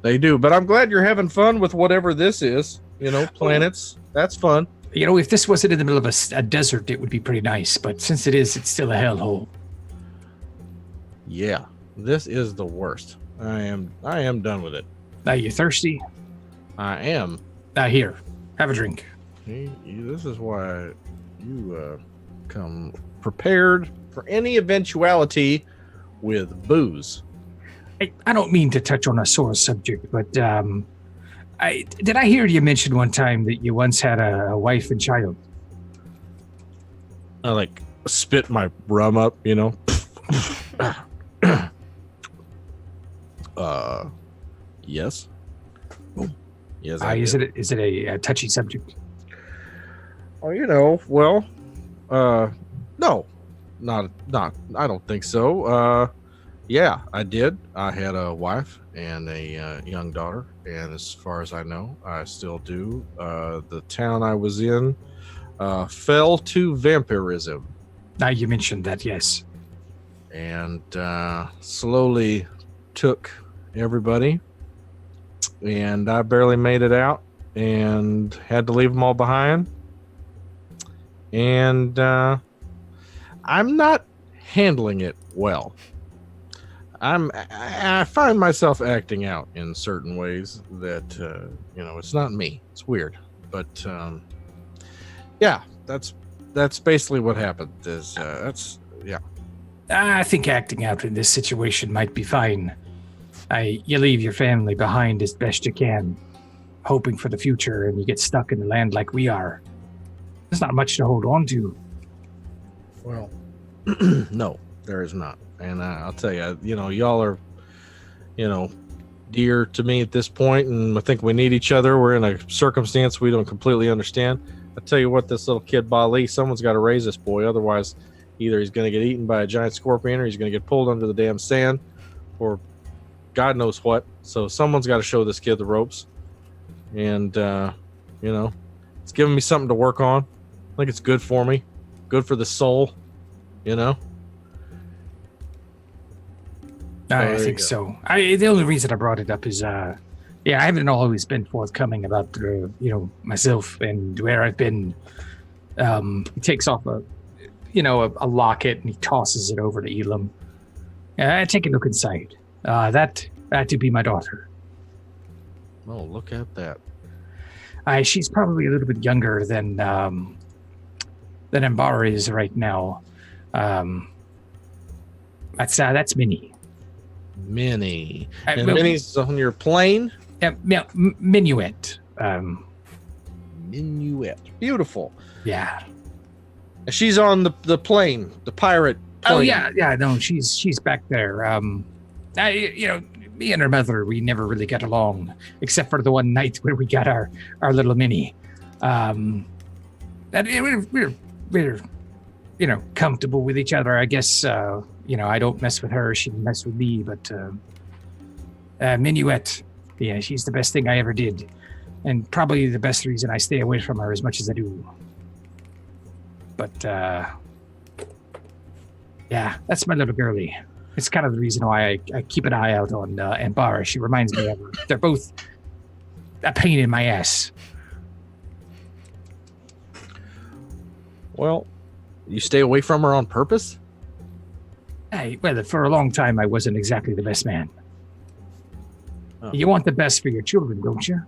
They do, but I'm glad you're having fun with whatever this is. Planets. That's fun. If this wasn't in the middle of a desert, it would be pretty nice. But since it is, it's still a hellhole. Yeah, this is the worst. I am done with it. Are you thirsty? I am. Here, have a drink. This is why you come prepared for any eventuality with booze. I don't mean to touch on a sore subject, but did I hear you mention one time that you once had a wife and child? I spit my rum up, Yes. Yes. Is it a touchy subject? Oh, well, no, not. I don't think so. Yeah, I did. I had a wife and a young daughter, and as far as I know, I still do. The town I was in fell to vampirism. Now you mentioned that, yes. And slowly took everybody, and I barely made it out and had to leave them all behind. And I'm not handling it well. I find myself acting out in certain ways that it's not me. It's weird, but yeah, that's basically what happened. I think acting out in this situation might be fine. You leave your family behind as best you can, hoping for the future, and you get stuck in the land like we are. There's not much to hold on to. Well, no, there is not. And I'll tell you, y'all are, dear to me at this point, and I think we need each other. We're in a circumstance we don't completely understand. I tell you what, this little kid, Bali, someone's got to raise this boy. Otherwise, either he's going to get eaten by a giant scorpion or he's going to get pulled under the damn sand or God knows what. So someone's got to show this kid the ropes. And, it's giving me something to work on. I think it's good for me. Good for the soul, I think so. The only reason I brought it up is, I haven't always been forthcoming about, myself and where I've been. He takes off a locket and he tosses it over to Elam. Take a look inside. That to be my daughter. Oh, look at that. She's probably a little bit younger than Embara is right now. That's Minnie. Minnie. And well, Minnie's on your plane? Minuet. Minuet. Beautiful. Yeah. She's on the plane, the pirate plane. Oh yeah. No, she's back there. Me and her mother, we never really got along, except for the one night where we got our little Minnie. And we're comfortable with each other. I guess I don't mess with her; she doesn't mess with me. But Minuet, yeah, she's the best thing I ever did, and probably the best reason I stay away from her as much as I do. But yeah, that's my little girlie. It's kind of the reason why I keep an eye out on Embara. She reminds me of her. They're both a pain in my ass. Well, you stay away from her on purpose? Well, for a long time, I wasn't exactly the best man. Oh. You want the best for your children, don't you?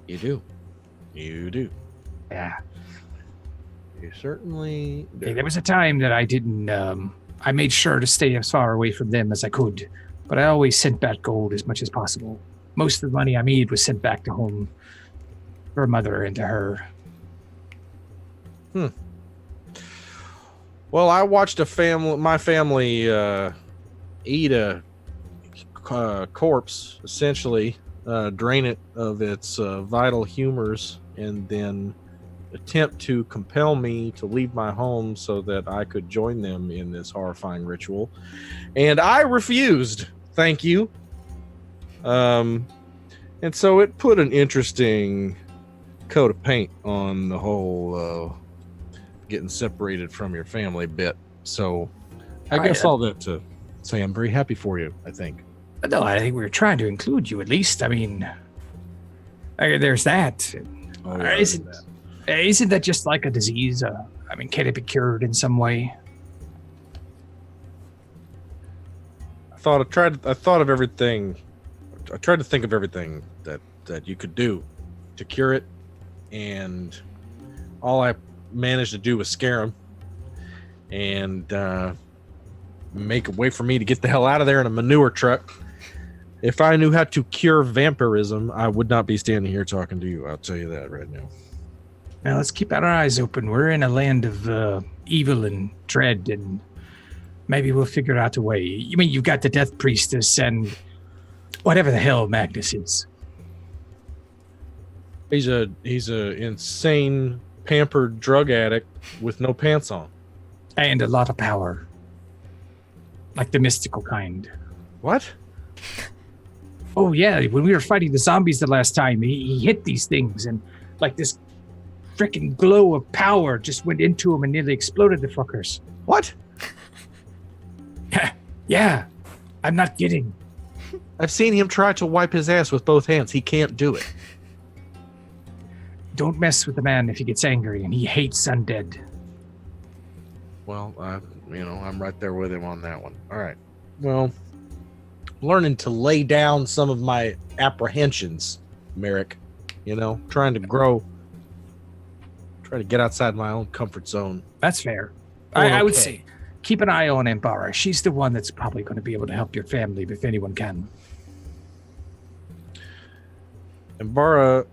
You do. You do. Yeah. You certainly do. Hey, there was a time that I didn't... I made sure to stay as far away from them as I could, but I always sent back gold as much as possible. Most of the money I made was sent back to home, her mother and to her. Well, I watched my family eat a corpse, essentially, drain it of its vital humors, and then attempt to compel me to leave my home so that I could join them in this horrifying ritual. And I refused. Thank you. And so it put an interesting coat of paint on the whole getting separated from your family bit. So I guess all that to say I'm very happy for you, I think. No, I think we were trying to include you at least. I mean, there's that. Oh, yeah, Isn't that just like a disease? Can it be cured in some way? I thought of everything. I tried to think of everything that you could do to cure it, and all I managed to do was scare him and make a way for me to get the hell out of there in a manure truck. If I knew how to cure vampirism, I would not be standing here talking to you. I'll tell you that right now. Now let's keep our eyes open. We're in a land of evil and dread, and maybe we'll figure out a way. You mean you've got the Death Priestess and whatever the hell Magnus is? He's a insane, pampered drug addict with no pants on. And a lot of power. Like the mystical kind. What? Oh yeah, when we were fighting the zombies the last time, he hit these things, and like this freaking glow of power just went into him and nearly exploded the fuckers. What? Yeah, I'm not kidding. I've seen him try to wipe his ass with both hands. He can't do it. Don't mess with the man if he gets angry, and he hates undead. Well, I'm right there with him on that one. All right. Well, learning to lay down some of my apprehensions, Merrick. Trying to grow. Try to get outside my own comfort zone. That's fair. I would say keep an eye on Embara. She's the one that's probably going to be able to help your family if anyone can. Embara,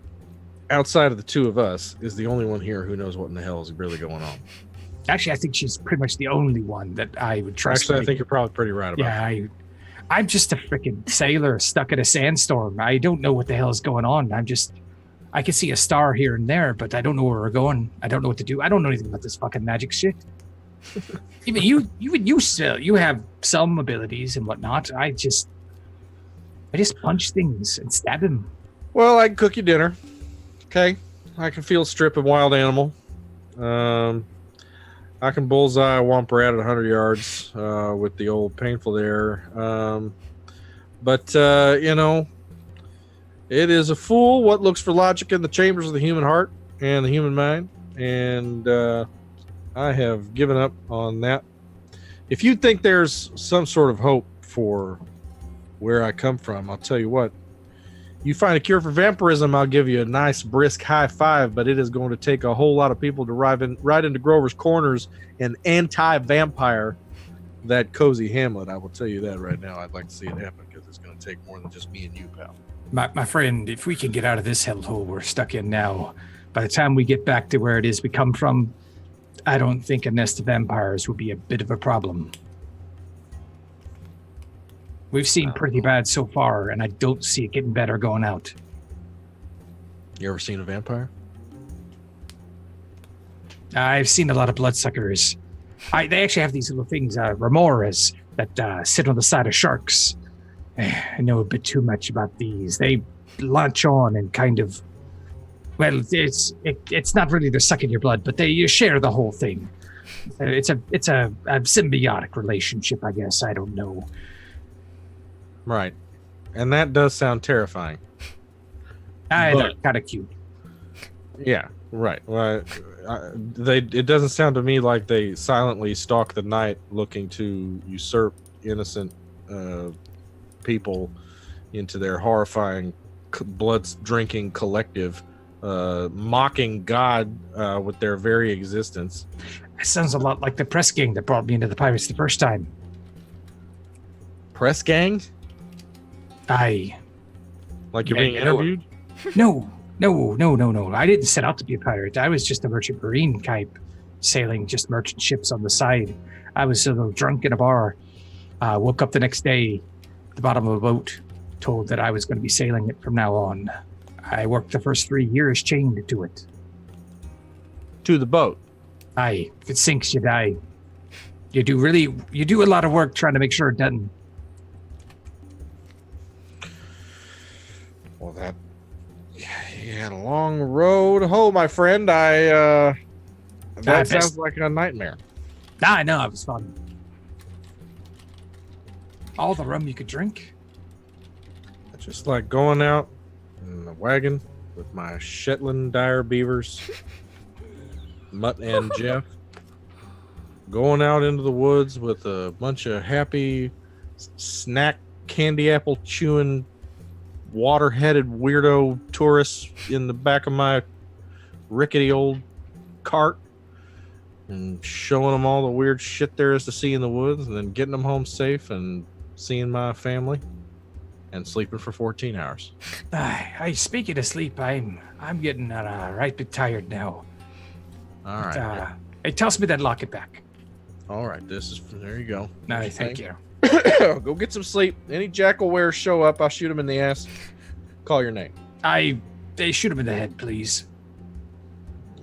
outside of the two of us, is the only one here who knows what in the hell is really going on. Actually, I think she's pretty much the only one that I would trust. Actually, I think you're probably pretty right about that. Yeah, I'm just a freaking sailor stuck in a sandstorm. I don't know what the hell is going on. I can see a star here and there, but I don't know where we're going. I don't know what to do. I don't know anything about this fucking magic shit. Even you have some abilities and whatnot. I just punch things and stab him. Well, I can cook you dinner. Okay. I can field strip a wild animal. I can bullseye a womp rat at 100 yards with the old painful there. But it is a fool what looks for logic in the chambers of the human heart and the human mind. And I have given up on that. If you think there's some sort of hope for where I come from, I'll tell you what. you find a cure for vampirism, I'll give you a nice brisk high five, but it is going to take a whole lot of people to ride into Grover's Corners and anti-vampire that cozy hamlet. I will tell you that right now. I'd like to see it happen because it's going to take more than just me and you, pal. My friend, if we can get out of this hellhole we're stuck in now, by the time we get back to where it is we come from, I don't think a nest of vampires would be a bit of a problem. We've seen pretty bad so far, and I don't see it getting better going out. You ever seen a vampire? I've seen a lot of bloodsuckers. They actually have these little things, remoras, that sit on the side of sharks. I know a bit too much about these. They latch on and kind of, well, it's not really they're sucking your blood, but you share the whole thing. It's a symbiotic relationship, I guess. I don't know. Right. And that does sound terrifying. They're kind of cute. Yeah, right. Well, it doesn't sound to me like they silently stalk the night looking to usurp innocent people into their horrifying blood-drinking collective, mocking God with their very existence. It sounds a lot like the press gang that brought me into the Pirates the first time. Press gang? Aye. Like you're being interviewed? No. I didn't set out to be a pirate. I was just a merchant marine type, sailing just merchant ships on the side. I was a little drunk in a bar. Woke up the next day at the bottom of a boat, told that I was going to be sailing it from now on. I worked the first 3 years chained to it. To the boat? Aye. If it sinks, you die. You do a lot of work trying to make sure it doesn't. Well, you had a long road home, my friend. That sounds like a nightmare. I know, it was fun. All the rum you could drink. Just like going out in the wagon with my Shetland dire beavers, Mutt and Jeff, going out into the woods with a bunch of happy snack candy apple chewing water-headed weirdo tourists in the back of my rickety old cart and showing them all the weird shit there is to see in the woods, and then getting them home safe and seeing my family and sleeping for 14 hours. Speaking of sleep, I'm getting right bit tired now. All right. Hey, toss me that locket back. All right, there you go. No, thank you. Go get some sleep. Any jackal wares show up, I'll shoot him in the ass. Call your name. They shoot him in the head, please.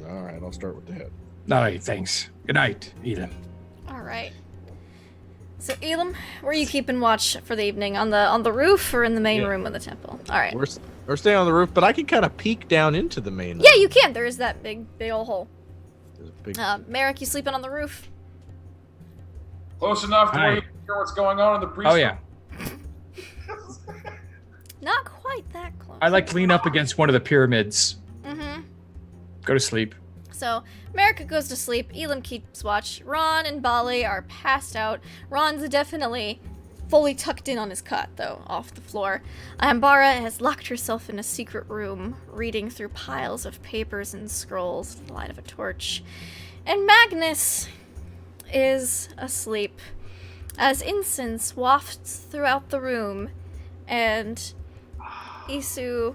All right, I'll start with the head. All right, thanks. Good night, Elam. All right. So Elam, where are you keeping watch for the evening? On the roof or in the main room of the temple? All right. We're staying on the roof, but I can kind of peek down into the main room. Yeah, you can. There is that big old hole. Big... Merrick, you sleeping on the roof? Close enough to where you can hear what's going on in the priest. Oh yeah. Not quite that close. I like to lean up against one of the pyramids. Mm-hmm. Go to sleep. So, Merrick goes to sleep. Elam keeps watch. Ron and Bali are passed out. Ron's definitely fully tucked in on his cot, though, off the floor. Ambara has locked herself in a secret room, reading through piles of papers and scrolls in the light of a torch. And Magnus is asleep as incense wafts throughout the room, and Isu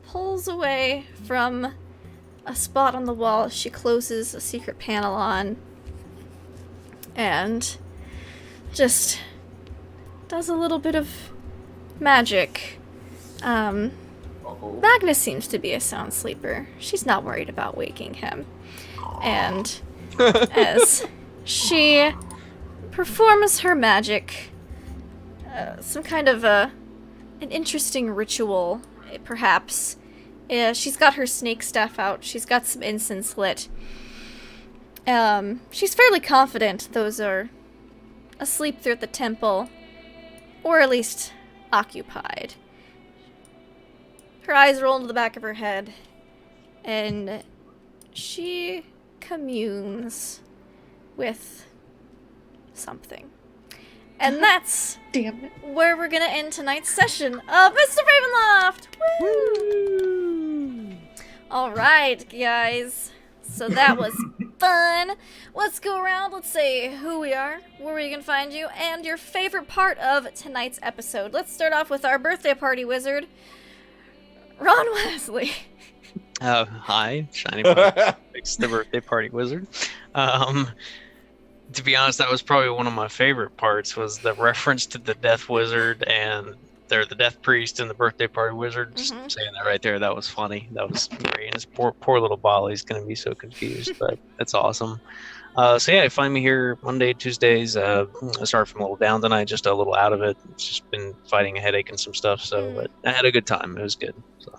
pulls away from a spot on the wall. She closes a secret panel on and just does a little bit of magic. Magnus seems to be a sound sleeper. She's not worried about waking him. And as she performs her magic, some kind of an interesting ritual, perhaps. She's got her snake staff out. She's got some incense lit. She's fairly confident those are asleep throughout the temple, or at least occupied. Her eyes roll into the back of her head, and she communes with something. And that's Damn it. where we're gonna end tonight's session of Mr. Ravenloft. Woo! All right, guys. So that was fun. Let's go around. Let's say who we are, where we can find you, and your favorite part of tonight's episode. Let's start off with our birthday party wizard, Ron Wesley. Hi, Shiny One. It's the birthday party wizard. To be honest, that was probably one of my favorite parts, was the reference to the Death Wizard and they're the Death Priest and the birthday party wizard. Just saying that right there, that was funny. That was great. And his poor little Bolly's gonna be so confused, but that's awesome. So yeah, find me here Monday, Tuesdays. I started from a little down tonight, just a little out of it. It's just been fighting a headache and some stuff. So, but I had a good time. It was good. So.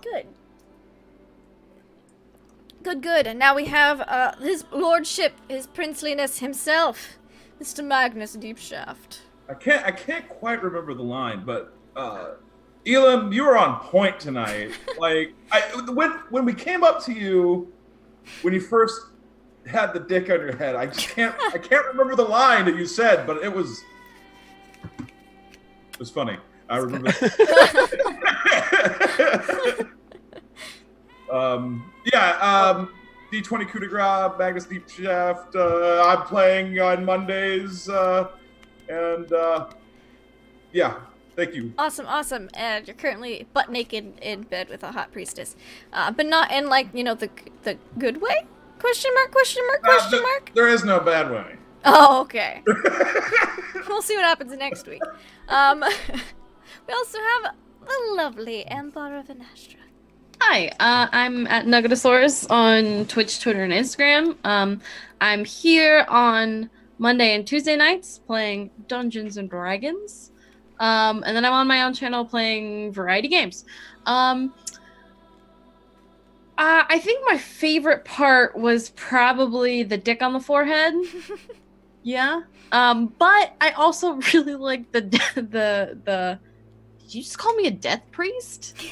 Good. And now we have his lordship, his princeliness himself, Mr. Magnus Deepshaft. I can't quite remember the line, but Elam, you were on point tonight. Like when we came up to you, when you first had the dick on your head, I can't remember the line that you said, but it was funny. I remember. D20 coup de grace, Magnus Deep Shaft. I'm playing on Mondays, yeah, thank you. Awesome. And you're currently butt naked in bed with a hot priestess, but not in the good way? Question mark? There is no bad way. Oh, okay. We'll see what happens next week. We also have the lovely Ambar of Anastra. Hi, I'm at Nuggetosaurus on Twitch, Twitter, and Instagram. I'm here on Monday and Tuesday nights playing Dungeons and Dragons. And then I'm on my own channel playing variety games. I think my favorite part was probably the dick on the forehead. Yeah. But I also really like the did you just call me a death priest? Yeah.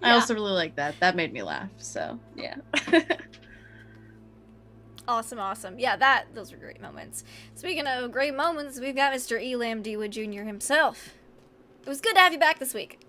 I also really like that. That made me laugh. So, yeah. Awesome. Yeah, those were great moments. Speaking of great moments, we've got Mr. Elam Dewa Jr. himself. It was good to have you back this week.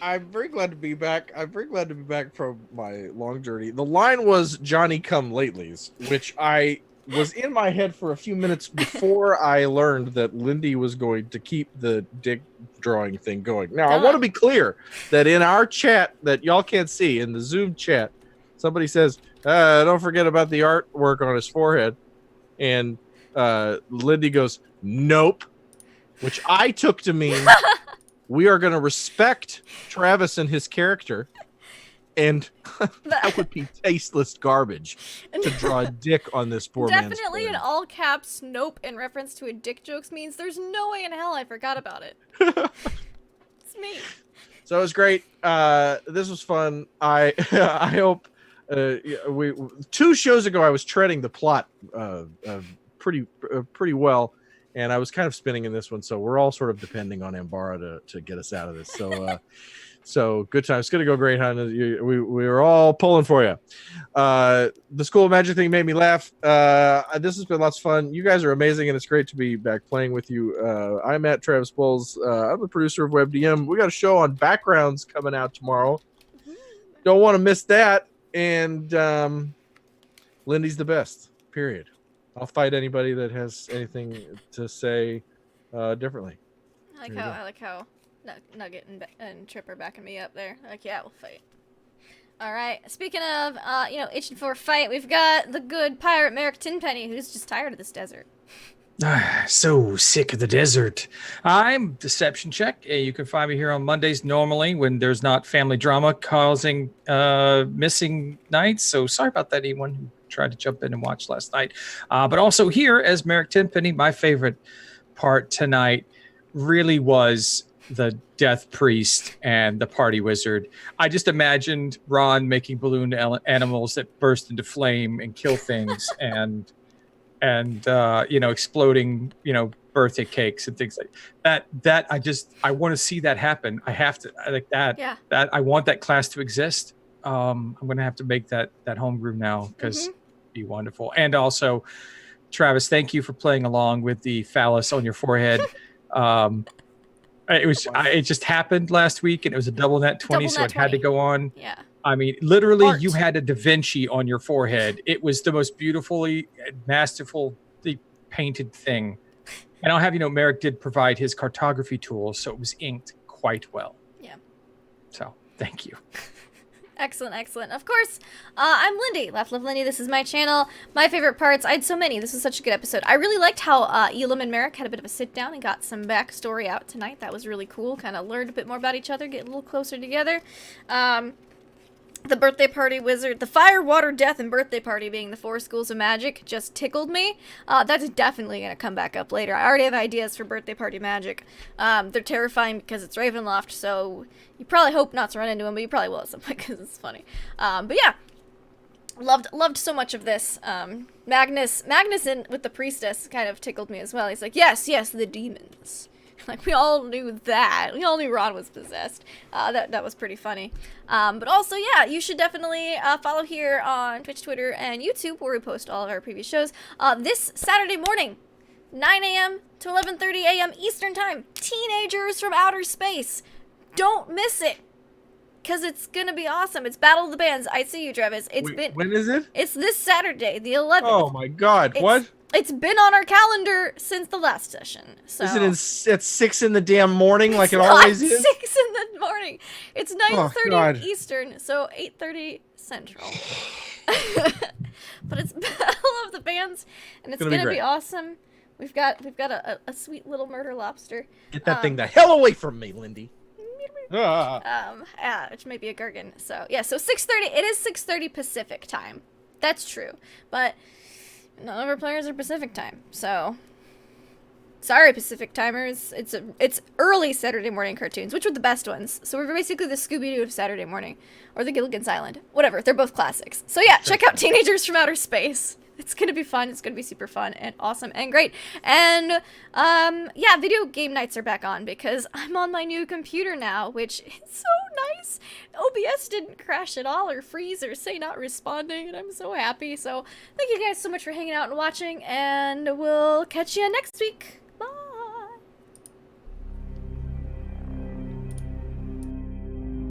I'm very glad to be back. I'm very glad to be back from my long journey. The line was Johnny come latelys, which I was in my head for a few minutes before I learned that Lindy was going to keep the dick drawing thing going. Now, I want to be clear that in our chat that y'all can't see, in the Zoom chat, somebody says, don't forget about the artwork on his forehead. And Lindy goes, nope, which I took to mean we are going to respect Travis and his character. And that would be tasteless garbage to draw a dick on this poor man's Definitely in all caps, nope, in reference to a dick jokes means there's no way in hell I forgot about it. It's me. So it was great. This was fun. I hope we 2 shows ago I was treading the plot pretty well, and I was kind of spinning in this one. So we're all sort of depending on Ambara to get us out of this. So. So good time. It's going to go great, hon. We were all pulling for you. The School of Magic thing made me laugh. This has been lots of fun. You guys are amazing, and it's great to be back playing with you. I'm at Travis Bowles. I'm the producer of WebDM. We got a show on backgrounds coming out tomorrow. Don't want to miss that. And Lindy's the best, period. I'll fight anybody that has anything to say differently. I like how Nugget and Tripper backing me up there. Like, yeah, we'll fight. All right. Speaking of, itching for a fight, we've got the good pirate Merrick Tenpenny, who's just tired of this desert. So sick of the desert. I'm Deception Check. You can find me here on Mondays normally when there's not family drama causing missing nights. So sorry about that, anyone who tried to jump in and watch last night. But also here as Merrick Tenpenny, my favorite part tonight really was the Death Priest and the Party Wizard. I just imagined Ron making balloon animals that burst into flame and kill things and exploding, birthday cakes and things like that. I want to see that happen. I have to like that. Yeah. That I want that class to exist. I'm going to have to make that homebrew now because it'd be wonderful. And also, Travis, thank you for playing along with the phallus on your forehead. It just happened last week, and it was a double net 20, so it had to go on. Yeah. I mean, literally, Art. you had a Da Vinci on your forehead. It was the most beautifully, masterfully painted thing. And I'll have you know, Merrick did provide his cartography tools, so it was inked quite well. Yeah. So, thank you. Excellent, excellent. Of course, I'm Lindy, Left Love Lindy. This is my channel. My favorite parts, I had so many. This was such a good episode. I really liked how Elam and Merrick had a bit of a sit down and got some backstory out tonight. That was really cool. Kind of learned a bit more about each other, get a little closer together. The birthday party wizard, the fire, water, death, and birthday party being the 4 schools of magic just tickled me. That's definitely going to come back up later. I already have ideas for birthday party magic. They're terrifying because it's Ravenloft, so you probably hope not to run into them, but you probably will at some point because it's funny. But yeah, loved so much of this. Magnus with the priestess kind of tickled me as well. He's like, yes, the demons. Like, we all knew that. We all knew Ron was possessed. That was pretty funny. But also, yeah, you should definitely follow here on Twitch, Twitter, and YouTube, where we post all of our previous shows. This Saturday morning, 9 a.m. to 11:30 a.m. Eastern Time. Teenagers from Outer Space. Don't miss it, because it's going to be awesome. It's Battle of the Bands. I see you, Travis. When is it? It's this Saturday, the 11th. Oh, my God. What? It's been on our calendar since the last session. So. Is it at 6 in the damn morning like it It's always not is? 6 in the morning. It's 9:30 Eastern, so 8:30 Central. But it's Battle of the Bands, and it's gonna be awesome. We've got a sweet little murder lobster. Get that thing the hell away from me, Lindy. Which may be a Gurgan. So yeah, so 6:30. It is 6:30 Pacific time. That's true, but none of our players are Pacific time, so sorry, Pacific timers. It's early Saturday morning cartoons, which were the best ones. So we're basically the Scooby-Doo of Saturday morning, or the Gilligan's Island, whatever. They're both classics. So yeah, check out Teenagers from Outer Space. It's gonna be fun. It's gonna be super fun and awesome and great. And yeah, video game nights are back on because I'm on my new computer now, which is so nice. OBS didn't crash at all or freeze or say not responding, and I'm so happy. So thank you guys so much for hanging out and watching, and we'll catch you next week.